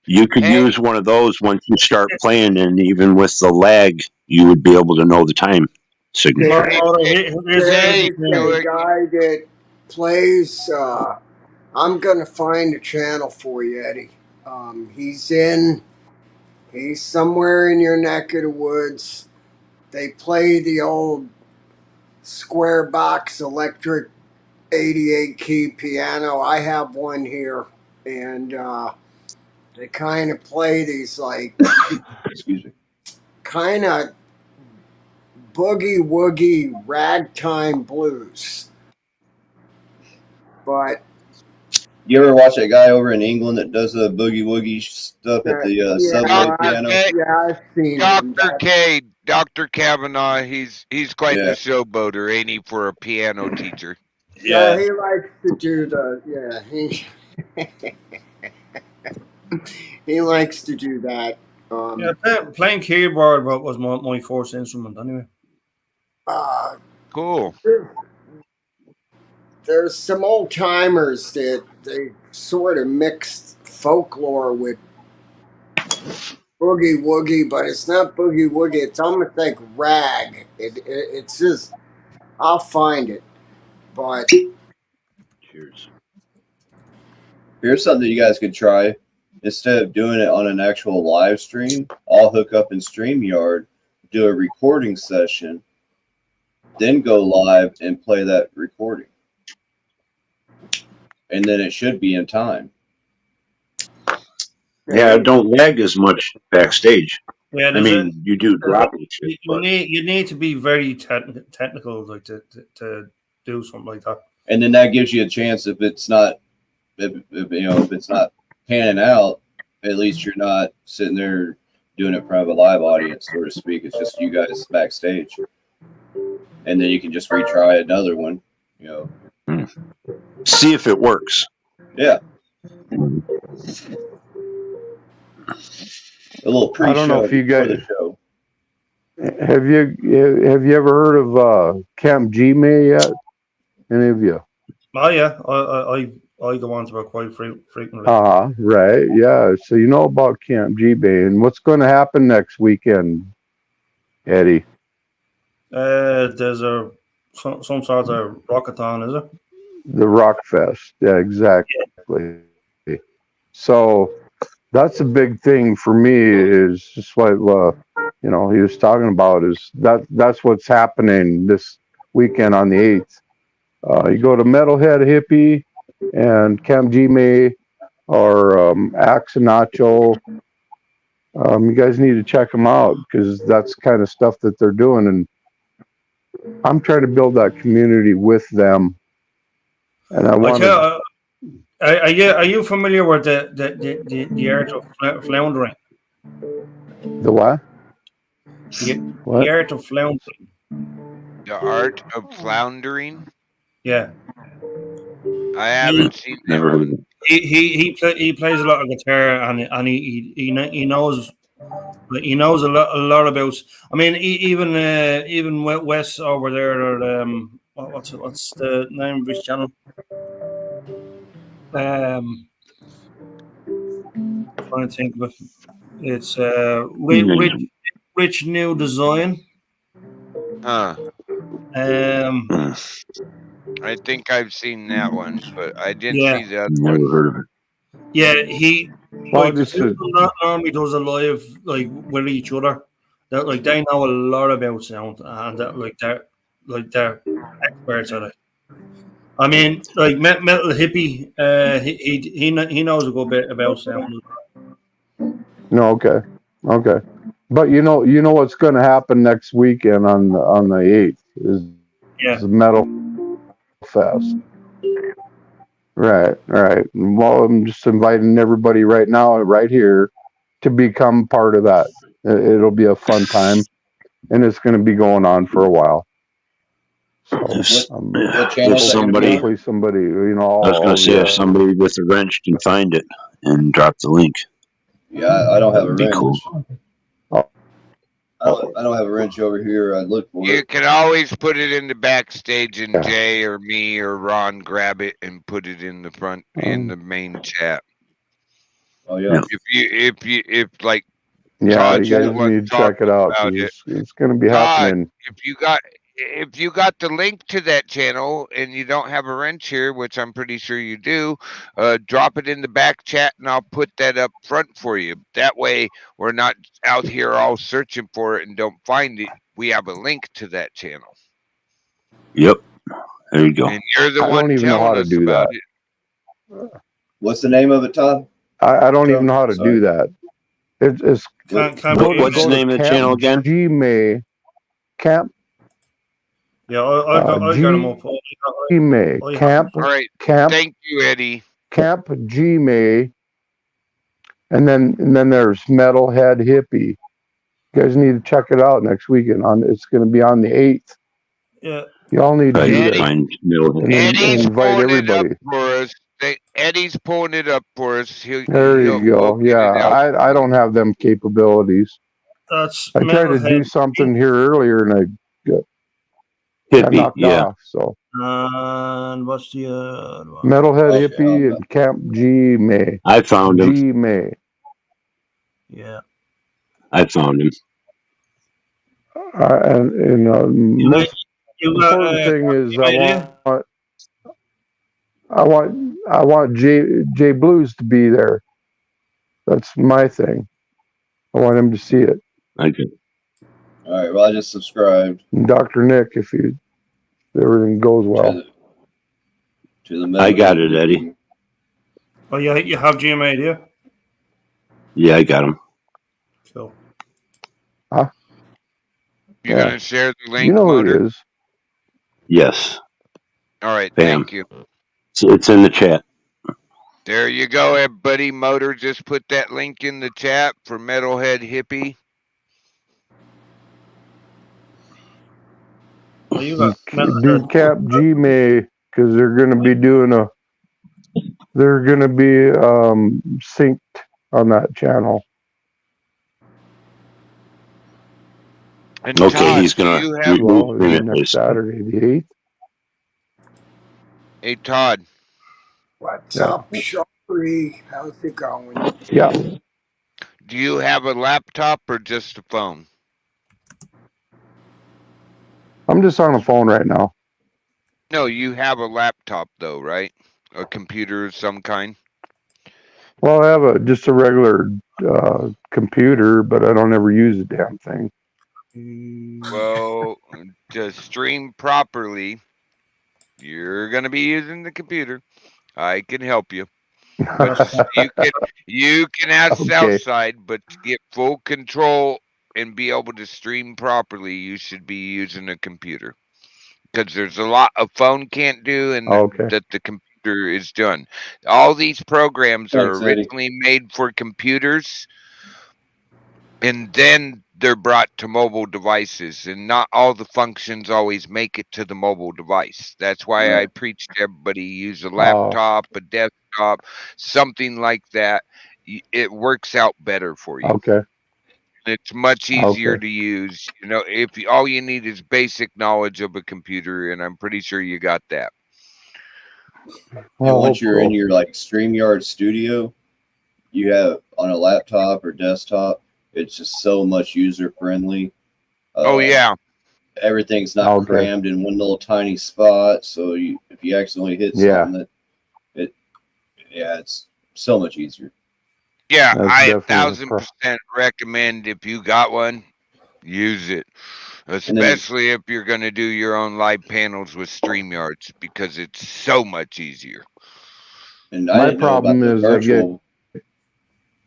You could Hey, use one of those once you start playing, and even with the lag, you would be able to know the time signal. There, hey, Here's there hey, the is thing. a George. guy that plays. I'm gonna find a channel for you, Eddie. He's somewhere in your neck of the woods. They play the old square box electric 88 key piano. I have one here, and they kind of play these like Excuse me. kind of boogie woogie ragtime blues. But You ever watch that guy over in England that does the boogie woogie stuff at the yeah, subway Doctor piano? K. yeah, I've seen him. Doctor K. Doctor Kavanaugh. He's quite the Yeah. showboater, ain't he, for a piano teacher? Yeah, Yeah. he likes to do the he likes to do that. Yeah, playing keyboard was my first instrument anyway. Uh, Cool. there's some old timers that they sort of mixed folklore with boogie woogie, but it's not boogie woogie. It's almost like rag. It's just I'll find it, but Cheers. Here's something you guys could try. Instead of doing it on an actual live stream, I'll hook up in StreamYard, do a recording session, then go live and play that recording. And then it should be in time. Yeah, it don't lag as much backstage. Yeah, I mean, you do drop it, shit, but you need to be very technical, like to do something like that. And then that gives you a chance if it's not if it's not panning out, at least you're not sitting there doing it in front of a live audience, so to speak. It's just you guys backstage. And then you can just retry another one, see if it works. Yeah. A little pre-show I don't know if you before guys the show. have you ever heard of Camp G May yet? Any of you? Oh yeah, I go on to it quite frequently. Right. Yeah. So you know about Camp G Bay and what's going to happen next weekend, Eddie? There's some sort of rockathon, is it? The Rock Fest. Yeah, exactly. So that's a big thing for me. Is just what he was talking about. Is that's what's happening this weekend on the 8th. You go to Metalhead Hippie and Camp G May or Axe and Nacho. You guys need to check them out because that's kind of stuff that they're doing, and I'm trying to build that community with them. And I want to. Are you familiar with the art of floundering? The what? The art of floundering. The art of floundering. Yeah. I haven't seen that. Never heard of it. He plays a lot of guitar and he knows a lot about. I mean, even Wes over there. Or, what's the name of his channel? I'm trying to think of it. It's Rich New Design. I think I've seen that one, but I didn't see the other Never one. heard of it. Yeah, he Well, normally does a live like with each other. That like they know a lot about sound and they're experts at it. I mean, like Metal Hippie, he knows a good bit about sound. No, okay. But you know what's going to happen next weekend on the 8th is the Metal Fest. Right. Well, I'm just inviting everybody right now, right here, to become part of that. It'll be a fun time, and it's going to be going on for a while. So What channel If is that going to be somebody, on? hopefully somebody, I was going to say, if somebody with a wrench can find it and drop the link, Yeah, I don't have a that'd be wrench. cool. I don't have a wrench over here. I looked for You it. can always put it in the backstage, and Yeah. Jay or me or Ron grab it and put it in the front in the main chat. Oh yeah. If like Yeah, Todd you guys wants need to to talk check it out about because it, it's going to be Todd, happening. if you got the link to that channel and you don't have a wrench here, which I'm pretty sure you do, drop it in the back chat and I'll put that up front for you. That way we're not out here all searching for it and don't find it. We have a link to that channel. Yep. There you go. And you're the I one don't even know telling how to us do about that. it. What's the name of it, Todd? I don't even know how to Sorry. do that. It's Can't What's the name of the channel again? Gmail Camp Yeah, I got them up. Gmail Oh, yeah. Camp All right. Camp Thank you, Eddie. Camp Gmail, and then there's Metalhead Hippie. You guys need to check it out next weekend. It's going to be on the 8th. Yeah. You all need to I be need to there find Middlehead. and Eddie's invite pulling it up everybody. for us. Eddie's pulling it up for us. There you We'll go. get Yeah, it out. I don't have them capabilities. That's I tried to do Metalhead. something here earlier and I got Hippie, knocked yeah. off. So And what's the other one? Metalhead Okay, Hippie and Camp Gmail. I found him. Gmail. Yeah. I found him. And most important thing is I want J Blues to be there. That's my thing. I want him to see it. I did. All right. Well, I just subscribed. And Dr. Nick, if everything goes well. To the I got it, Eddie. Oh, yeah, you have GMA, do you? Yeah, I got him. Cool. You're going to share the link, You know who Motor? it is. Yes. All right. Bam. Thank you. So it's in the chat. There you go, everybody. Motor just put that link in the chat for Metalhead Hippie. Well, you got Do Cap Gmail because they're going to be synced on that channel. And Okay, Todd, he's going do you to have... Well, remove it. next Saturday, the 8th. Hey, Todd. What's up, Shari? How's it going? Yeah. Do you have a laptop or just a phone? I'm just on a phone right now. No, you have a laptop though, right? A computer of some kind? Well, I have just a regular computer, but I don't ever use the damn thing. Well, to stream properly, you're going to be using the computer. I can help you. But you can ask Southside, but to get full control and be able to stream properly, you should be using a computer. Because there's a lot a phone can't do and that the computer is done. All these programs are originally made for computers, and then they're brought to mobile devices, and not all the functions always make it to the mobile device. That's why I preach to everybody use a laptop, a desktop, something like that. It works out better for you. Okay. It's much easier to use. You know, if all you need is basic knowledge of a computer, and I'm pretty sure you got that. And once you're in your like StreamYard studio, you have on a laptop or desktop, it's just so much user friendly. Oh yeah. Everything's not crammed in one little tiny spot. So if you accidentally hit something it's so much easier. Yeah, I 1,000% recommend if you got one, use it. Especially if you're going to do your own live panels with StreamYards, because it's so much easier. And my problem is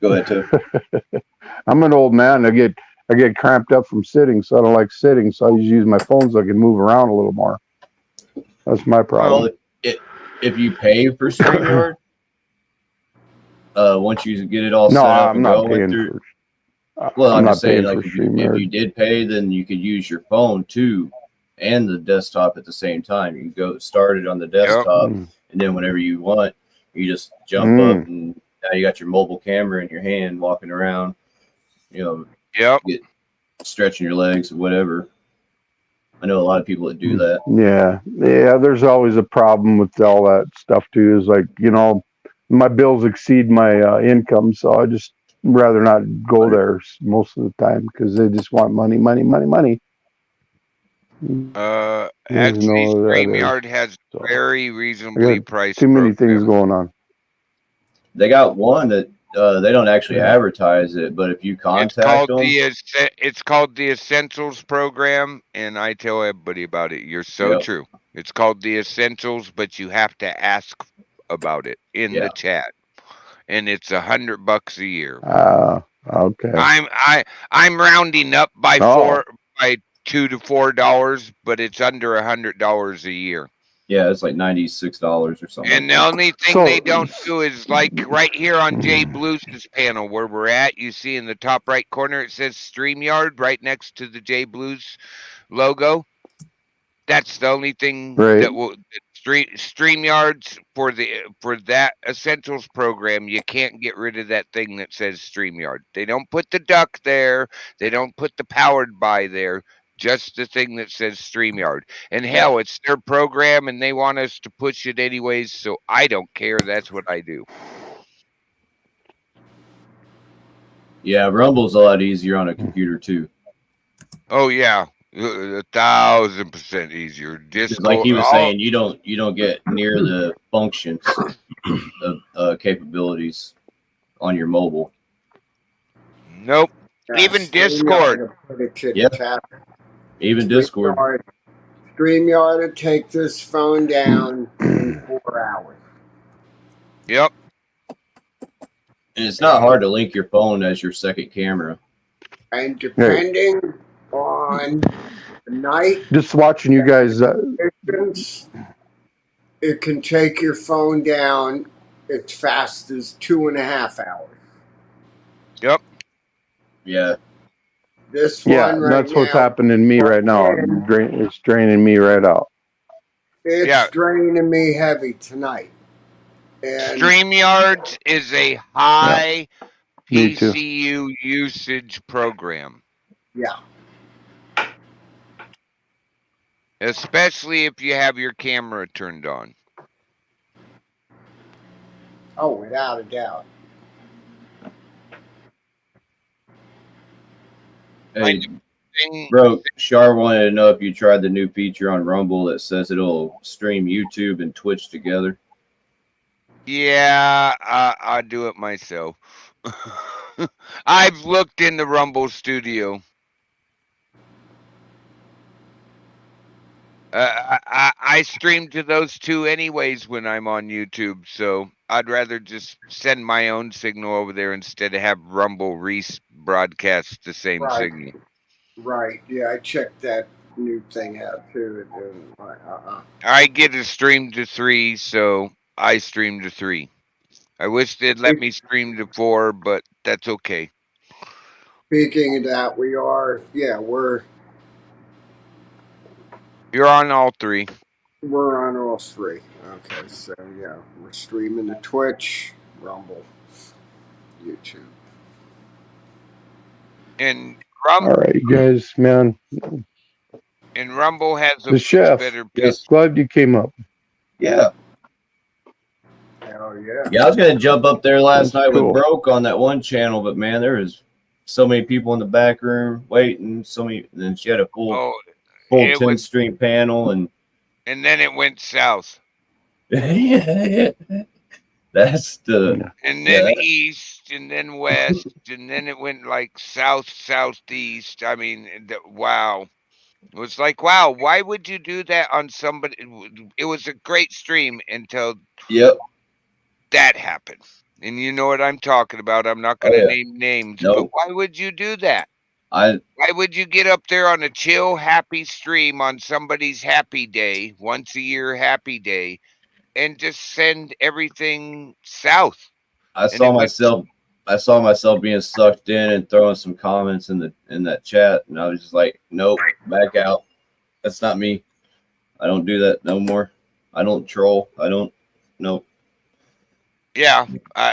Go ahead, Tim. I'm an old man. I get cramped up from sitting, so I don't like sitting. So I just use my phone so I can move around a little more. That's my problem. Well, if you pay for StreamYard, once you get it all set up and going through. Well, I'm just saying, like, if you did pay, then you could use your phone too, and the desktop at the same time. You can go start it on the Yep. desktop, and then whenever you want, you just jump up, and now you got your mobile camera in your hand, walking around. You know, Yep. stretching your legs or whatever. I know a lot of people that do that. Yeah, yeah. There's always a problem with all that stuff too. Is like, my bills exceed my income, so I just rather not go there most of the time because they just want money, money, money, money. Actually, That is. StreamYard has So very I reasonably got priced too many things program. going on. They got one that they don't actually advertise it, but if you It's contact called them, it's called the Essentials program, and I tell everybody about it. You're so yep, true. It's called the Essentials, but you have to ask about it in yeah, the chat, and it's $100 a year. Okay. I'm rounding up by Oh, $2 to $4, but it's under $100 a year. yeah, it's like $96 or something like And the that. only thing they so don't do is like right here on Jay Blues' panel where we're at, you see in the top right corner it says StreamYard right next to the Jay Blues logo. That's the only thing right. that will StreamYards for that Essentials program. You can't get rid of that thing that says StreamYard. They don't put the duck there. They don't put the powered by there. Just the thing that says StreamYard. And Yeah, hell, it's their program, and they want us to push it anyways. So I don't care. That's what I do. yeah, Rumble's a lot easier on a computer too. Oh yeah, 1,000% easier. Because like Discord. he was saying, you don't get near the functions of capabilities on your mobile. Nope. Yeah, Even Discord. StreamYard will put it to the Yeah, tap. even Discord. StreamYard to take this phone down in 4 hours. Yep. And it's not hard to link your phone as your second camera. And depending on the night, Just watching you guys. distance, it can take your phone down as fast as 2.5 hours. Yep. Yeah, This Yeah, one right that's what's now, happening to me right now. It's draining me right out. it's Yeah. draining me heavy tonight. And StreamYards is a Yeah, high me too. PCU usage program, yeah, especially if you have your camera turned on. oh, without a doubt. hey, Thing, bro, Shar wanted to know if you tried the new feature on Rumble that says it'll stream YouTube and Twitch together. yeah, I do it myself. I've looked in the Rumble Studio. I stream to those two anyways when I'm on YouTube, so I'd rather just send my own signal over there instead of have Rumble broadcast the same Right, signal. right. Yeah, I checked that new thing out too. And I get a stream to 3, so I stream to 3. I wish they'd let me stream to 4, but that's okay. Speaking of that, we're You're on all 3. on all 3. Okay, so yeah, we're streaming to Twitch, Rumble, YouTube. And All right, you guys, man. Rumble has a The chef. better Yes. Glad you came up. Yeah. Hell yeah. Yeah, I was gonna jump up there last night Cool. with Broke on that one channel, but man, there was so many people in the back room waiting. So many. Then she had a full it 10 was, stream panel, and then it went south. that's the And then yeah. east, and then west, and then it went like south, southeast. I mean, wow. It was like, wow, why would you do that on somebody? It was a great stream until Yep. that happened. And you know what I'm talking about. I'm not going to name names, but Nope. why would you do that? I Why would you get up there on a chill, happy stream on somebody's happy day, once a year happy day, and just send everything south? I And saw it went, myself being sucked in and throwing some comments in that chat, and I was just like, nope, back out. That's not me. I don't do that no more. I don't troll. I don't. No. Yeah, I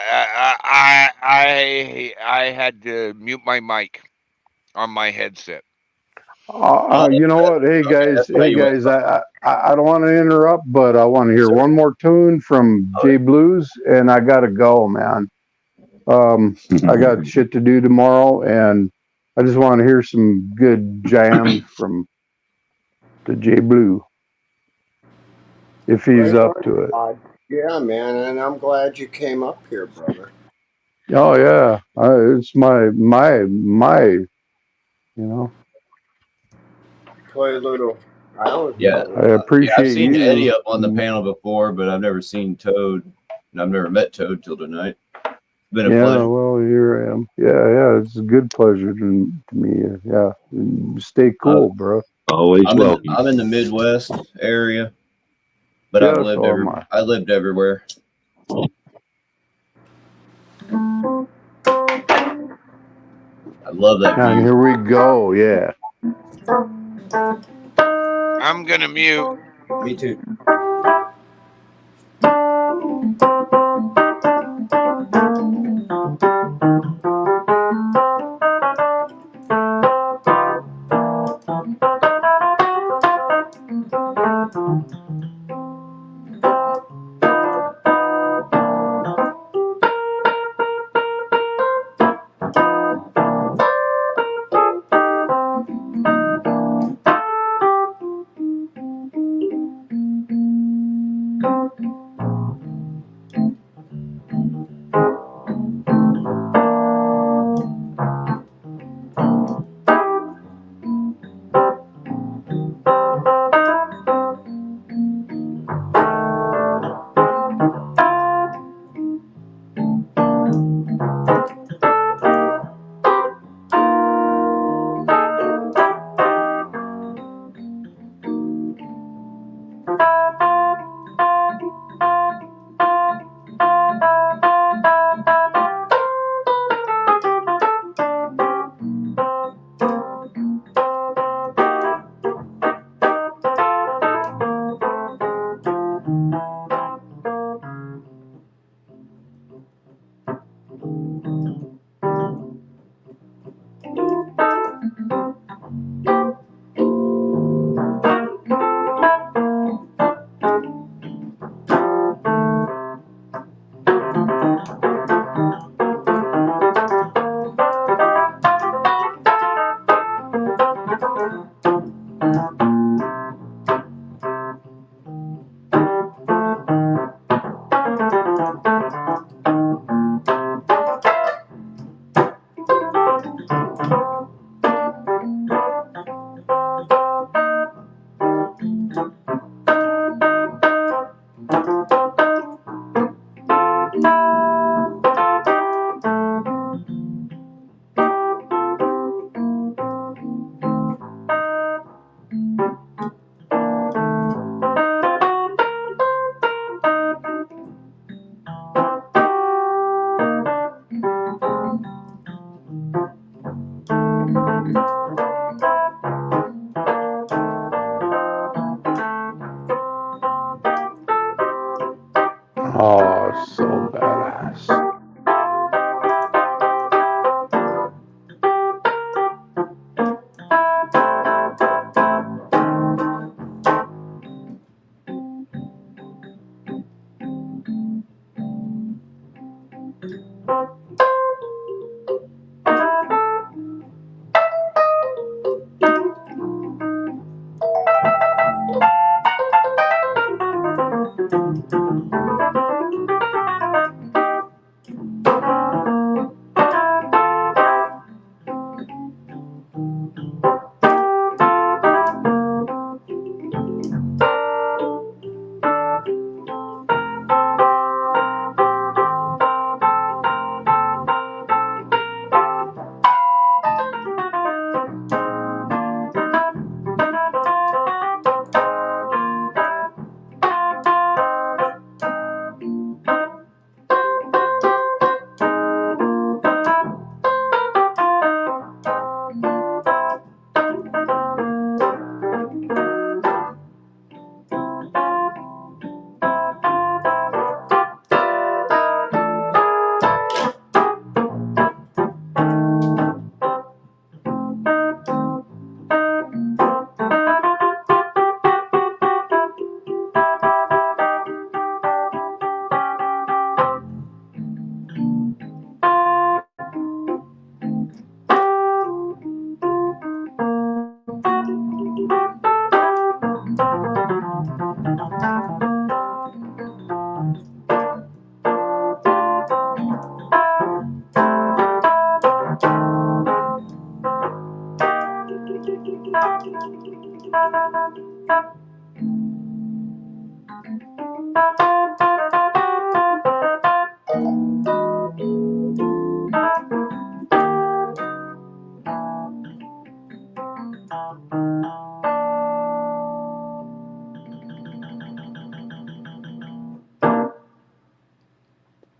had to mute my mic on my headset. Oh, You know what? okay. That's why Hey you went. guys, I don't want to interrupt, but I want to hear one more tune from J Blues, and I gotta go, man. I got shit to do tomorrow, and I just want to hear some good jams from the J Blue if he's Right up on, to it. Todd. Yeah, man, and I'm glad you came up here, brother. Oh yeah, it's my. You know, Play a little. I don't Yeah. know. I Yeah. I've appreciate seen Eddie you. up on the panel before, but I've never seen Toad, and I've never met Toad till tonight. It's been a Yeah, pleasure. well, here I am. Yeah, it's a good pleasure to me. Yeah, stay I, cool, bro. Always welcome. I'm in the Midwest area, but Yeah, so am I. I lived everywhere. I love that And view. here we go. Yeah. I'm gonna mute. Me too.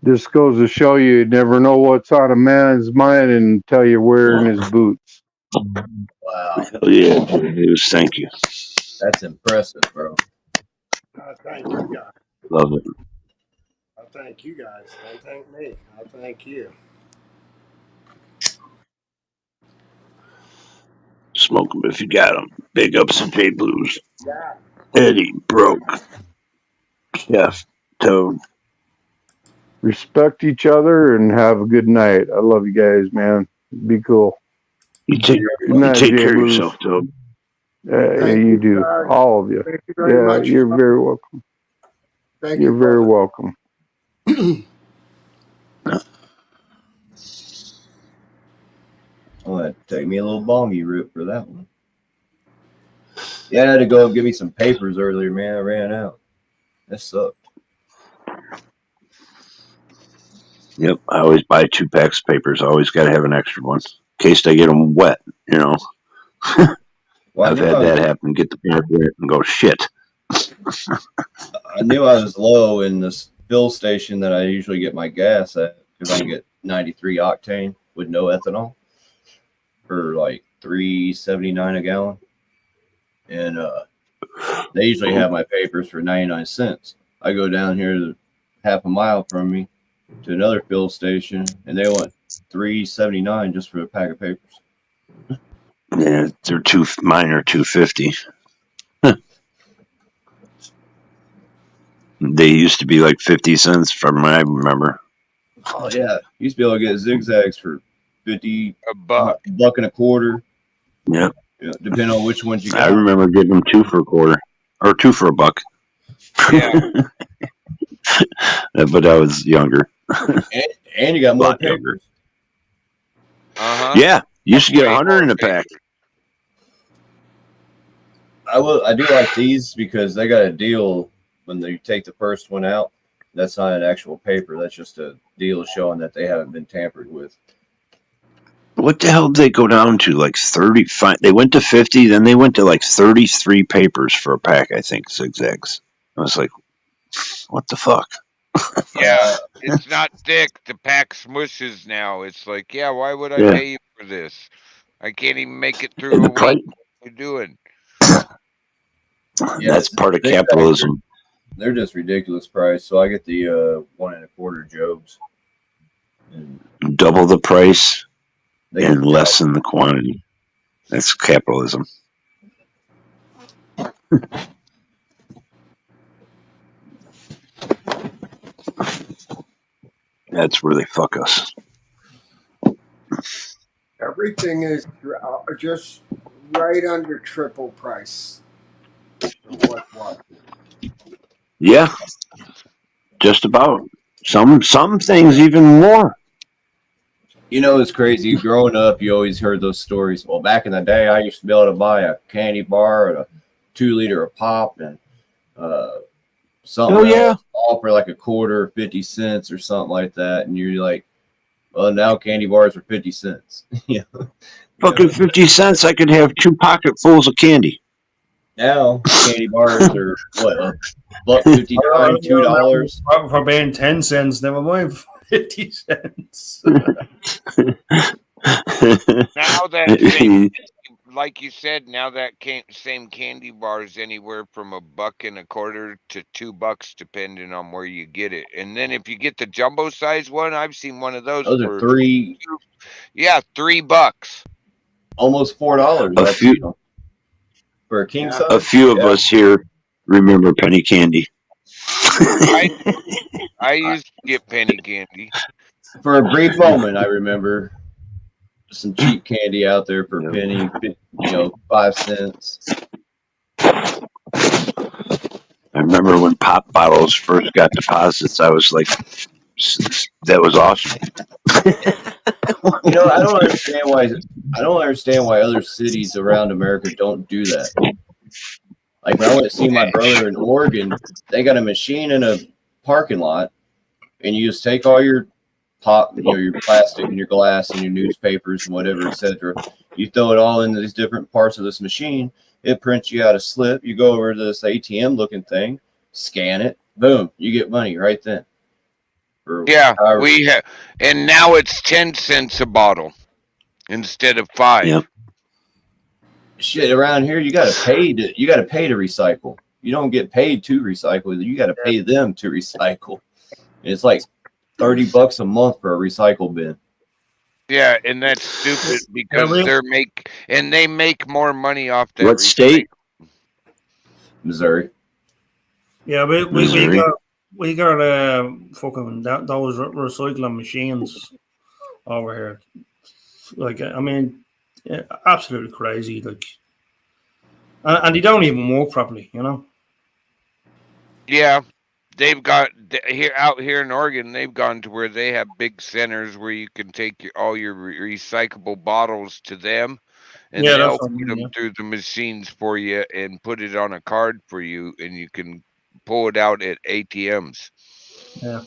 This goes to show you never know what's on a man's mind until you're wearing his boots. Wow, Hell yeah, Bruce. Thank you. that's impressive, bro. Thank you guys. Love it. Thank you guys. Don't thank me. I'll thank you. Smoke 'em if you got 'em. Big ups and J Blues. Yeah. Eddie, Broke, Chef, Toad. Respect each other and have a good night. I love you guys, man. Be cool. You take, Good night, take Jay care of Blues. yourself, Toad. Thank You you, do. guys. All of you. Thank you very much. You're very welcome. Thank You're you, very brother. welcome. Well, that take me a little bongy route for that one. Yeah, I had to go and get me some papers earlier, man. I ran out. That sucked. Yep, I always buy 2 packs of papers. I always got to have an extra one in case they get them wet. You know, Well, I've had that happen. Get the pack wet and go shit. I knew I was low in this fill station that I usually get my gas at because I can get 93 octane with no ethanol for like $3.79 a gallon, and they usually have my papers for 99 cents. I go down here to half a mile from me to another fill station, and they want $3.79 just for a pack of papers. Yeah, mine are $2.50. They used to be like 50 cents from what I remember. Oh yeah, used to be able to get zigzags for 50, A buck. buck and a quarter. Yeah, Yeah, depending on which ones you got. I remember getting them 2 for a quarter or 2 for a buck. Yeah. But I was younger. And you got A more lot younger. papers. Uh-huh. Yeah, you used to get Way 100 in more a pack. I do like these because they got a deal when you take the first one out. That's not an actual paper. That's just a deal showing that they haven't been tampered with. What the hell did they go down to? Like 35. They went to 50, then they went to like 33 papers for a pack, I think, zigzags. I was like, what the fuck? Yeah, it's not thick. The pack smushes now. It's like, yeah, why would I Yeah. pay you for this? I can't even make it through And a the price, week. What are you doing? Yeah, that's part of zigzags capitalism. They're just ridiculous price. So I get the 1 1/4 Jobs. And Double the price they and can lessen the quantity. That's capitalism. That's where they fuck us. Everything is just right under triple price of what was. Yeah, just about. Some things even more. You know, it's crazy. Growing up, you always heard those stories. Well, back in the day, I used to be able to buy a candy bar and a 2 liter of pop and something else, all for like a quarter, 50 cents or something like that. And you're like, well, now candy bars are 50 cents. Yeah. Fucking 50 cents, I could have 2 pocketfuls of candy. Now candy bars are what, $1.59, $2. For paying 10 cents, never mind 50 cents. Now that same, like you said, now that same candy bar is anywhere from $1.25 to $2, depending on where you get it. And then if you get the jumbo size one, I've seen one of those are for $3. Yeah, $3. Almost $4. A few, for a king size. a few of us here remember penny candy. I used to get penny candy. For a brief moment, I remember some cheap candy out there for a penny, 5 cents. I remember when pop bottles first got deposits, I was like, that was awesome. I don't understand why other cities around America don't do that. Like when I went to see my brother in Oregon, they got a machine in a parking lot, and you just take all your pop, your plastic and your glass and your newspapers and whatever, etc. You throw it all into these different parts of this machine. It prints you out a slip. You go over to this ATM looking thing, scan it, boom, you get money right then. or Yeah, however. and now it's 10 cents a bottle instead of 5. Yep. Shit, around here you got to pay to recycle. You don't get paid to recycle. You got to pay them to recycle. And it's like $30 a month for a recycle bin. Yeah, and that's stupid Yeah, because they make more money off that What state? Missouri. yeah, Missouri. we got fucking those recycling machines over here. Like, I mean, yeah, absolutely crazy. Like, and they don't even work properly, you know. Yeah, they've got here out here in Oregon. They've gone to where they have big centers where you can take all your recyclable bottles to them, and Yeah, that's they'll what I put mean. them Yeah, through the machines for you and put it on a card for you, and you can pull it out at ATMs. yeah,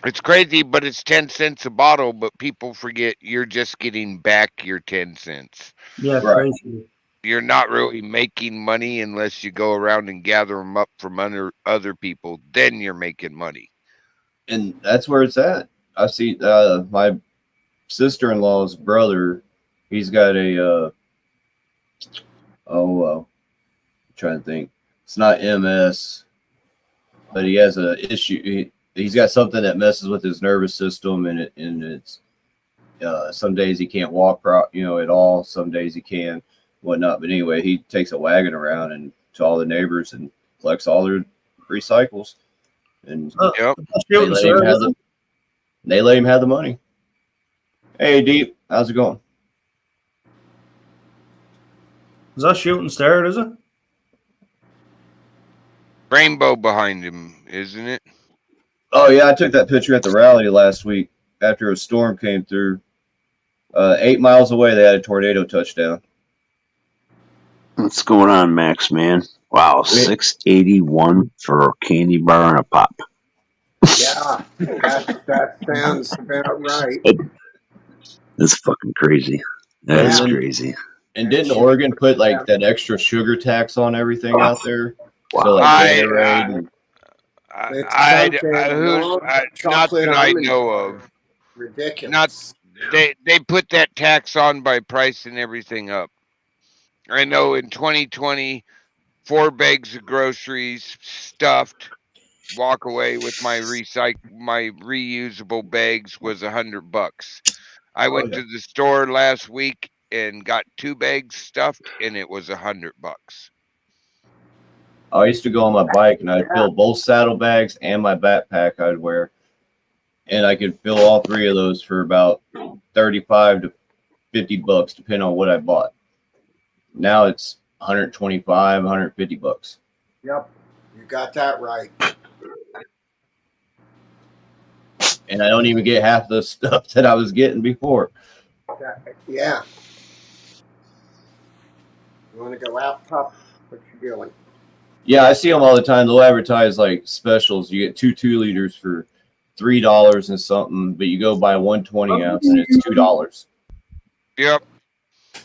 It's crazy, but it's 10 cents a bottle. But people forget you're just getting back your 10 cents. yeah, Right. basically. You're not really making money unless you go around and gather them up from under other people. Then you're making money. And that's where it's at. I see my sister-in-law's brother. He's got a I'm trying to think. It's not MS, but he has a issue. He's got something that messes with his nervous system, and it's some days he can't walk, at all. Some days he can, whatnot. But anyway, he takes a wagon around and to all the neighbors and collects all their recycles, and Yep. they let him have the money. Hey, Deep, how's it going? Is that shooting star? Is it? Rainbow behind him, isn't it? Oh yeah, I took that picture at the rally last week after a storm came through. 8 miles away, they had a tornado touchdown. What's going on, Max, man? Wow, $6.81 for a candy bar and a pop. Yeah, that sounds about right. That's fucking crazy. That's And then- crazy. And didn't Oregon put like that extra sugar tax on everything out there? Wow. So like I- Gatorade and It's not chocolate that I almond know bar. of. Ridiculous. They put that tax on by pricing everything up. I know in 2020, 4 bags of groceries stuffed. Walk away with my reusable bags was $100. I went to the store last week and got 2 bags stuffed, and it was $100. I used to go on my bike and I'd fill both saddlebags and my backpack I'd wear. And I could fill all 3 of those for about 35 to $50, depending on what I bought. Now it's 125, $150. Yep, you got that right. And I don't even get half the stuff that I was getting before. Yeah. You want to go out, pup? What you doing? Yeah, I see them all the time. They'll advertise like specials. You get 2 liters for $3 and something, but you go buy 120 ounce and it's $2. Yep.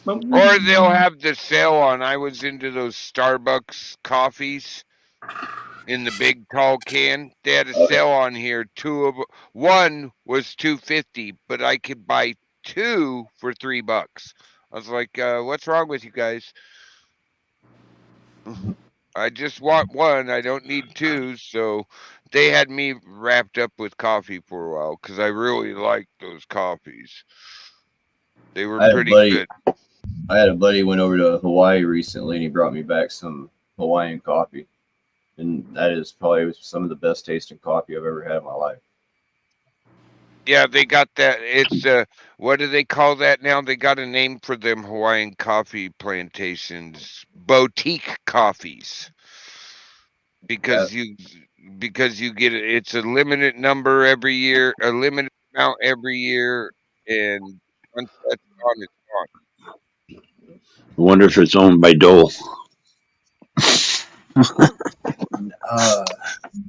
Or they'll have the sale on. I was into those Starbucks coffees in the big tall can. They had a sale on here. One was $2.50, but I could buy 2 for $3. I was like, "What's wrong with you guys? I just want 1. I don't need 2." So they had me wrapped up with coffee for a while because I really liked those coffees. They were pretty good. I had a buddy who went over to Hawaii recently and he brought me back some Hawaiian coffee. And that is probably some of the best tasting coffee I've ever had in my life. Yeah, they got that. It's what do they call that now? They got a name for them Hawaiian coffee plantations, boutique coffees, because you get it. It's a limited number every year, a limited amount every year, and once that's gone, it's gone. I wonder if it's owned by Dole.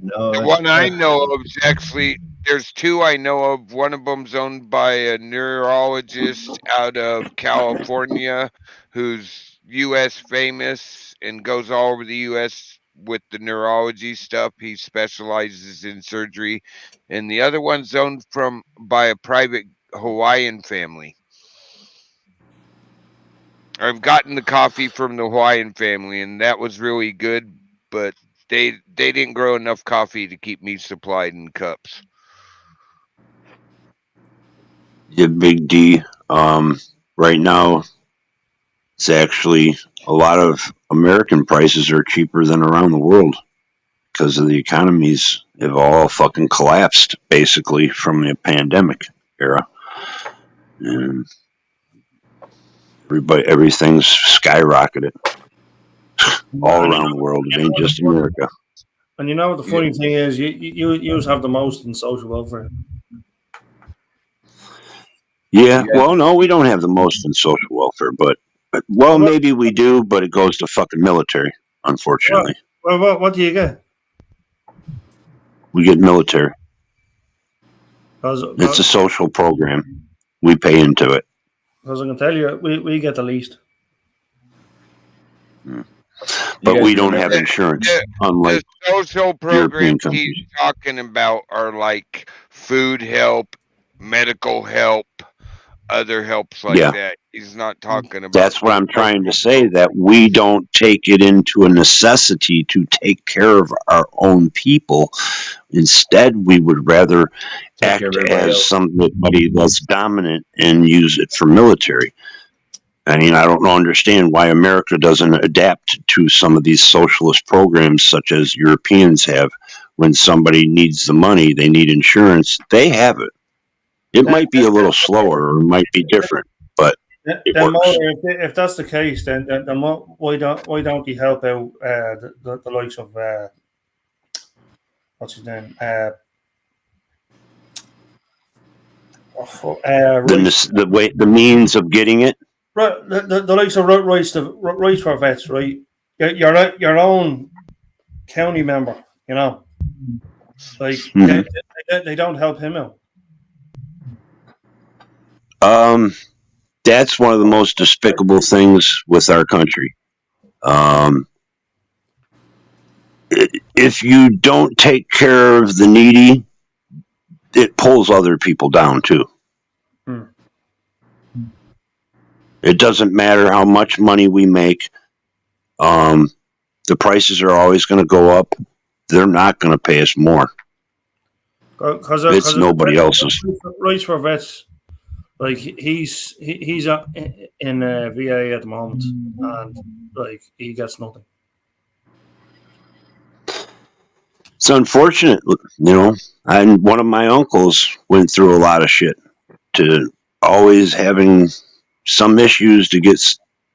No, The one I know of is actually, there's 2 I know of. One of them's owned by a neurologist out of California who's U.S. famous and goes all over the U.S. with the neurology stuff. He specializes in surgery, and the other one's owned by a private Hawaiian family. I've gotten the coffee from the Hawaiian family, and that was really good. But they didn't grow enough coffee to keep me supplied in cups. Yeah, Big D. Right now, it's actually a lot of American prices are cheaper than around the world because of the economies have all fucking collapsed basically from the pandemic era, and everything's skyrocketed all around the world. It ain't just America. And you know what the funny thing is, you have the most in social welfare. Yeah, well, no, we don't have the most in social welfare, but maybe we do, but it goes to fucking military, unfortunately. Well, what do you get? We get military. It's a social program. We pay into it. Because I can tell you, we get the least. But we don't have insurance, unlike the social European programs countries. he's talking about are like food help, medical help, other helps like that. He's not talking about. That's what I'm trying to say, that we don't take it into a necessity to take care of our own people. Instead, we would rather act as somebody that's dominant and use it for military. I mean, I don't understand why America doesn't adapt to some of these socialist programs such as Europeans have. When somebody needs the money, they need insurance, they have it. It might be a little slower or it might be different, but it works. If that's the case, then why don't you help out the likes of what's his name? The means of getting it. Right, the likes of rights for vets, right? Your own county member, you know, like they don't help him out. That's one of the most despicable things with our country. If you don't take care of the needy, it pulls other people down too. It doesn't matter how much money we make. The prices are always going to go up. They're not going to pay us more. It's nobody else's. Rights for vets. Like he's in VA at the moment, and like he gets nothing. It's unfortunate, you know. And one of my uncles went through a lot of shit, to always having some issues to get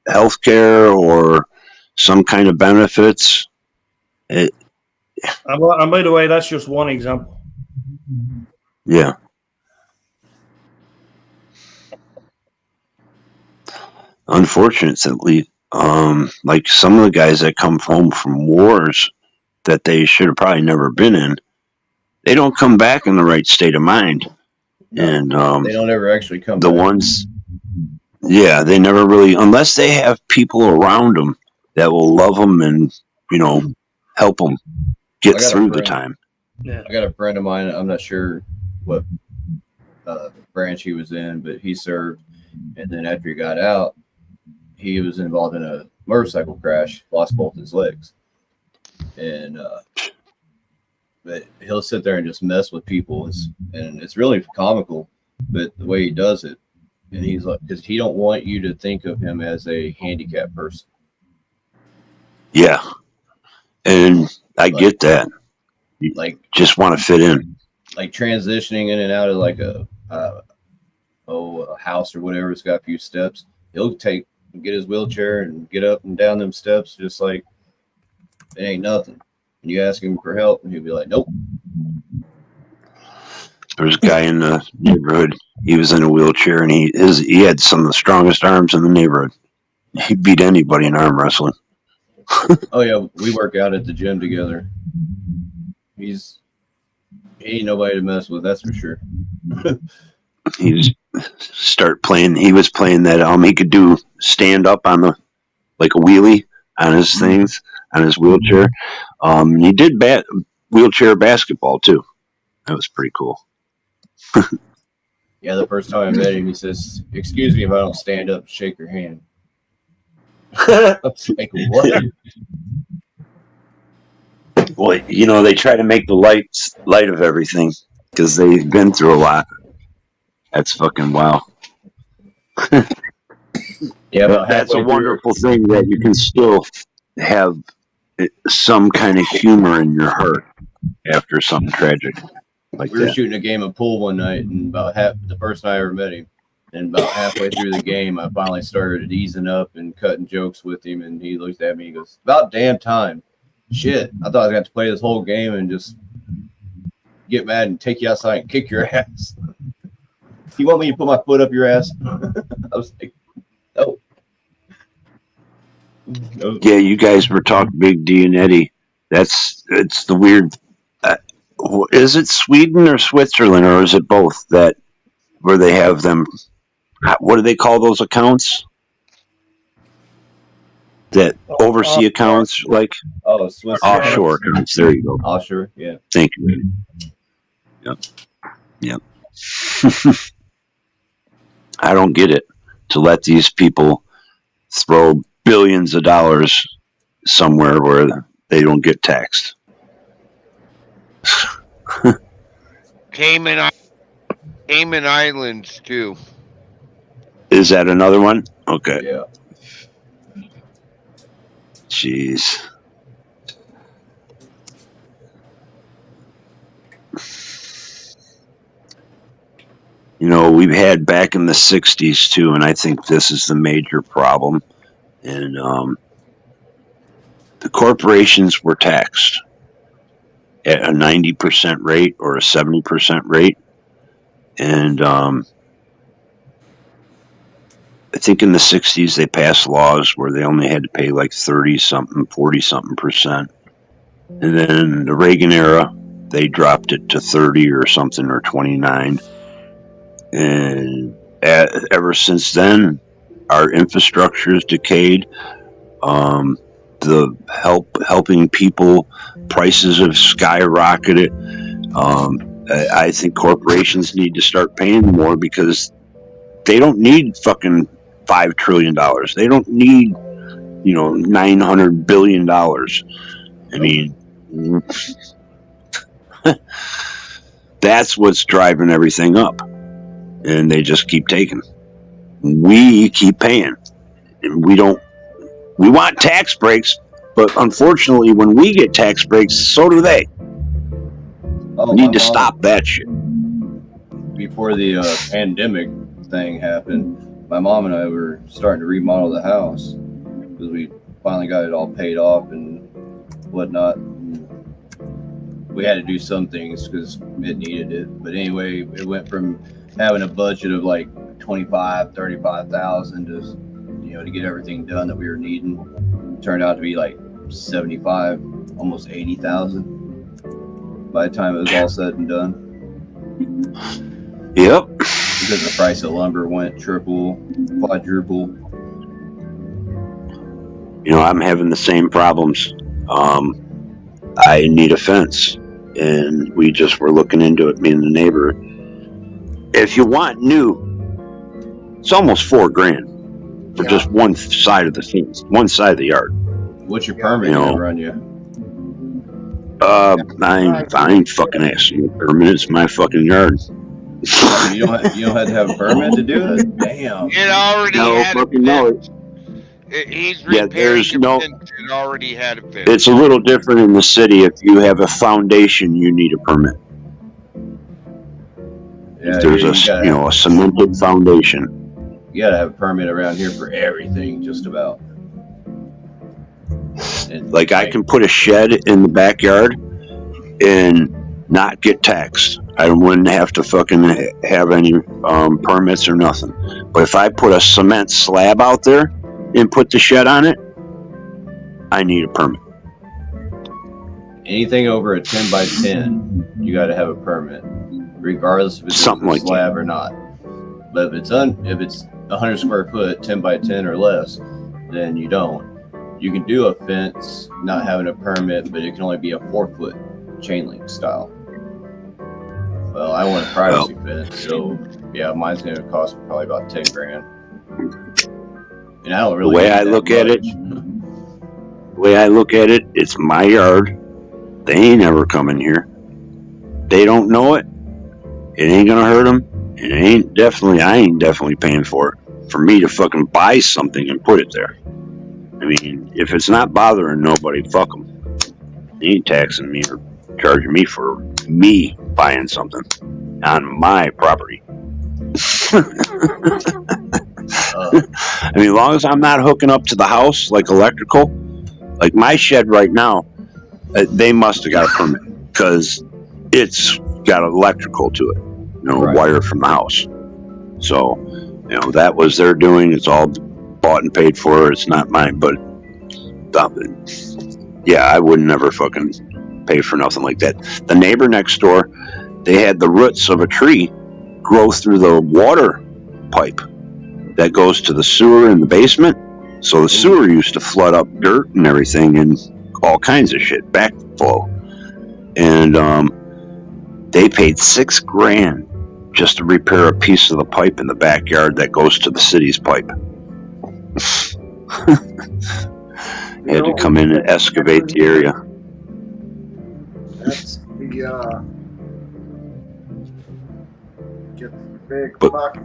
health care or some kind of benefits. And by the way, that's just one example. Yeah. Unfortunately, like some of the guys that come home from wars that they should have probably never been in, they don't come back in the right state of mind. No, and they don't ever actually come the back. Ones, yeah, they never really, unless they have people around them that will love them and, you know, help them get through the time. Yeah. I got a friend of mine, I'm not sure what branch he was in, but he served, and then after he got out, he was involved in a motorcycle crash, lost both his legs. And but he'll sit there and just mess with people, and it's really comical, but the way he does it, and he's like, because he don't want you to think of him as a handicapped person. Yeah, and I get that. You just want to fit in, like transitioning in and out of like a house or whatever. It's got a few steps. He'll get his wheelchair and get up and down them steps just like it ain't nothing. And you ask him for help, and he'll be like, "Nope." There's a guy in the neighborhood. He was in a wheelchair, and he had some of the strongest arms in the neighborhood. He beat anybody in arm wrestling. Oh yeah, we work out at the gym together. He ain't nobody to mess with, that's for sure. He was playing that he could do stand up on like a wheelie on his things. on his wheelchair. He did wheelchair basketball too. That was pretty cool. Yeah, the first time I met him, he says, "Excuse me if I don't stand up and shake your hand." I was like, what? Well, they try to make the light of everything because they've been through a lot. That's fucking wow. Yeah, that's a wonderful thing that you can still have some kind of humor in your heart after something tragic like we were that. shooting a game of pool one night, and the first night I ever met him, and about halfway through the game, I finally started easing up and cutting jokes with him, and he looks at me and goes, "About damn time. Shit, I thought I got to play this whole game and just get mad and take you outside and kick your ass. You want me to put my foot up your ass?" I was like, "No." Yeah, you guys were talking Big D and Eddie. It's the weird. Is it Sweden or Switzerland, or is it both where they have them? What do they call those accounts? That oversee accounts, like Swiss offshore accounts. There you go. Offshore, yeah. Thank you. Yep. I don't get it. To let these people throw billions of dollars somewhere where they don't get taxed. Cayman Islands too. Is that another one? Okay. Yeah. Jeez. We've had back in the 60s too, and I think this is the major problem. And the corporations were taxed at a 90% rate or a 70% rate. And I think in the 60s they passed laws where they only had to pay like 30-something, 40-something percent. And then in the Reagan era, they dropped it to 30 or something, or 29. And ever since then, our infrastructure has decayed. The helping people, prices have skyrocketed. I think corporations need to start paying more because they don't need fucking $5 trillion. They don't need, $900 billion. I mean, that's what's driving everything up. And they just keep taking. We keep paying. And we want tax breaks, but unfortunately, when we get tax breaks, so do they. We need to stop that shit. Before the pandemic thing happened, my mom and I were starting to remodel the house because we finally got it all paid off and whatnot. And we had to do some things because it needed it. But anyway, it went from having a budget of like $35,000 to get everything done that we were needing. It turned out to be like 75, almost 80,000 by the time it was all said and done. Yep. Because the price of lumber went triple, quadruple. I'm having the same problems. I need a fence, and we just were looking into it, me and the neighbor. If you want new, it's almost $4,000 for just one side of the fence, one side of the yard. What's your permit gonna run you? I ain't fucking asking you a permit. It's my fucking yard. You don't have to have a permit to do it? Damn. It already had a fence. He's repairing the fence. It already had a fence. It's a little different in the city. If you have a foundation, you need a permit. Yeah, if there's a cemented foundation. You gotta have a permit around here for everything, just about. Like I can put a shed in the backyard and not get taxed. I wouldn't have to fucking have any permits or nothing. But if I put a cement slab out there and put the shed on it, I need a permit. Anything over a 10 by 10, you got to have a permit, regardless if it's something like slab or not. But if it's 100 square foot, 10 by 10 or less, then you don't. you can do a fence not having a permit, but it can only be a 4-foot chain link style. Well, I want a privacy fence, so yeah, mine's going to cost probably about 10 grand. And I don't really. The way I look at it, it's my yard. They ain't ever coming here. They don't know it. It ain't gonna hurt them. And I ain't definitely paying for it. For me to fucking buy something and put it there. I mean, if it's not bothering nobody, fuck them. They ain't taxing me or charging me for me buying something on my property. I mean, as long as I'm not hooking up to the house, like electrical, like my shed right now, they must have got a permit because it's got electrical to it, wire from the house. So, that was their doing. It's all bought and paid for. It's not mine, but yeah, I would never fucking pay for nothing like that. The neighbor next door, they had the roots of a tree grow through the water pipe that goes to the sewer in the basement. So the sewer used to flood up dirt and everything and all kinds of shit, backflow. And they paid $6 grand just to repair a piece of the pipe in the backyard that goes to the city's pipe. They had to come in and excavate the area. That's the get the big bucket.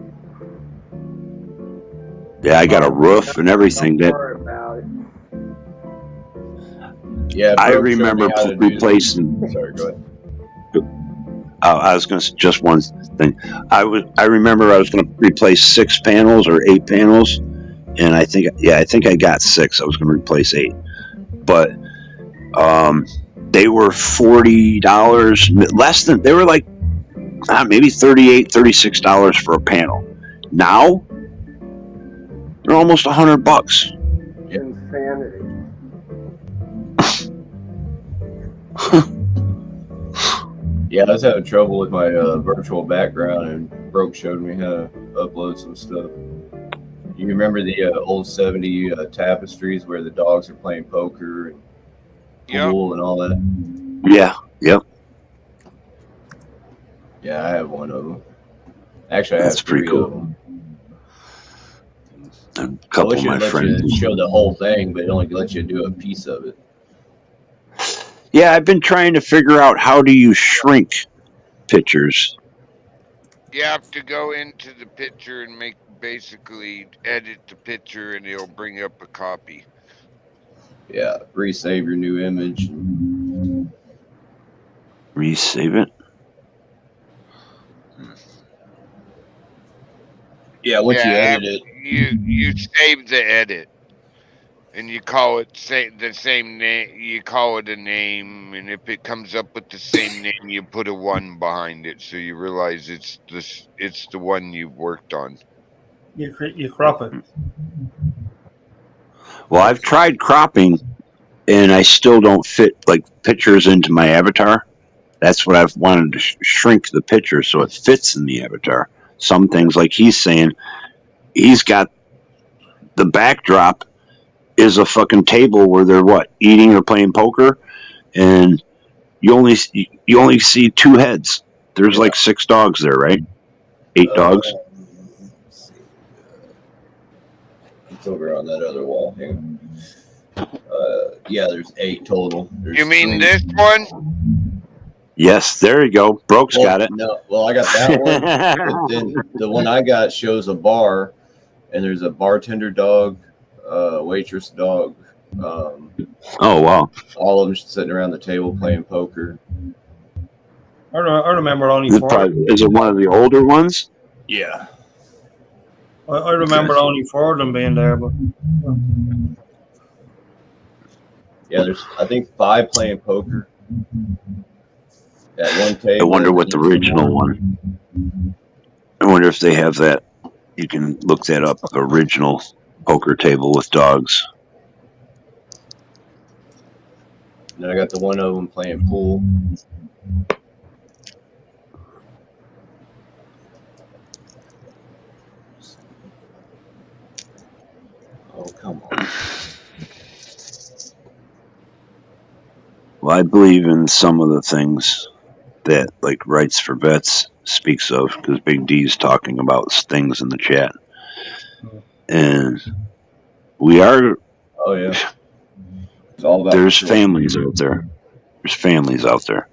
Yeah, I got a roof and everything. Yeah, I remember replacing. Sorry, go ahead. I was going to just one thing. I remember I was going to replace 6 panels or 8 panels, and I think I got 6. I was going to replace 8, but they were $40 less than. They were like maybe $38, $36 for a panel. Now they're almost $100. Insanity. Yeah, I was having trouble with my virtual background, and Broke showed me how to upload some stuff. You remember the old 70 tapestries where the dogs are playing poker and pool and all that? Yeah, yep. Yeah, I have one of them. Actually, I have 3 of them. A couple of my friends you show the whole thing, but it only lets you do a piece of it. Yeah, I've been trying to figure out how do you shrink pictures. You have to go into the picture and basically edit the picture, and it'll bring up a copy. Yeah, resave your new image. Resave it? Yeah, once you edit it. You save the edit. And you call it the same name. You call it a name, and if it comes up with the same name, you put a 1 behind it, so you realize it's the one you've worked on. You crop it. Well, I've tried cropping, and I still don't fit like pictures into my avatar. That's what I've wanted to shrink the picture so it fits in the avatar. Some things, like he's saying, he's got the backdrop is a fucking table where they're eating or playing poker, and you only see 2 heads. There's like 6 dogs there, right? 8 dogs. It's over on that other wall here. Yeah, there's 8 total. You mean this one? Yes, there you go. Broke's got it. No, well, I got that one. But then the one I got shows a bar, and there's a bartender dog, waitress dog. Oh wow! All of them sitting around the table playing poker. I remember only 4. Is it one of the older ones? Yeah. I remember only 4 of them being there, but yeah, there's I think 5 playing poker at one table. I wonder what the original one. I wonder if they have that. You can look that up. Original poker table with dogs. And then I got the one of them playing pool. Oh, come on. Well, I believe in some of the things that, like, Rights for Vets speaks of, because Big D's talking about things in the chat. And we are... Oh, yeah. It's all about there's families out there. There's families out there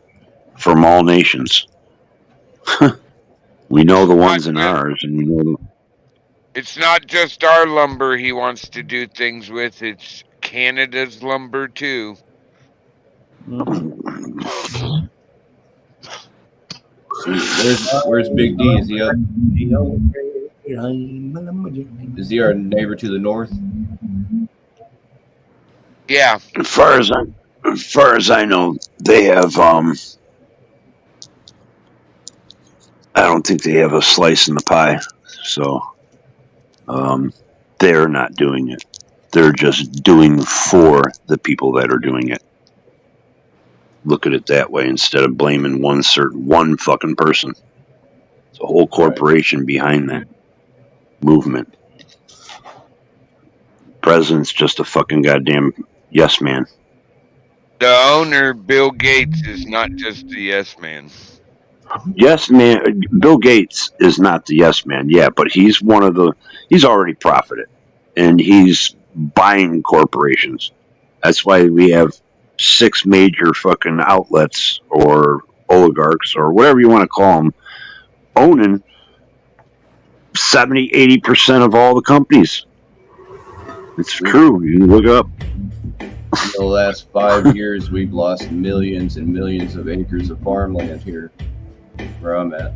from all nations. We know the ones in ours, and we know it's not just our lumber he wants to do things with. It's Canada's lumber too. Where's Big D? Is he up? Is he our neighbor to the north? Yeah. As far as I know, they have. I don't think they have a slice in the pie, so they're not doing it. They're just doing for the people that are doing it. Look at it that way instead of blaming one fucking person. It's a whole corporation behind that movement. President's just a fucking goddamn yes man. The owner, Bill Gates, is not just a yes man. Yes man. Bill Gates is not the yes man, yeah, but he's he's already profited, and he's buying corporations. That's why we have 6 major fucking outlets or oligarchs or whatever you want to call them owning 70-80% of all the companies. It's true. You can look it up. In the last 5 years, we've lost millions and millions of acres of farmland here where I'm at.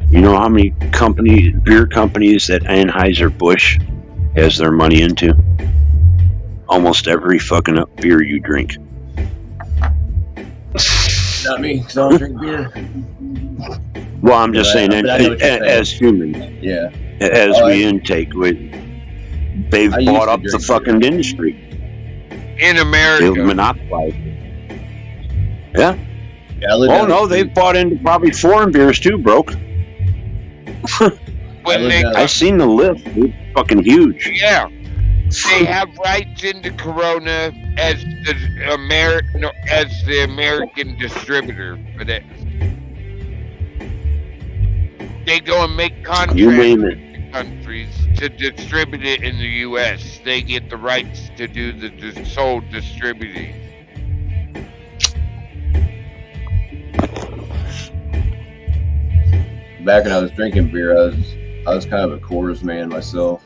You know how many beer companies that Anheuser-Busch has their money into? Almost every fucking beer you drink. Not me, because I don't drink beer. Well, I'm just saying, as humans, yeah, as we intake, they've bought up the fucking industry. In America. They've monopolized it. Yeah. Oh, no, they've bought into probably foreign beers too, broke. I've seen the list. It's fucking huge. Yeah. They have rights into Corona as the American distributor for that. They go and make contracts with countries to distribute it in the U.S. They get the rights to do the sole distributing. Back when I was drinking beer, I was kind of a Coors man myself.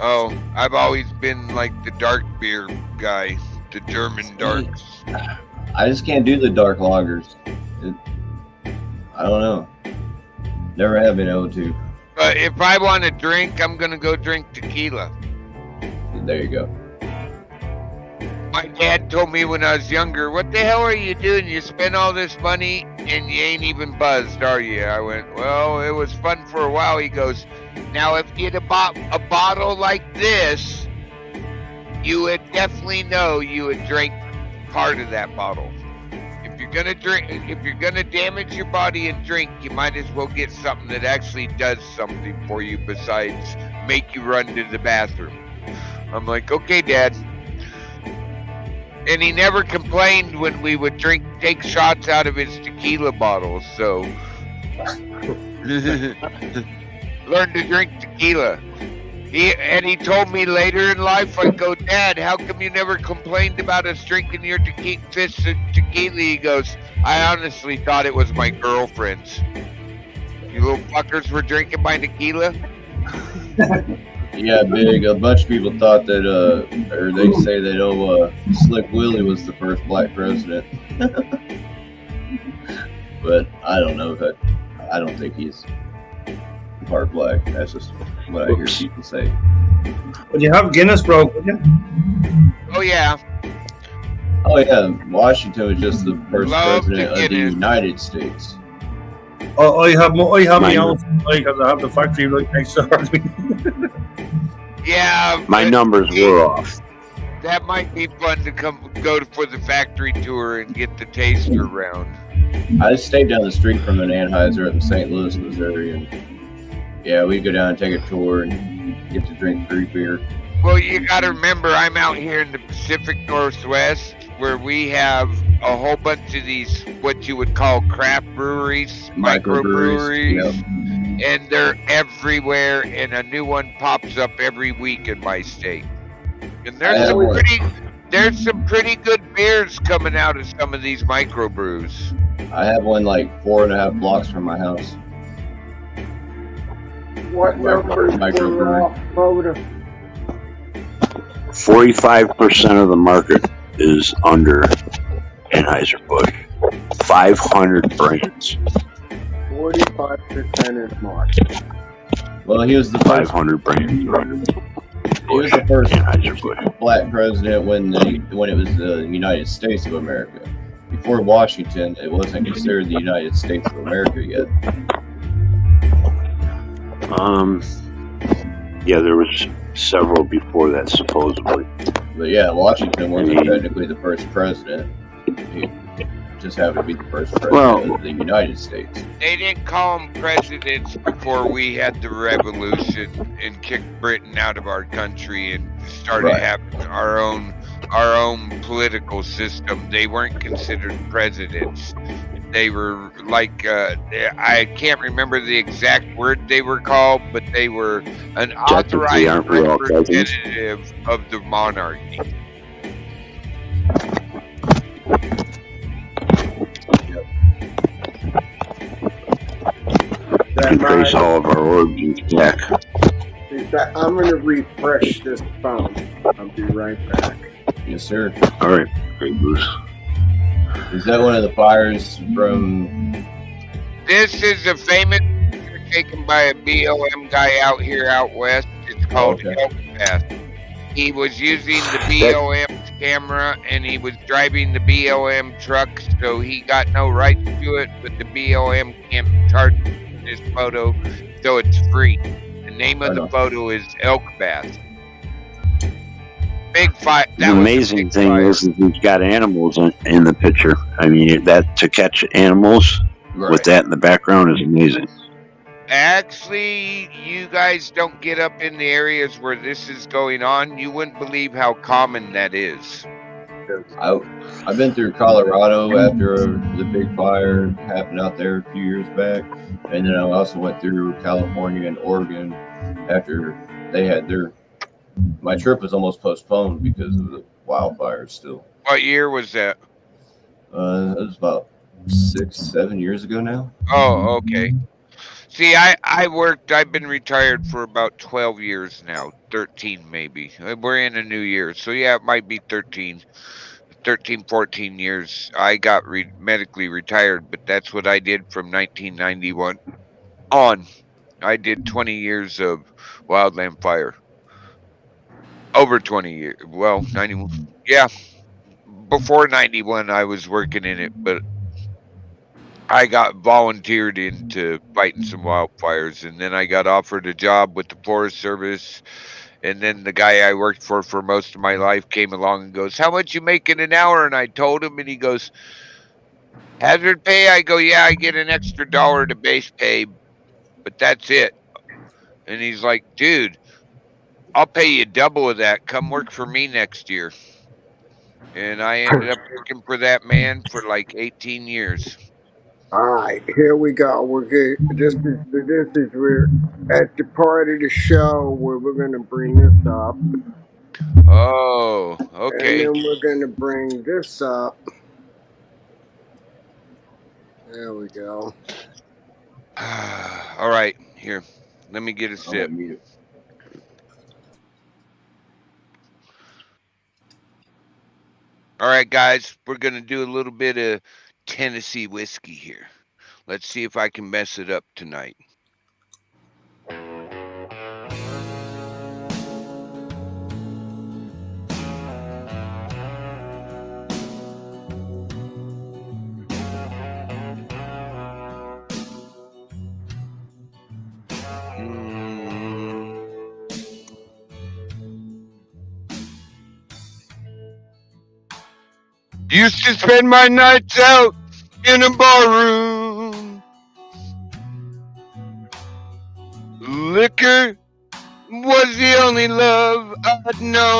Oh, I've always been like the dark beer guy, the German darks. I just can't do the dark lagers. I don't know. Never have been able to. But if I want to drink, I'm going to go drink tequila. There you go. My dad told me when I was younger, what the hell are you doing? You spend all this money and you ain't even buzzed, are you? I went, well, it was fun for a while. He goes, now if you had a bottle like this, you would definitely know you would drink part of that bottle. If you're gonna damage your body and drink, you might as well get something that actually does something for you besides make you run to the bathroom. I'm like, okay, Dad. And he never complained when we would take shots out of his tequila bottles, so learn to drink tequila. He told me later in life, I go, Dad, how come you never complained about us drinking your fist of tequila? He goes, I honestly thought it was my girlfriend's. You little fuckers were drinking my tequila? Yeah, big. A bunch of people thought that, or they say that, Slick Willie was the first black president. But I don't know. I don't think he's part black. That's just what I hear people say. Would you have Guinness, bro? Would you? Oh, yeah. Oh, yeah. Washington was just the first president of the United States. I have my own, because I have the factory right next door to me. Yeah. My numbers were off. That might be fun to go for the factory tour and get the taster round. I just stayed down the street from an Anheuser in St. Louis, Missouri, and yeah, we go down and take a tour and get to drink free beer. Well, you got to remember, I'm out here in the Pacific Northwest, where we have a whole bunch of these what you would call craft breweries, microbreweries, and they're everywhere. And a new one pops up every week in my state. And there's some pretty good beers coming out of some of these microbrews. I have one like 4.5 blocks from my house. What numbers were off quota? 45% of the market is under Anheuser-Busch. 500 brands. 45% is market. Well, he was the first. 500 brands. He was the first black president when it was the United States of America. Before Washington, it wasn't considered the United States of America yet. Yeah, there was several before that, supposedly. But yeah, Washington wasn't technically the first president. He just happened to be the first president of the United States. They didn't call them presidents before we had the revolution and kicked Britain out of our country and started having our own political system. They weren't considered presidents. They were like, I can't remember the exact word they were called, but they were an authorized representative of the monarchy. We trace all of our origins back. I'm going to refresh this phone. I'll be right back. Yes, sir. All right. Great, Bruce. Is that one of the fires from... This is a famous picture taken by a BLM guy out here out west. It's called Elk Path. He was using the BLM's camera and he was driving the BLM truck, so he got no right to it, but the BLM can't charge this photo, so it's free. The name of the photo is Elk Bath. Big fire. The amazing thing is he's got animals in the picture. I mean, that to catch animals with that in the background is amazing. Actually, you guys don't get up in the areas where this is going on. You wouldn't believe how common that is. I've been through Colorado after the big fire happened out there a few years back, and then I also went through California and Oregon after they had their. My trip was almost postponed because of the wildfires still. What year was that? It was about 6-7 years ago now. Oh, okay. See, I've been retired for about 12 years now, 13 maybe. We're in a new year, so yeah, it might be 13, 14 years. I got medically retired, but that's what I did from 1991 on. I did 20 years of wildland fire. Over 20 years. Well, 91. Yeah. Before 91, I was working in it, but I got volunteered into fighting some wildfires, and then I got offered a job with the Forest Service, and then the guy I worked for most of my life came along and goes, "How much you making an hour?" And I told him, and he goes, "Hazard pay?" I go, "Yeah, I get an extra $1 to base pay, but that's it." And he's like, "Dude, I'll pay you double of that. Come work for me next year." And I ended up working for that man for like 18 years. All right, here we go. We're good. This is we're at the part of the show where we're going to bring this up. Oh, okay. And then we're going to bring this up. There we go. All right, here. Let me get a sip. All right, guys, we're going to do a little bit of Tennessee whiskey here. Let's see if I can mess it up tonight. Used to spend my nights out in a barroom. Liquor was the only love I'd known.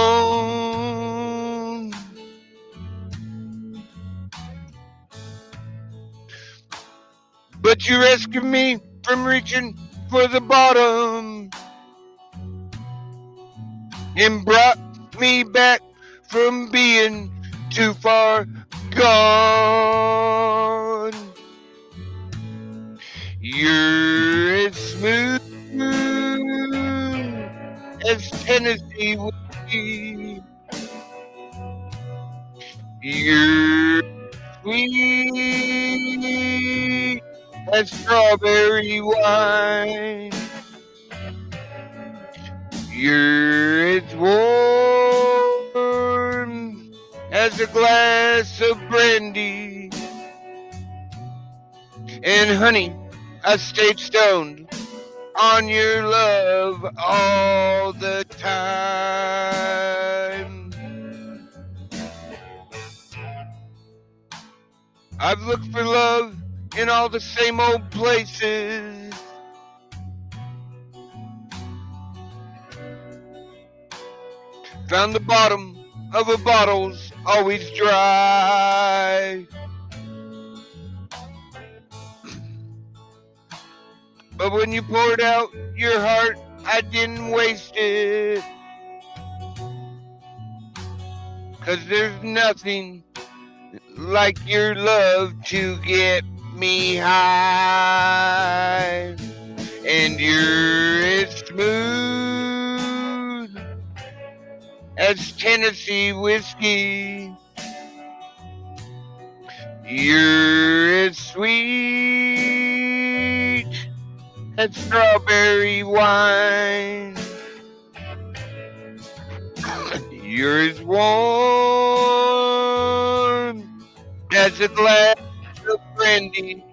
But you rescued me from reaching for the bottom and brought me back from being too far gone. You're as smooth as Tennessee whiskey. You're sweet as strawberry wine. You're as warm as a glass of brandy. And honey, I stayed stoned on your love all the time. I've looked for love in all the same old places. Found the bottom of a bottle's always dry. But when you poured out your heart, I didn't waste it. 'Cause there's nothing like your love to get me high. And you're as smooth as Tennessee whiskey. You're as sweet as strawberry wine. You're as warm as a glass of brandy.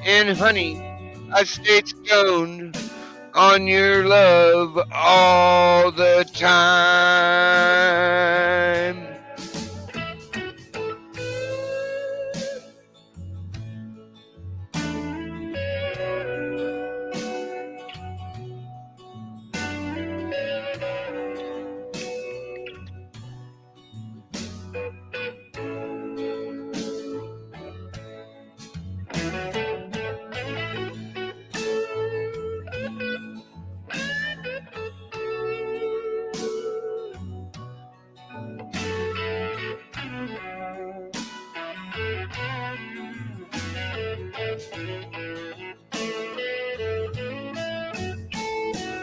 And honey, I stayed stoned on your love all the time.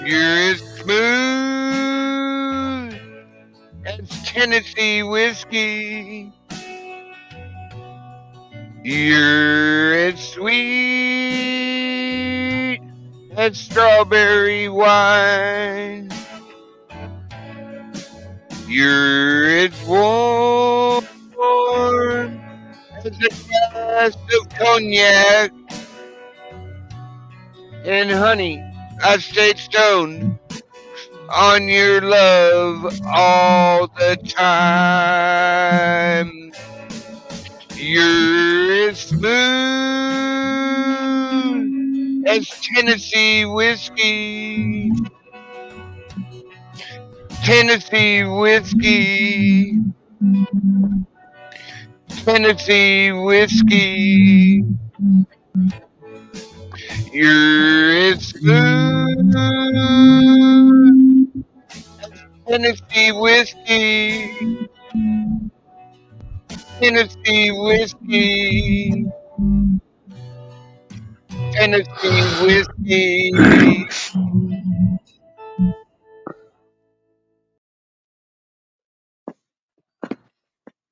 You're as smooth as Tennessee whiskey. You're as sweet as strawberry wine. You're as warm as a glass of cognac. And honey, I stayed stoned on your love all the time. You're as smooth as Tennessee whiskey. Tennessee whiskey. Tennessee whiskey. You're as smooth as Tennessee whiskey. Tennessee whiskey. Tennessee whiskey.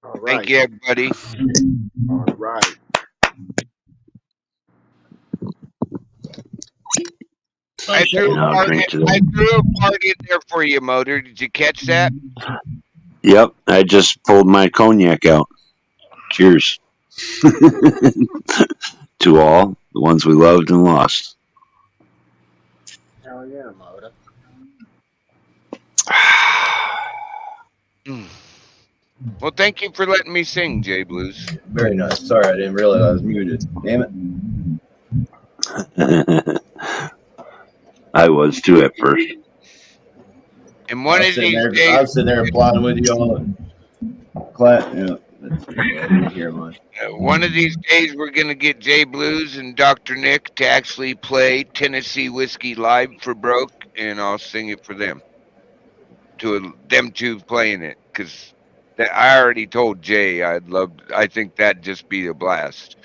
All right. Thank you, everybody. All right. I threw a part in there for you, Motor. Did you catch that? Yep, I just pulled my cognac out. Cheers. To all, the ones we loved and lost. Hell yeah, Moda. Well, thank you for letting me sing, Jay Blues. Very nice. Sorry, I didn't realize I was muted. Damn it. I was too at first. And one of these I days, was sitting there applauding with you all. Here, man. one of these days, we're gonna get Jay Blues and Dr. Nick to actually play Tennessee Whiskey live for Broke, and I'll sing it for them. To them two playing it, because I already told Jay I think that'd just be a blast.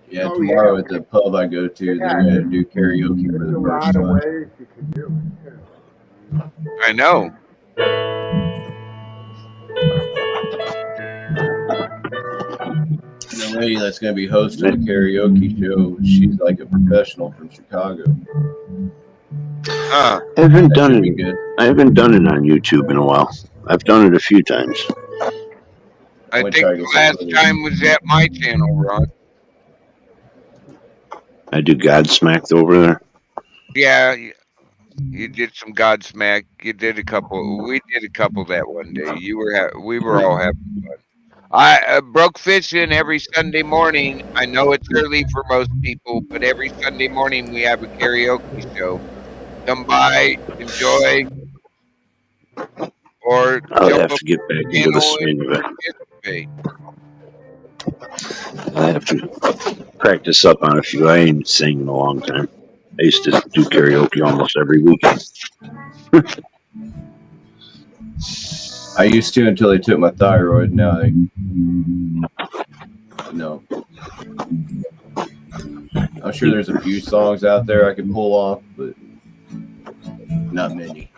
Yeah, tomorrow at the pub I go to, they're going to do karaoke for There's the a first lot of time. ways you can do it, too. I know. The lady that's going to be hosting the karaoke show, she's like a professional from Chicago. I haven't done it. I haven't done it on YouTube in a while. I've done it a few times. I think the last time was at my channel, Ron. I do Godsmacked over there. Yeah, you did some Godsmack. You did a couple. We did a couple that one day. We were all having fun. I broke fishing every Sunday morning. I know it's early for most people, but every Sunday morning we have a karaoke show. Come by, enjoy, or I'll jump have up to get back into the swing of it. I have to practice up on a few. I ain't sang in a long time. I used to do karaoke almost every weekend. I used to until they took my thyroid. Now no. I'm sure there's a few songs out there I can pull off, but not many.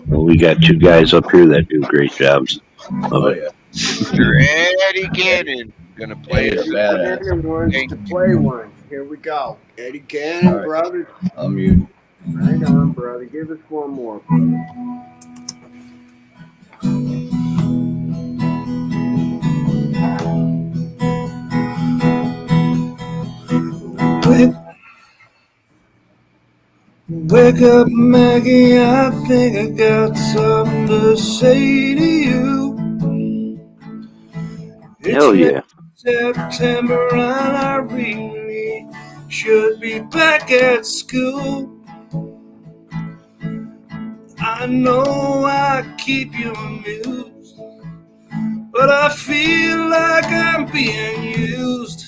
Well, we got two guys up here that do great jobs. Yeah. Eddie Gannon gonna play Eddie Gannon wants to play one. Here we go. Eddie Gannon, brother. I'll mute. Right on, brother. Give us one more, Wake up, Maggie, I think I got something to say to you. Hell yeah. September and I really should be back at school. I know I keep you amused, but I feel like I'm being used.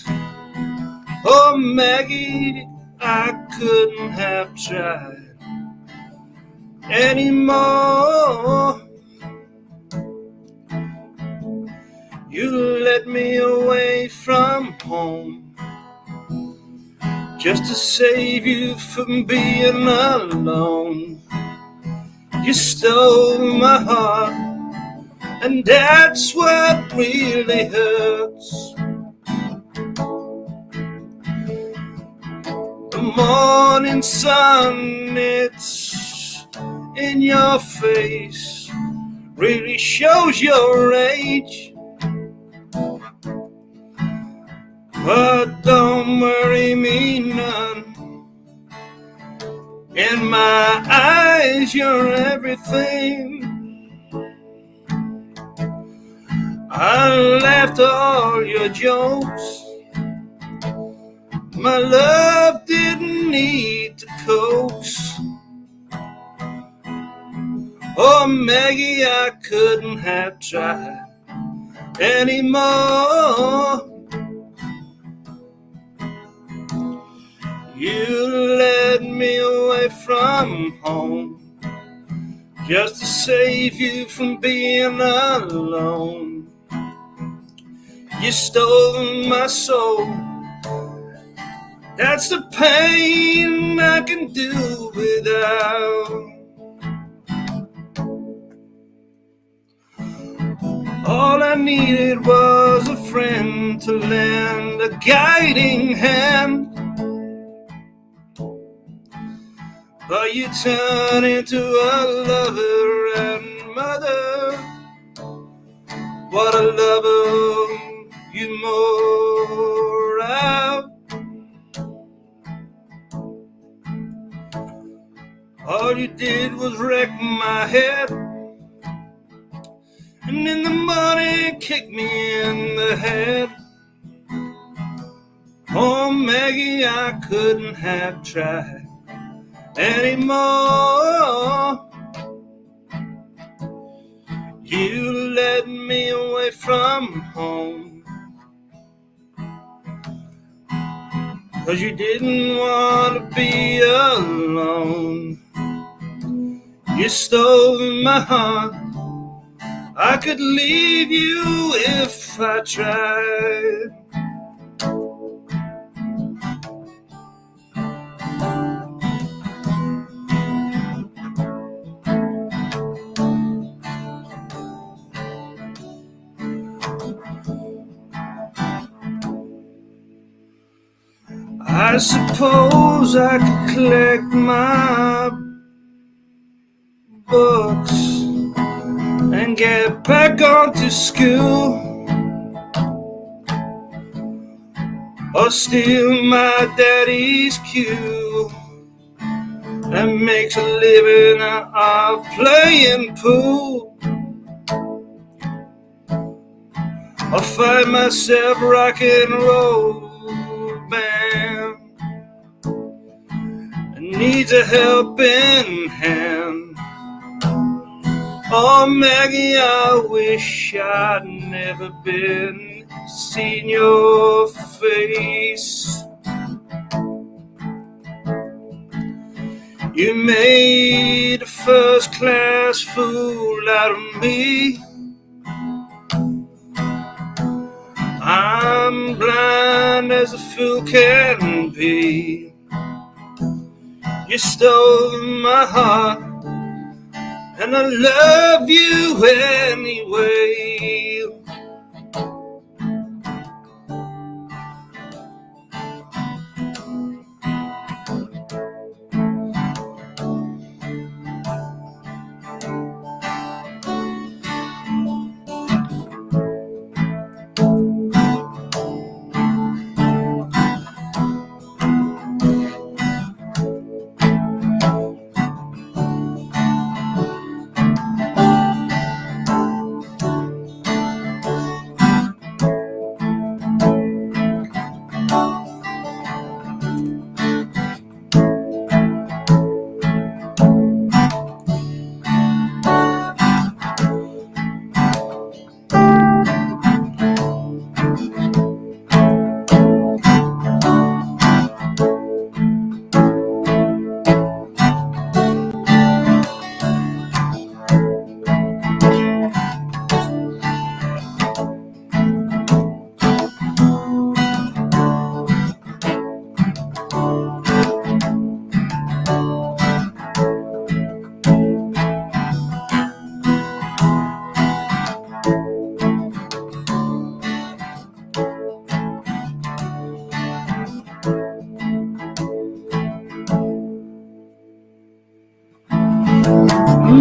Oh, Maggie, I couldn't have tried anymore. You let me away from home just to save you from being alone. You stole my heart, and that's what really hurts. The morning sun, it's in your face, really shows your age. But don't worry me none. In my eyes, you're everything. I laughed at all your jokes. My love didn't need to coax. Oh, Maggie, I couldn't have tried anymore. You led me away from home just to save you from being alone. You stole my soul. That's the pain I can do without. All I needed was a friend to lend a guiding hand. But you turn into a lover and mother. What a lover you more out. All you did was wreck my head, and in the morning kick me in the head. Oh, Maggie, I couldn't have tried anymore. You led me away from home, 'cause you didn't want to be alone. You stole my heart. I could leave you if I tried. I suppose I could collect my books and get back onto school, or steal my daddy's cue and make a living out of playing pool, or find myself a rock and roll band and needs a helping hand. Oh, Maggie, I wish I'd never seen your face. You made a first-class fool out of me. I'm blind as a fool can be. You stole my heart, and I love you anyway.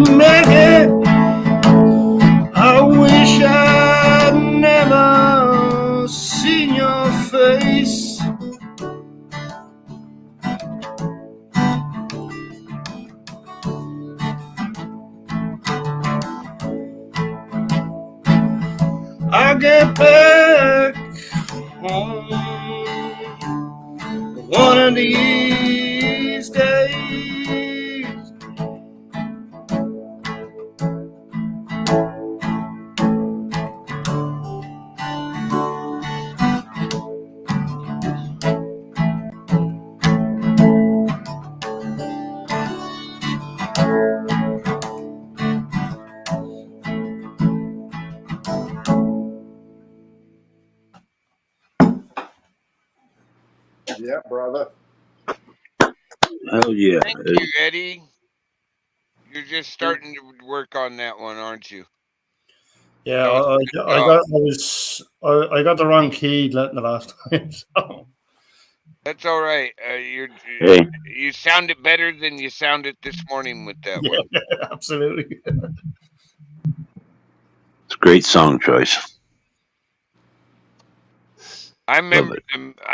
Maggie, I wish I'd never seen your face. I'll get back home one of these days. Yeah, brother. Hell yeah. Thank you, Eddie. You're just starting to work on that one, aren't you? Yeah, That was a good job. I got the wrong key the last time. So. That's all right. Hey, You sounded better than you sounded this morning with that one. Yeah, absolutely. it's a great song choice. I Love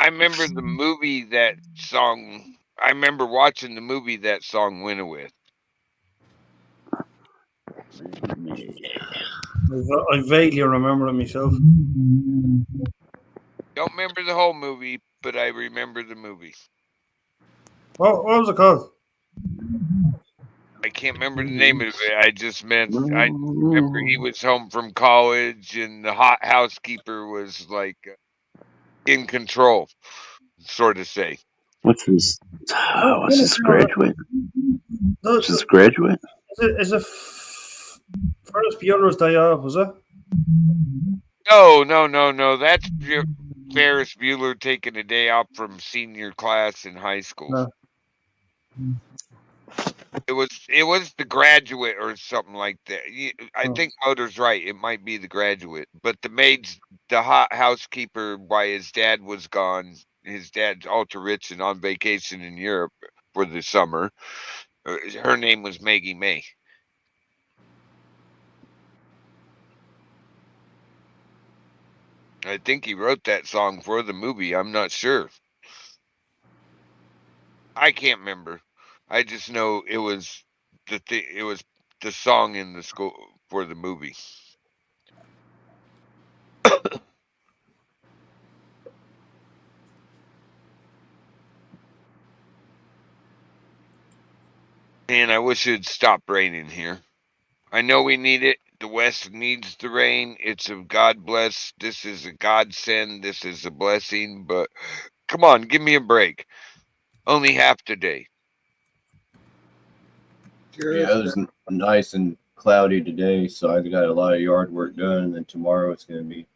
remember the movie that song. I remember watching the movie that song went with. I vaguely remember it myself. Don't remember the whole movie, but I remember the movie. What was it called? I can't remember the name of it. I remember he was home from college, and the hot housekeeper was like in control, sort of say. What's this? What's this? Graduate? What's this? Graduate? Is it Ferris Bueller's Day Off? Was it? No. That's Ferris Bueller taking a day off from senior class in high school. No. It was The Graduate or something like that. I think Motor's right. It might be The Graduate, but the hot housekeeper, while his dad was gone, his dad's ultra rich and on vacation in Europe for the summer. Her name was Maggie May. I think he wrote that song for the movie. I'm not sure. I can't remember. I just know it was it was the song in the school for the movie. And I wish it'd stop raining here. I know we need it. The West needs the rain. It's a God bless. This is a godsend. This is a blessing. But come on, give me a break. Only half the day. Yeah, it was nice and cloudy today, so I got a lot of yard work done. And then tomorrow it's going to be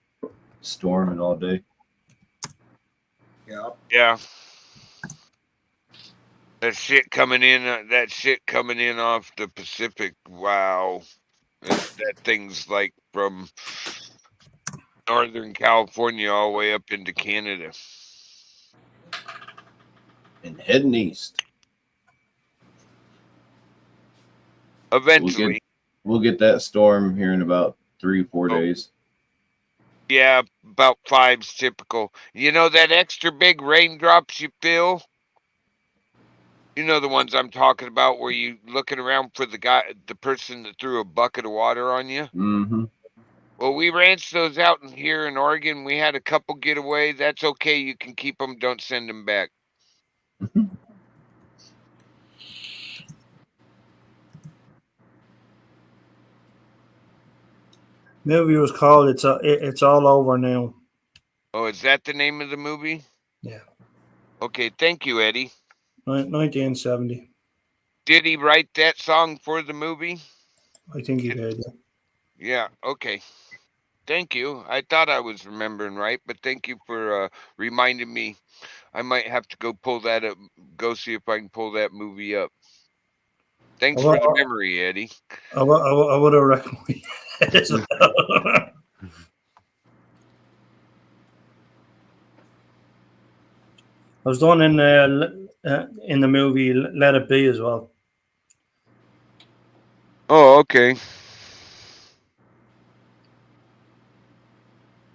storming all day. Yeah. That shit coming in off the Pacific. Wow. That thing's like from Northern California all the way up into Canada. And heading east. Eventually. We'll get that storm here in about 3-4 days. Yeah, about 5's typical. You know that extra big raindrops you feel? You know the ones I'm talking about, where you looking around for the person that threw a bucket of water on you? Mm-hmm. Well, we ranched those out here in Oregon. We had a couple get away. That's okay. You can keep them. Don't send them back. Movie was called It's All Over Now. Oh, is that the name of the movie? Yeah. Okay, thank you, Eddie. 1970. Did he write that song for the movie? I think he did. Yeah, okay. Thank you. I thought I was remembering right, but thank you for reminding me. I might have to go pull that up, go see if I can pull that movie up. Thanks for the memory, Eddie. I would have recommended it as well. I was done in the movie Let It Be as well. Oh, okay.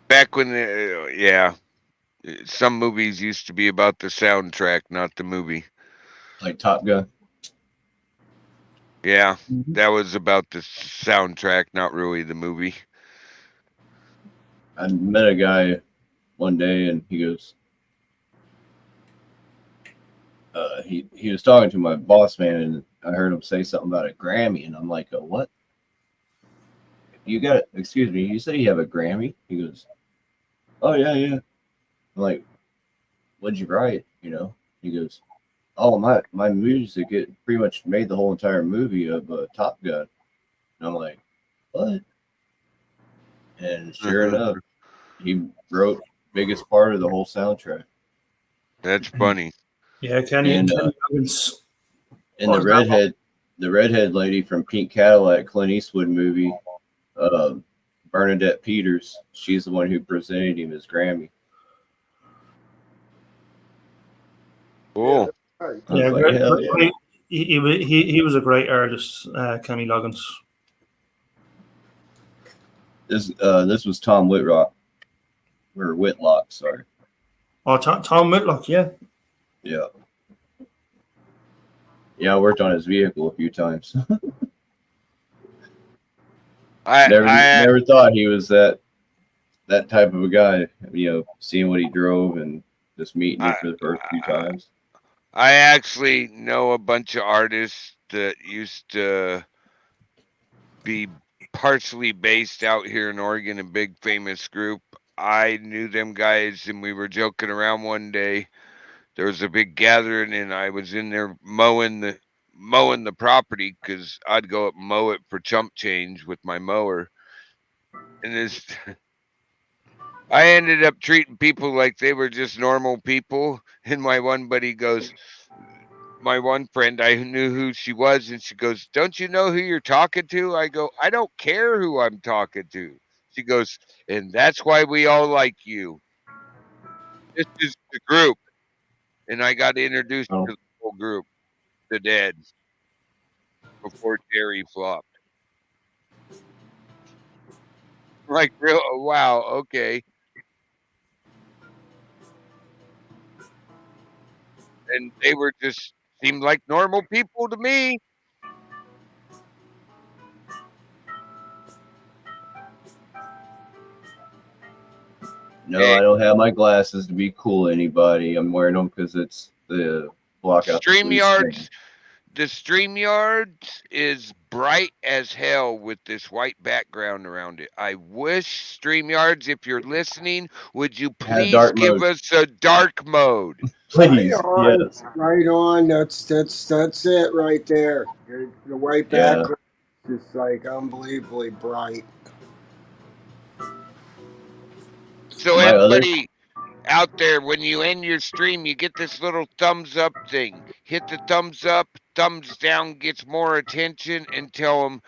Back when some movies used to be about the soundtrack, not the movie. Like Top Gun. Yeah, that was about the soundtrack, not really the movie. I met a guy one day, and he goes, he was talking to my boss man, and I heard him say something about a Grammy, and I'm like, what? Excuse me, you say you have a Grammy? He goes, oh, yeah. I'm like, what'd you write? He goes, oh, my music, it pretty much made the whole entire movie of Top Gun. And I'm like, what? And sure enough, he wrote biggest part of the whole soundtrack. That's funny. Yeah, Kenny Loggins. And the redhead lady from Pink Cadillac, Clint Eastwood movie, Bernadette Peters, she's the one who presented him his Grammy. Cool. Yeah, great. He was a great artist, Kenny Loggins. This was Tom Whitlock, sorry. Oh, Tom Whitlock, yeah. Yeah. Yeah, I worked on his vehicle a few times. I never thought he was that type of a guy. Seeing what he drove and Just meeting you for the first few times. I actually know a bunch of artists that used to be partially based out here in Oregon, a big famous group. I knew them guys, and we were joking around one day. There was a big gathering, and I was in there mowing the property because I'd go up and mow it for chump change with my mower. And this, I ended up treating people like they were just normal people. And my one buddy goes, my one friend, I knew who she was, and she goes, "Don't you know who you're talking to?" I go, "I don't care who I'm talking to." She goes, "And that's why we all like you. This is the group." And I got introduced Oh. to the whole group, the Dead, before Jerry flopped. Like, real? Wow, okay. And they were just seemed like normal people to me. No, I don't have my glasses to be cool to anybody. I'm wearing them because it's the block out the blue screen. The StreamYards is bright as hell with this white background around it. I wish StreamYards, if you're listening, would you please give mode. us a dark mode? Please, right on, yes. right on. That's it right there. The white background is like unbelievably bright. So everybody out there, when you end your stream, you get this little thumbs up thing. Hit the thumbs up, thumbs down gets more attention, and tell them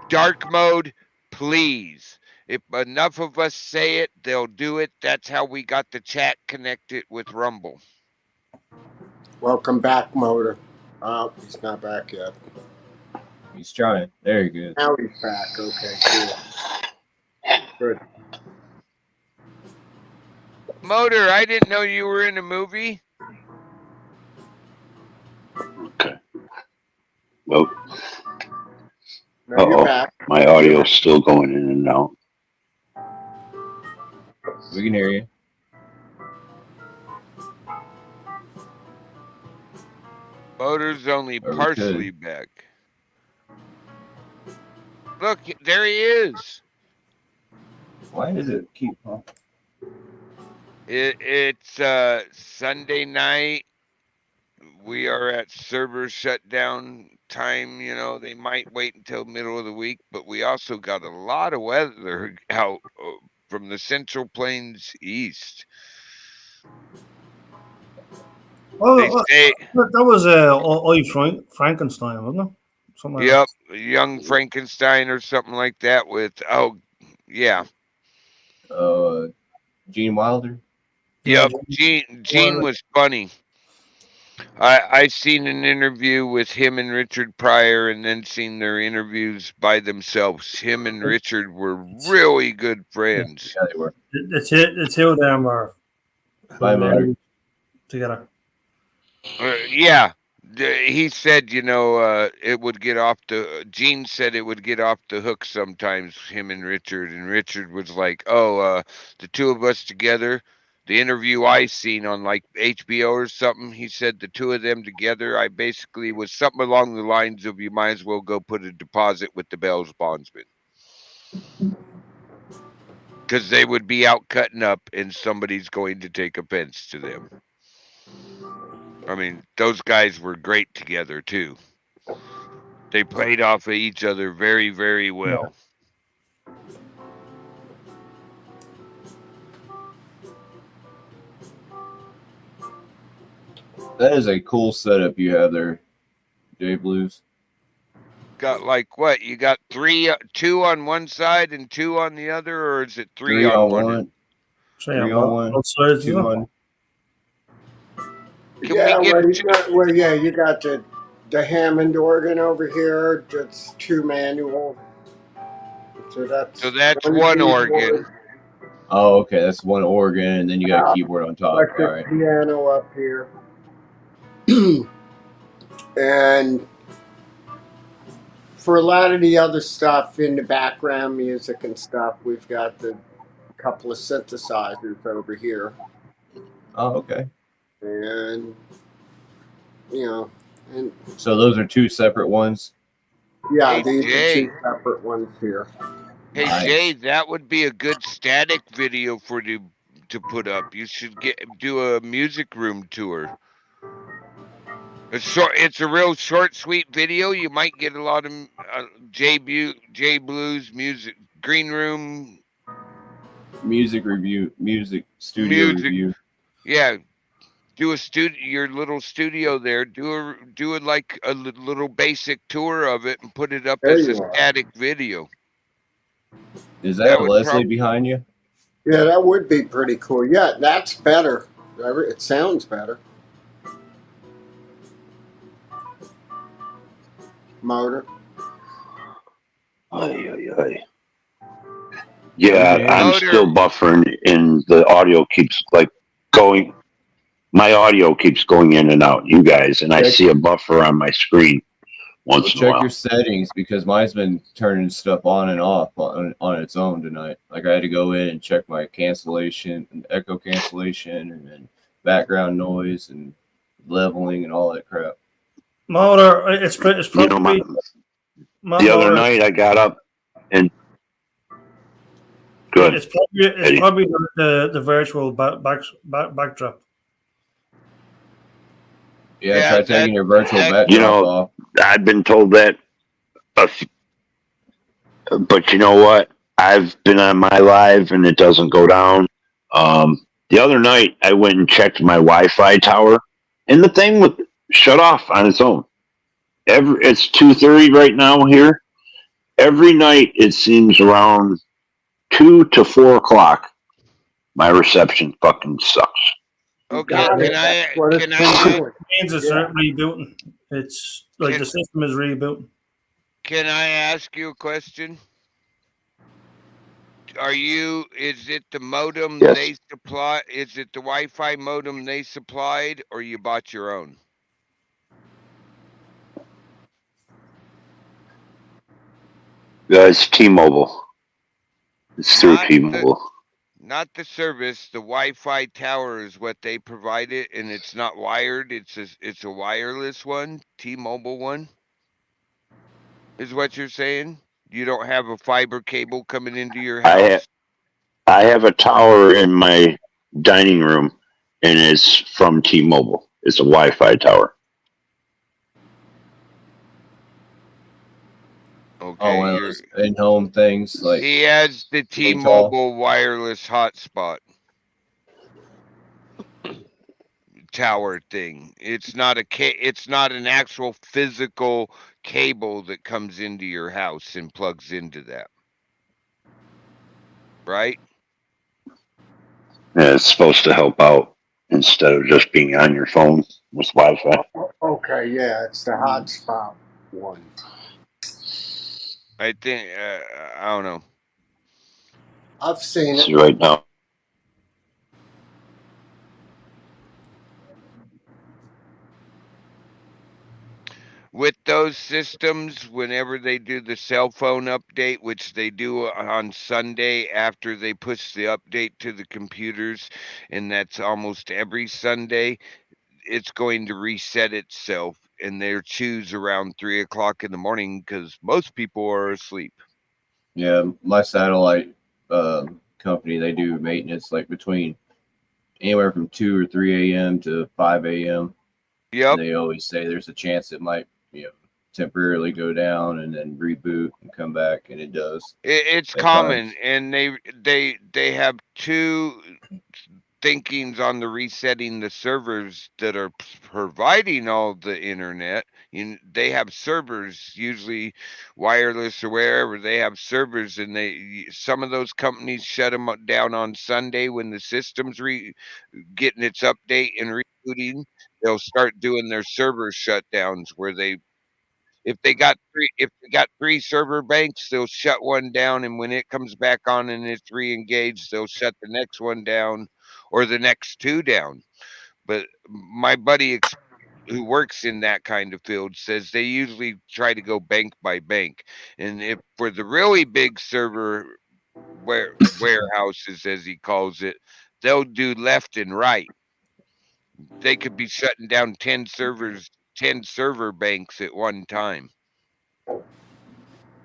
dark mode, please. If enough of us say it, they'll do it. That's how we got the chat connected with Rumble. Welcome back, Motor. Oh, he's not back yet. He's trying. There he goes. Now he's back. Okay, cool. Good. Motor, I didn't know you were in a movie. Okay. Oh. Now you're back. My audio's still going in and out. We can hear you. Motor's only partially back. Look, there he is. Why does it keep popping? It's Sunday night. We are at server shutdown time. You know, they might wait until middle of the week, but we also got a lot of weather out from the Central Plains east. Oh, that was Frankenstein, wasn't it? Something like that. Young Frankenstein or something like that. With yeah. Gene Wilder. Yep, Gene was funny. I seen an interview with him and Richard Pryor, and then seen their interviews by themselves. Him and Richard were really good friends. Yeah, they were. The two of them were together. Yeah, he said, it would get off the. Gene said it would get off the hook sometimes. Him and Richard was like, "Oh, the two of us together." The interview I seen on like HBO or something, he said the two of them together, I basically was something along the lines of, you might as well go put a deposit with the Bell's bondsman. Because they would be out cutting up and somebody's going to take offense to them. I mean, those guys were great together too. They played off of each other very, very well. That is a cool setup you have there, J Blues. Got like what? You got two on one side and two on the other, or is it three on one? Three on one. Both sides, two on. You got the Hammond organ over here. That's two manual. So that's one organ. Oh, okay. That's one organ, and then you got a keyboard on top. Electric All right. piano up here. And for a lot of the other stuff in the background music and stuff, we've got the couple of synthesizers over here. Oh, okay. And you know, and So those are two separate ones. yeah, Hey these are two Jay, separate ones here. hey Jay, Nice. that would be a good static video for you to put up. You should do a music room tour. It's a real short, sweet video. You might get a lot of J Blues music, Green Room Music review, music studio music. review. Yeah, do a your little studio there. Do a like a little basic tour of it and put it up There as a you are. static video. Is That that would Leslie probably. behind you? Yeah, that would be pretty cool. Yeah, that's better. It sounds better. Motor. Ay, ay, ay. Yeah, Okay. I'm still Motor. buffering, and the audio keeps like going. My audio keeps going in and out, you guys, and I Check. see a buffer on my screen Well, once in a check your while. settings because mine's been turning stuff on and off on its own tonight. Like I had to go in and check my cancellation and echo cancellation and then background noise and leveling and all that crap. Motor, it's You know, probably the other motor. night I got up and good. It's Eddie. probably the virtual backdrop. Yeah, Yeah, try taking your virtual that You backdrop know, off. I've been told that, a f- but you know what? I've been on my live and it doesn't go down. The other night I went and checked my Wi-Fi tower, and the thing would shut off on its own. It's 2:30 right now here. Every night it seems around 2 to 4 o'clock. My reception fucking sucks. You okay. got it. That's what Can it's I been doing. Means it's Yeah. rebooting. It's like can the system is rebooting. can I ask you a question? Is it the modem Yes, they supply? Is it the Wi-Fi modem they supplied, or you bought your own? it's T-Mobile. It's through Not the T-Mobile. not the service. The Wi-Fi tower is what they provided, and it's not wired. It's a wireless one. T-Mobile one is what you're saying. You don't have a fiber cable coming into your I ha- house. I have a tower in my dining room, and it's from T-Mobile. It's a Wi-Fi tower. Oh, Okay, one of those in-home things like he has the really tall. T-Mobile wireless hotspot tower thing. It's not an actual physical cable that comes into your house and plugs into that, right? And it's supposed to help out instead of just being on your phone with Wi-Fi. Okay, yeah, it's the hotspot one. I think I don't know. I've seen it. See right now. With those systems, whenever they do the cell phone update, which they do on Sunday after they push the update to the computers, and that's almost every Sunday, it's going to reset itself, and they choose around 3 o'clock in the morning because most people are asleep. Yeah, my satellite company they do maintenance like between anywhere from 2 or 3 a.m. to 5 a.m. And Yep. they always say there's a chance it might temporarily go down and then reboot and come back, and it does It's at common, times. and they have two thinkings on the resetting the servers that are providing all the internet. They have servers, usually wireless or wherever. They have servers, and some of those companies shut them down on Sunday when the system's getting its update and rebooting. They'll start doing their server shutdowns where if they got three server banks, they'll shut one down, and when it comes back on and it's re-engaged, they'll shut the next one down or the next two down. But my buddy who works in that kind of field says they usually try to go bank by bank, and if for the really big server warehouses, as he calls it, they'll do left and right. They could be shutting down 10 server banks at one time.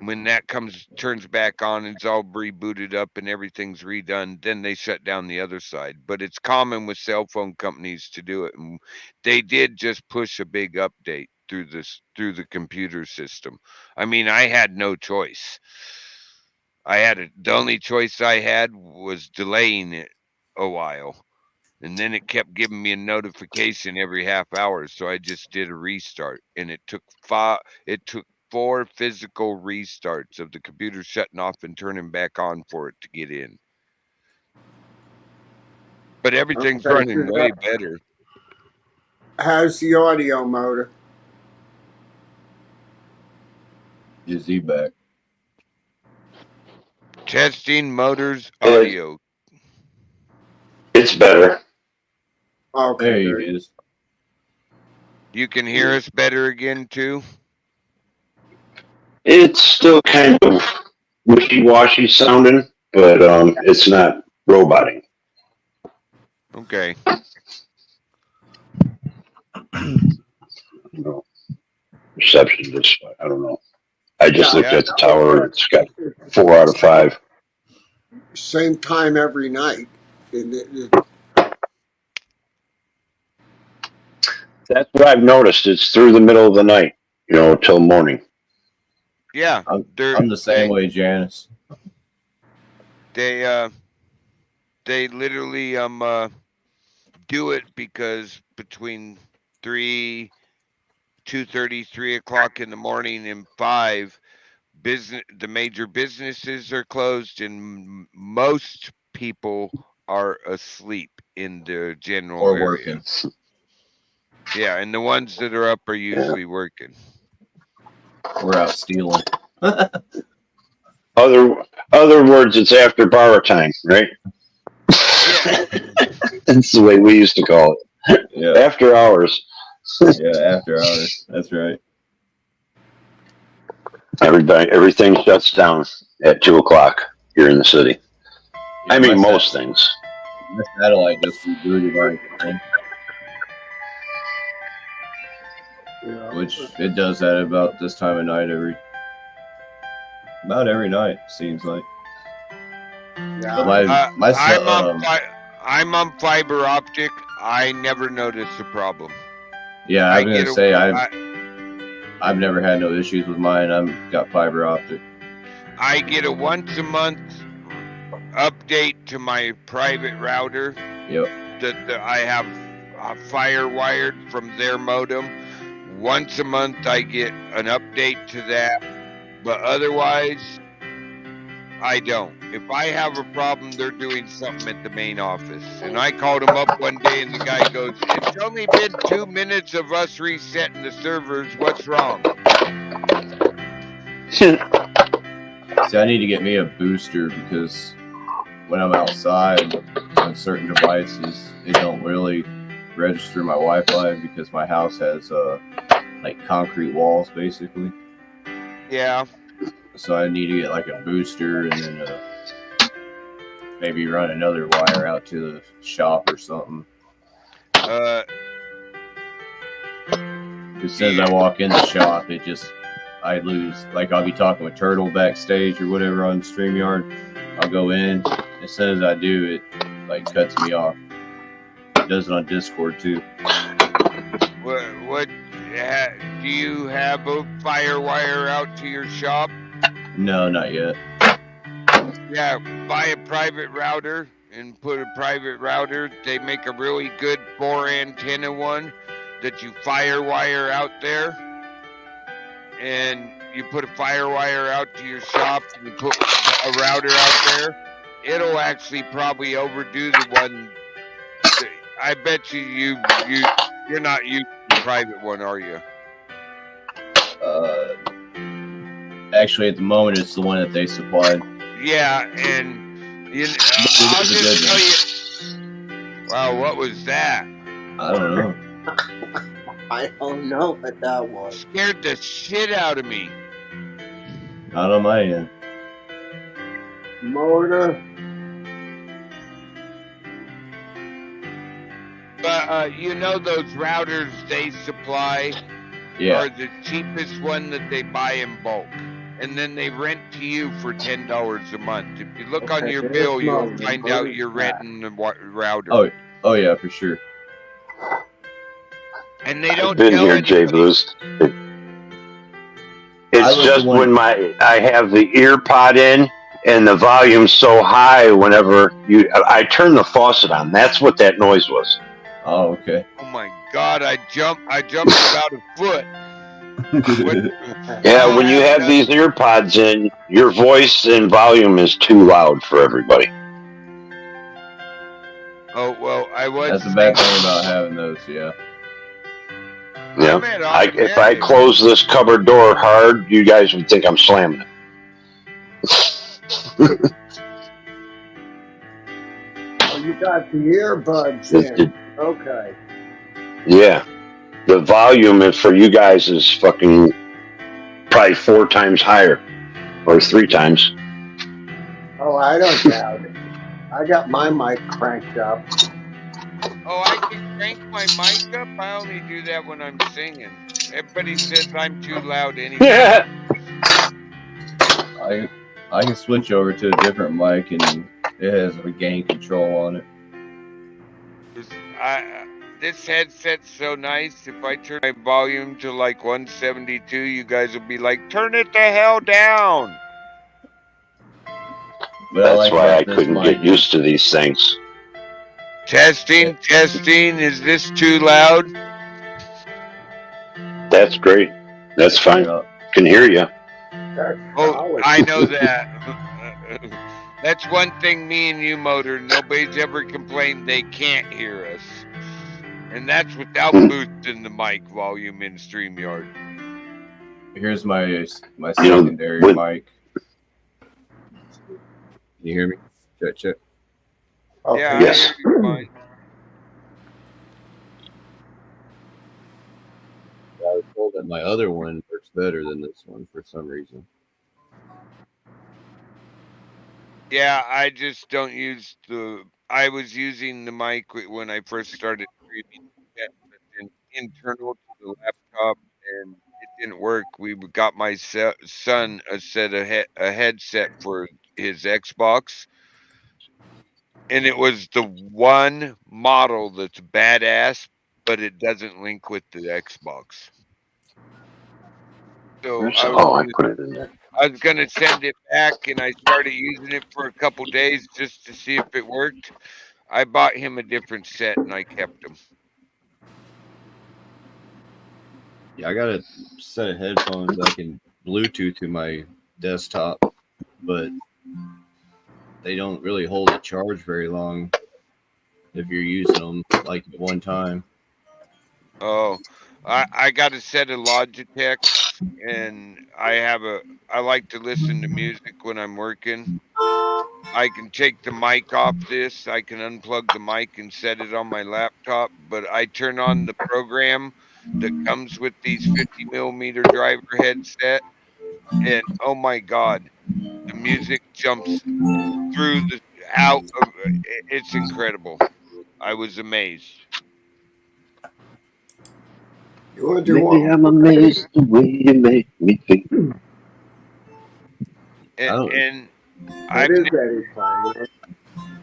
When that turns back on, it's all rebooted up and everything's redone, then they shut down the other side. But it's common with cell phone companies to do it, and they did just push a big update through the computer system. I mean, I had no choice. The only choice I had was delaying it a while. And then it kept giving me a notification every half hour, so I just did a restart, and it took 4 physical restarts of the computer shutting off and turning back on for it to get in. But everything's Okay, running way better. how's the audio motor? Is he back? Testing motors audio. It's better. Okay, There he is. You can hear us better again too? It's still kind of wishy-washy sounding, but it's not roboting. Okay. No. Reception just, I don't know. I just looked at the tower. It's got 4 out of 5. Same time every night. That's what I've noticed. It's through the middle of the night, till morning. Yeah. I'm the same way, Janice. They literally do it because between 2:30, 3 o'clock in the morning and 5, the major businesses are closed and most people are asleep in the general Or area. working. Yeah, and the ones that are up are usually working. We're out stealing. Other words, it's after bar time, right? Yeah. That's the way we used to call it. Yeah. After hours. Yeah, after hours. That's right. Everything shuts down at 2 o'clock here in the city. Yeah, I mean, most things. My satellite just rebooted everything. Yeah. Which it does that about this time of night about every night, seems like. Yeah. But I'm on fiber optic. I never noticed a problem. Yeah, I'm gonna say I've never had no issues with mine. I've got fiber optic. I get a once a month update to my private router. Yep. That I have fire wired from their modem. Once a month I get an update to that, but otherwise I don't. If I have a problem, they're doing something at the main office. And I called him up one day and the guy goes, "It's only been 2 minutes of us resetting the servers. What's wrong?" See, I need to get me a booster because when I'm outside on certain devices, it don't really register my Wi-Fi because my house has like concrete walls basically. Yeah. So I need to get like a booster and then maybe run another wire out to the shop or something. As soon as I walk in the shop, I lose. Like I'll be talking with Turtle backstage or whatever on StreamYard. I'll go in. As soon as I do, it like cuts me off. It does it on Discord too. What do you have a fire wire out to your shop? No, not yet. Yeah, buy a private router and put a private router. They make a really good 4 antenna one that you fire wire out there. And you put a fire wire out to your shop and you put a router out there. It'll actually probably overdo the one. I bet you're not using the private one, are you? Actually, at the moment, it's the one that they supplied. Yeah, and I'll just tell you. Wow, what was that? I don't know. I don't know what that was. Scared the shit out of me. Not on my end. Motor. But But you know those routers they supply Yeah. are the cheapest one that they buy in bulk, and then they rent to you for $10 a month. If you look on Okay, your there's bill, you'll Mo. find Mo out is you're back. renting the router. Oh yeah, for sure. And they I've don't been tell here, Jay anybody. Blues. I It's was the just when one. I have the ear pod in and the volume's so high whenever I turn the faucet on. That's what that noise was. Oh, okay. Oh my God! I jumped about a foot. Yeah, Now I when you have have these ear pods in, your voice and volume is too loud for everybody. Oh well, I was. That's the bad thing about having those. Yeah. Yeah. I'm at If I automatic. close this cupboard door hard, you guys would think I'm slamming it. Oh, you got the earbuds in. Okay. Yeah. The volume for you guys is fucking probably 4 times higher or 3 times. Oh, I don't doubt it. I got my mic cranked up. Oh, I can crank my mic up. I only do that when I'm singing. Everybody says I'm too loud anyway. Yeah. I can switch over to a different mic and it has a gain control on it. This headset's so nice. If I turn my volume to like 172, you guys will be like, "Turn it the hell down." That's why I couldn't get used to these things. Testing. Is this too loud? That's great. That's fine. Can hear you. Oh, I know that. That's one thing me and you, Motor, nobody's ever complained they can't hear us. And that's without boosting the mic volume in StreamYard. Here's my secondary mic. Can you hear me? Check. Okay. Yeah, yes. I hear you fine. I was told that my other one works better than this one for some reason. Yeah, I just don't use I was using the mic when I first started streaming. Internal to the laptop, and it didn't work. We got my son a headset for his Xbox, and it was the one model that's badass, but it doesn't link with the Xbox. So I put it in there. I was gonna send it back, and I started using it for a couple days just to see if it worked. I bought him a different set, and I kept him. Yeah, I got a set of headphones I can Bluetooth to my desktop, but they don't really hold a charge very long if you're using them like at one time. Oh, I got a set of Logitechs, and I like to listen to music when I'm working. I can take the mic off this. I can unplug the mic and set it on my laptop, but I turn on the program that comes with these 50mm driver headset, and oh my God, the music jumps through it's incredible. I was amazed. You want to do one? I'm amazed the way you make me feel. And What is Eddie playing?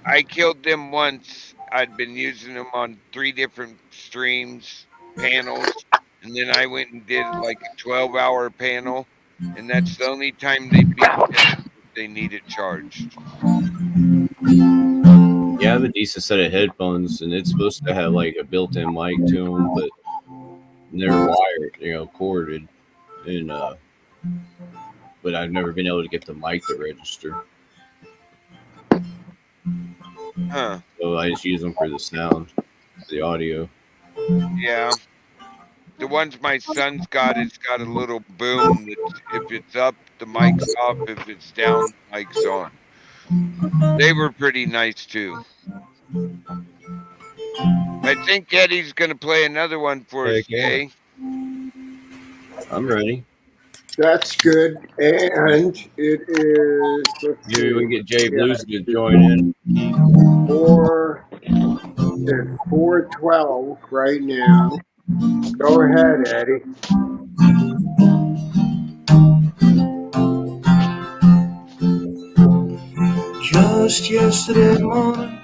I killed them once. I'd been using them on 3 different streams, panels, and then I went and did like a 12-hour panel, and that's the only time they beat it if they need it charged. Yeah, I have a decent set of headphones, and it's supposed to have like a built-in mic to them, but they're wired, corded, and but I've never been able to get the mic to register. Huh. So I just use them for the sound, the audio. Yeah. The ones my son's got, it's got a little boom that if it's up, the mic's off. If it's down, the mic's on. They were pretty nice too. I think Eddie's going to play another one for us, Jay. I'm ready. That's good. And it is. Maybe we can get Jay Blues to join in. 4 at 4:12 right now. Go ahead, Eddie. Just yesterday morning,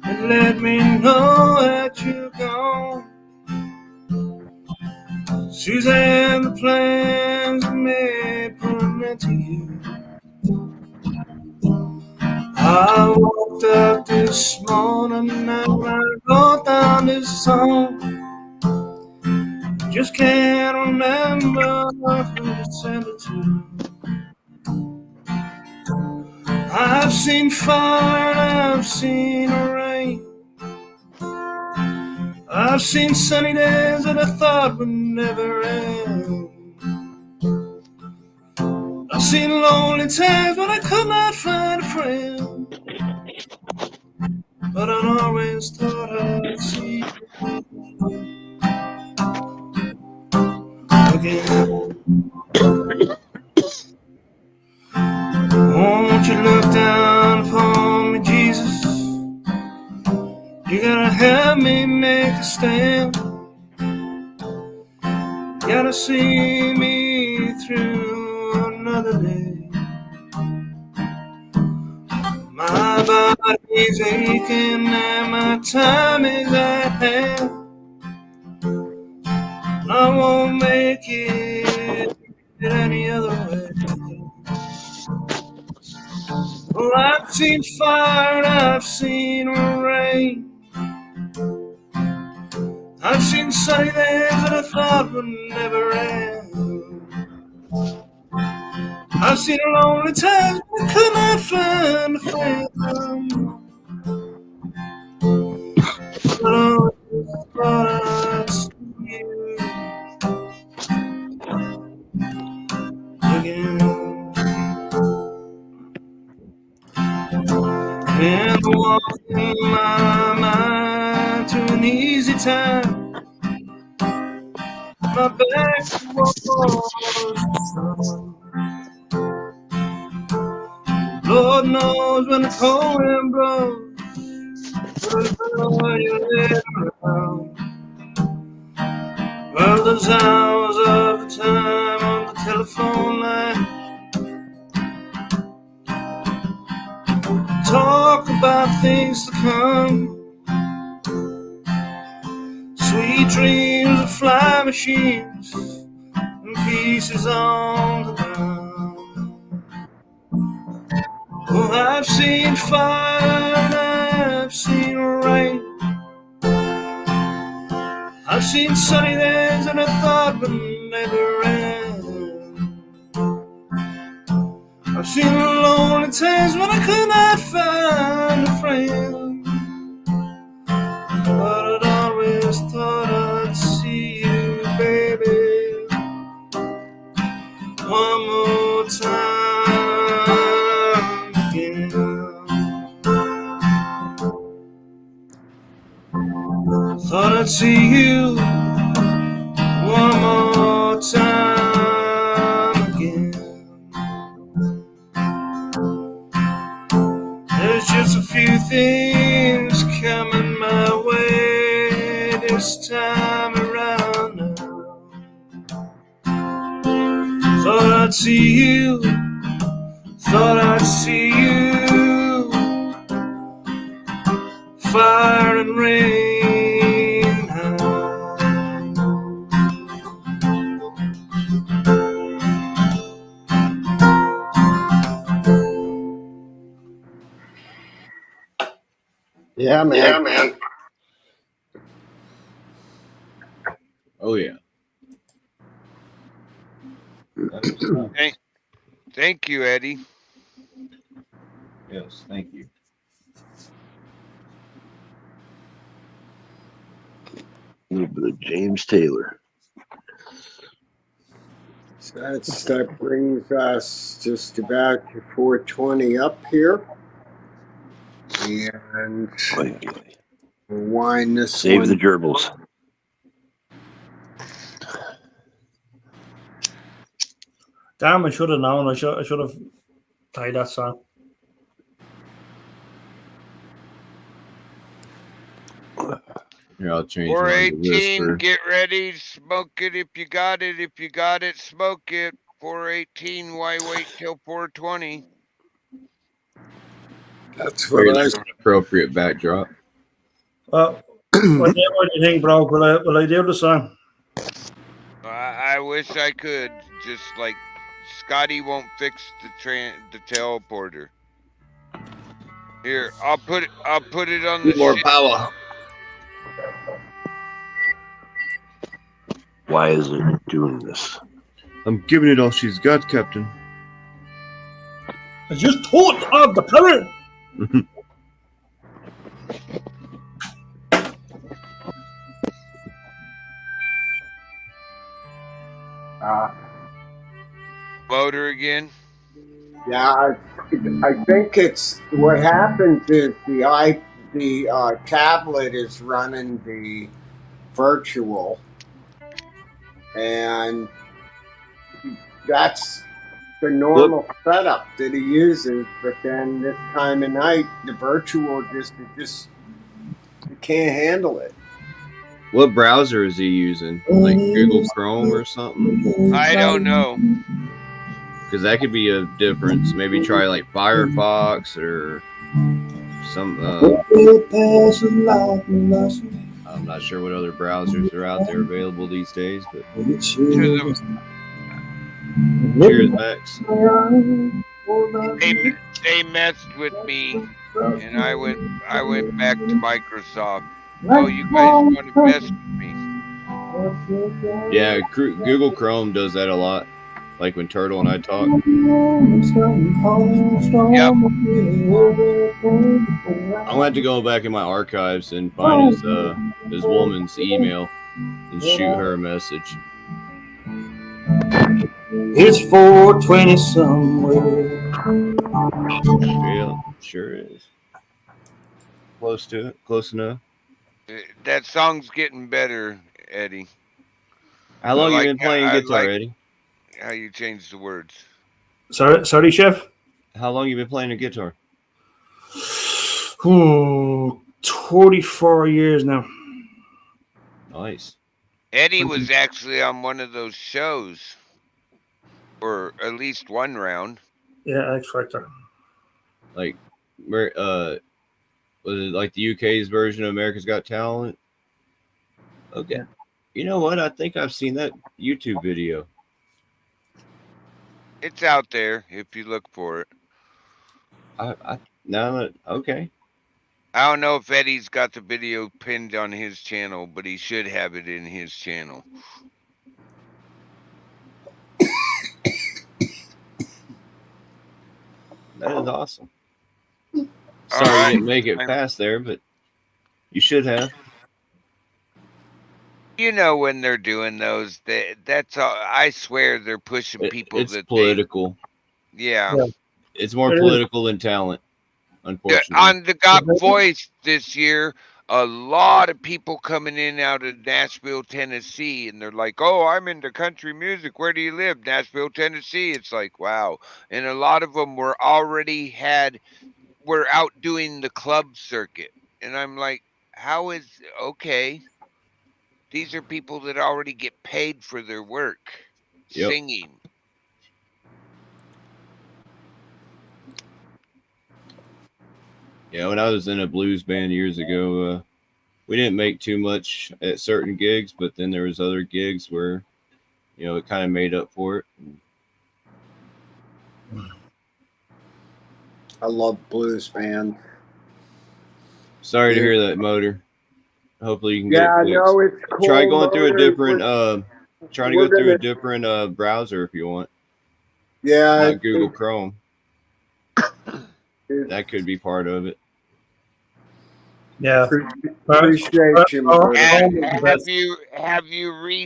it let me know that you're gone. Suzanne, the plans are made permanent to you. I woke up this morning and I wrote down this song. Just can't remember who to send it to. I've seen fire and I've seen rain. I've seen sunny days that I thought would never end. I've seen lonely times when I could not find a friend. But I always thought I'd see you again. Won't you look down upon me, Jesus? You gotta help me make a stand. Gotta see me through another day. My body's aching and my time is at hand. I won't make it any other way. Well, I've seen fire and I've seen rain. I've seen sunny days that I thought would never end. I've seen lonely times when I could not find a friend. But I always thought I'd see you again. And walking my mind to an easy time. My back was strong. Lord knows when the cold wind blows, when you're there around. Well, there's hours of the time on the telephone line. Talk about things to come. Sweet dreams of fly machines and pieces on the ground. Oh, I've seen fire and I've seen rain. I've seen sunny days and I thought would never end. I've seen lonely times when I could not find a friend. But I'd always thought I'd see you, baby, one more time again. Thought I'd see you one more time again. There's just a few things coming my way this time around now. Thought I'd see you, thought I'd see you, fire and rain high. Yeah, man. Yeah, man. Oh yeah. That was nice. Thank you, Eddie. Yes, thank you. A little bit of James Taylor. So that brings us just about to 4:20 up here. And we'll wind this Save one. the gerbils. Damn, I should have known. I should have played that song. Here, I'll change mine to 418, whisper. get ready, smoke it if you got it. If you got it, smoke it. 418, why wait till 420? That's Maybe what I. that's an appropriate backdrop. What do you think, bro? Will I do the song? I wish I could. Just like Scotty won't fix the teleporter. Here, I'll put it on the More ship. power. Why is it doing this? I'm giving it all she's got, Captain. I just thought of the power. Motor again. Yeah, I think it's what happens is the tablet is running the virtual, and that's the normal setup that he uses. But then this time of night, the virtual just you can't handle it. What browser is he using? Like Google Chrome or something? I don't know. Because that could be a difference. Maybe try like Firefox or some. I'm not sure what other browsers are out there available these days, but cheers, Max. They messed with me, and I went back to Microsoft. Oh, you guys want to mess with me? Yeah, Google Chrome does that a lot. Like when Turtle and I talk. Yep. I'm gonna have to go back in my archives and find his woman's email and shoot her a message. It's 420 somewhere. Yeah, sure is. Close to it. Close enough. That song's getting better, Eddie. How long you been playing guitar, Eddie? How you changed the words. Sorry, Chef. How long you been playing the guitar? 24 years now. Nice. Eddie was actually on one of those shows, or at least one round. Yeah, X Factor. Like, was it like the UK's version of America's Got Talent? Okay. Yeah. You know what? I think I've seen that YouTube video. It's out there if you look for it. Okay. I don't know if Eddie's got the video pinned on his channel, but he should have it in his channel. That is awesome. Sorry you didn't make it past there, but you should have. You know when they're doing those, that's all. I swear they're pushing people. It's political. Yeah. It's more political than talent, unfortunately. On the Got Voice this year, a lot of people coming in out of Nashville, Tennessee, and they're like, "Oh, I'm into country music. Where do you live?" Nashville, Tennessee. It's like, wow. And a lot of them were out doing the club circuit. And I'm like, okay. These are people that already get paid for their work, singing. Yeah, when I was in a blues band years ago, we didn't make too much at certain gigs, but then there was other gigs where, it kind of made up for it. I love blues band. Sorry to hear that, Motor. Hopefully you can get it fixed. No, it's cool. Try going through a different browser if you want. Yeah. Not Google Chrome. That could be part of it. Yeah. Appreciate you. Have you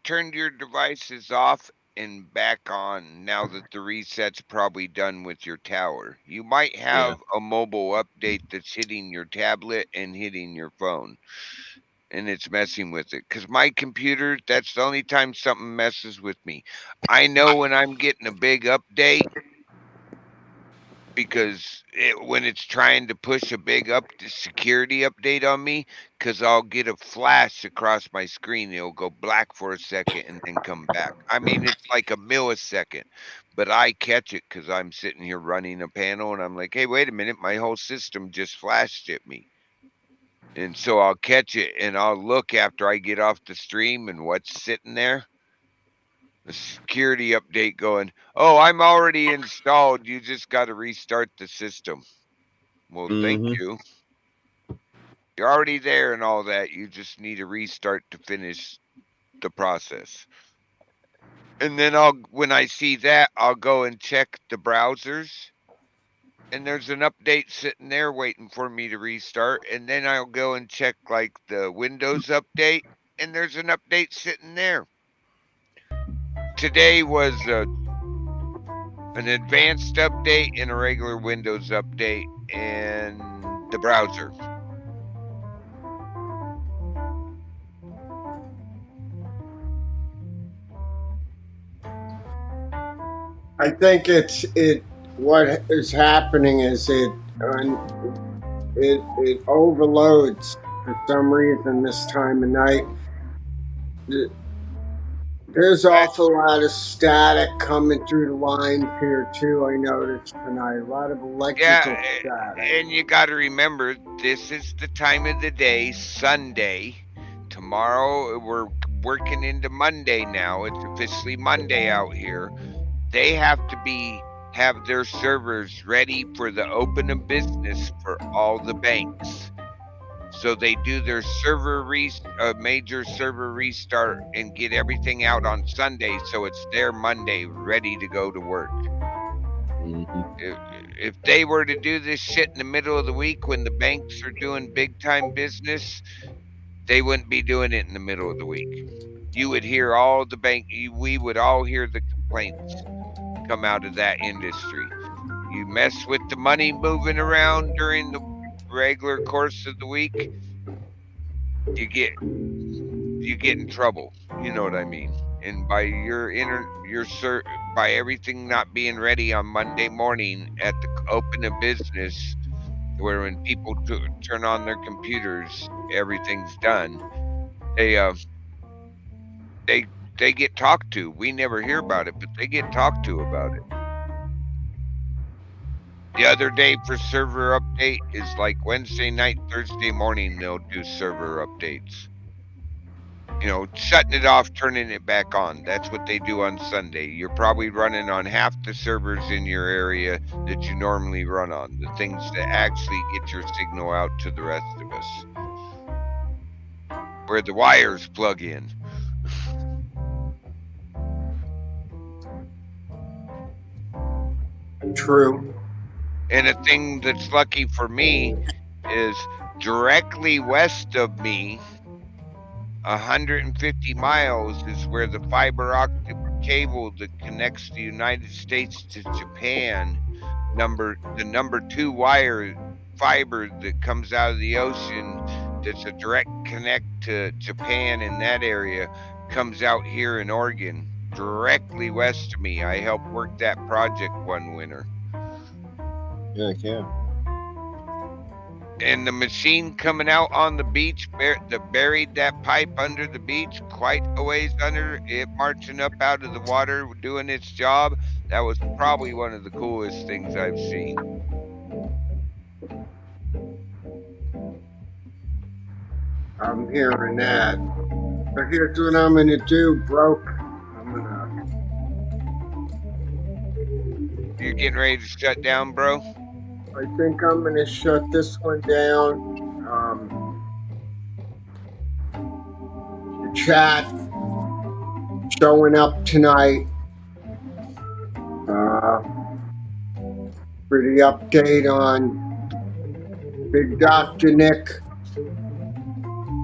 turned your devices off and back on now that the reset's probably done with your tower? You might have a mobile update that's hitting your tablet and hitting your phone, and it's messing with it. Because my computer, that's the only time something messes with me. I know when I'm getting a big update, because when it's trying to push a big security update on me, because I'll get a flash across my screen. It'll go black for a second and then come back. I mean, it's like a millisecond, but I catch it because I'm sitting here running a panel and I'm like, hey, wait a minute, my whole system just flashed at me. And so I'll catch it and I'll look after I get off the stream and what's sitting there. A security update going, oh, I'm already installed. You just got to restart the system. Well, thank you. You're already there and all that. You just need a restart to finish the process. And then when I see that, I'll go and check the browsers. And there's an update sitting there waiting for me to restart. And then I'll go and check like the Windows update. And there's an update sitting there. Today was an advanced update and a regular Windows update and the browser. I think what is happening is it overloads for some reason this time of night. There's an awful lot of static coming through the lines here too. I noticed tonight a lot of electrical static. And you got to remember, this is the time of the day, Sunday. Tomorrow we're working into Monday now. It's officially Monday out here. They have to have their servers ready for the open of business for all the banks. So they do their major server restart and get everything out on Sunday, so it's there Monday, ready to go to work. If they were to do this shit in the middle of the week when the banks are doing big time business, they wouldn't be doing it in the middle of the week. You would hear we would all hear the complaints come out of that industry. You mess with the money moving around during the regular course of the week, you get in trouble. You know what I mean? And by by everything not being ready on Monday morning at the open of business, where when people turn on their computers, everything's done. They get talked to. We never hear about it, but they get talked to about it. The other day for server update is like Wednesday night, Thursday morning, they'll do server updates. Shutting it off, turning it back on. That's what they do on Sunday. You're probably running on half the servers in your area that you normally run on, the things that actually get your signal out to the rest of us, where the wires plug in. True. And a thing that's lucky for me is directly west of me, 150 miles, is where the fiber optic cable that connects the United States to Japan, the number 2 wire fiber that comes out of the ocean, that's a direct connect to Japan in that area, comes out here in Oregon, directly west of me. I helped work that project one winter. Yeah, I can. And the machine coming out on the beach that buried that pipe under the beach, quite a ways under it, marching up out of the water, doing its job. That was probably one of the coolest things I've seen. I'm hearing that. But here's what I'm gonna do, broke. You're getting ready to shut down, bro? I think I'm gonna shut this one down. The chat showing up tonight for the update on Big Dr. Nick.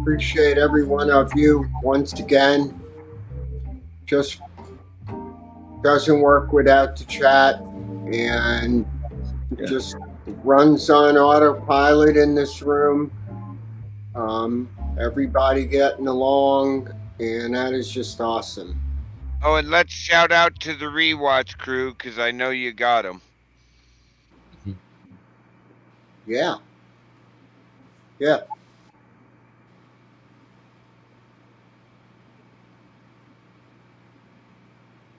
Appreciate every one of you once again. Just doesn't work without the chat, and just runs on autopilot in this room. Everybody getting along, and that is just awesome. Oh, and let's shout out to the rewatch crew, because I know you got them. Yeah. Yeah.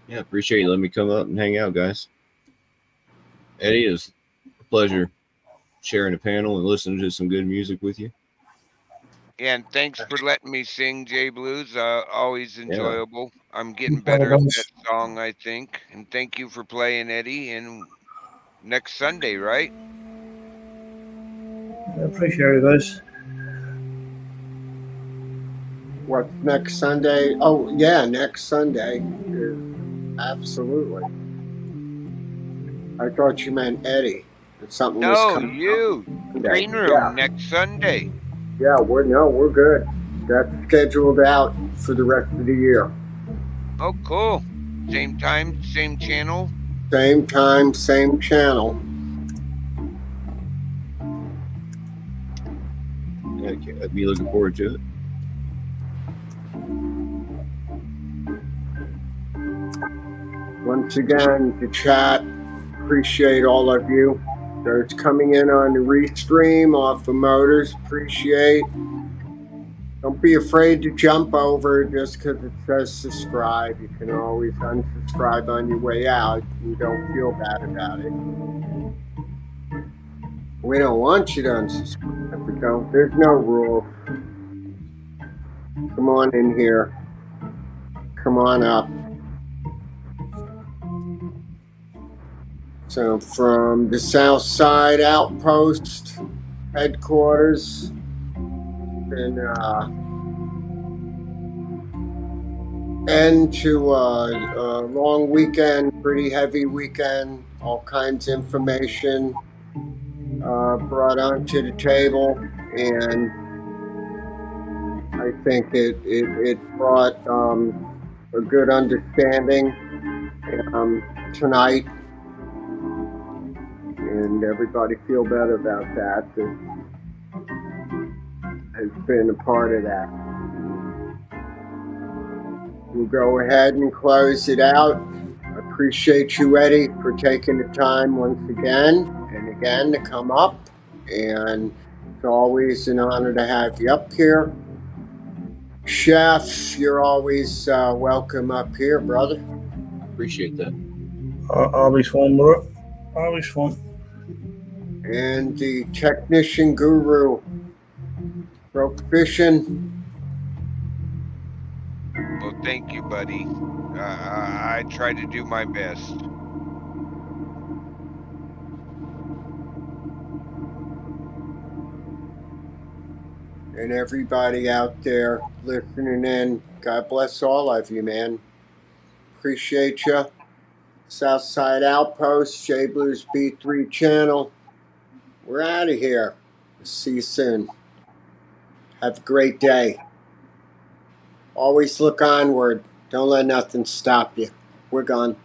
Yeah, appreciate you letting me come up and hang out, guys. Eddie, it was a pleasure sharing a panel and listening to some good music with you. And thanks for letting me sing J Blues. Always Yeah. enjoyable. I'm getting better at that song, I think. And thank you for playing, Eddie. And next Sunday, right? I appreciate it, guys. What's next Sunday? Oh, yeah, next Sunday is absolutely. I thought you meant Eddie. That something was No, coming up you. Sunday. Green Room Yeah. next Sunday. Yeah, we're good. That's scheduled out for the rest of the year. Oh, cool. Same time, same channel. Same time, same channel. Yeah, I'd be looking forward to it. Once again, the chat, appreciate all of you. Those coming in on the restream off of Motors, appreciate. Don't be afraid to jump over just because it says subscribe. You can always unsubscribe on your way out. You don't feel bad about it. We don't want you to unsubscribe, but don't. There's no rules. Come on in here. Come on up. So from the South Side Outpost headquarters, and end to a long weekend, pretty heavy weekend, all kinds of information brought onto the table, and I think it brought a good understanding tonight, and everybody feel better about that. Has been a part of that. We'll go ahead and close it out. I appreciate you, Eddie, for taking the time once again and again to come up. And it's always an honor to have you up here. Chef, you're always welcome up here, brother. Appreciate that. Always fun, bro. Always fun. And the technician guru, Broke Fishing. Well, thank you, buddy. I try to do my best. And everybody out there listening in, God bless all of you, man. Appreciate you. Southside Outpost, J Blues B3 channel. We're out of here. See you soon. Have a great day. Always look onward. Don't let nothing stop you. We're gone.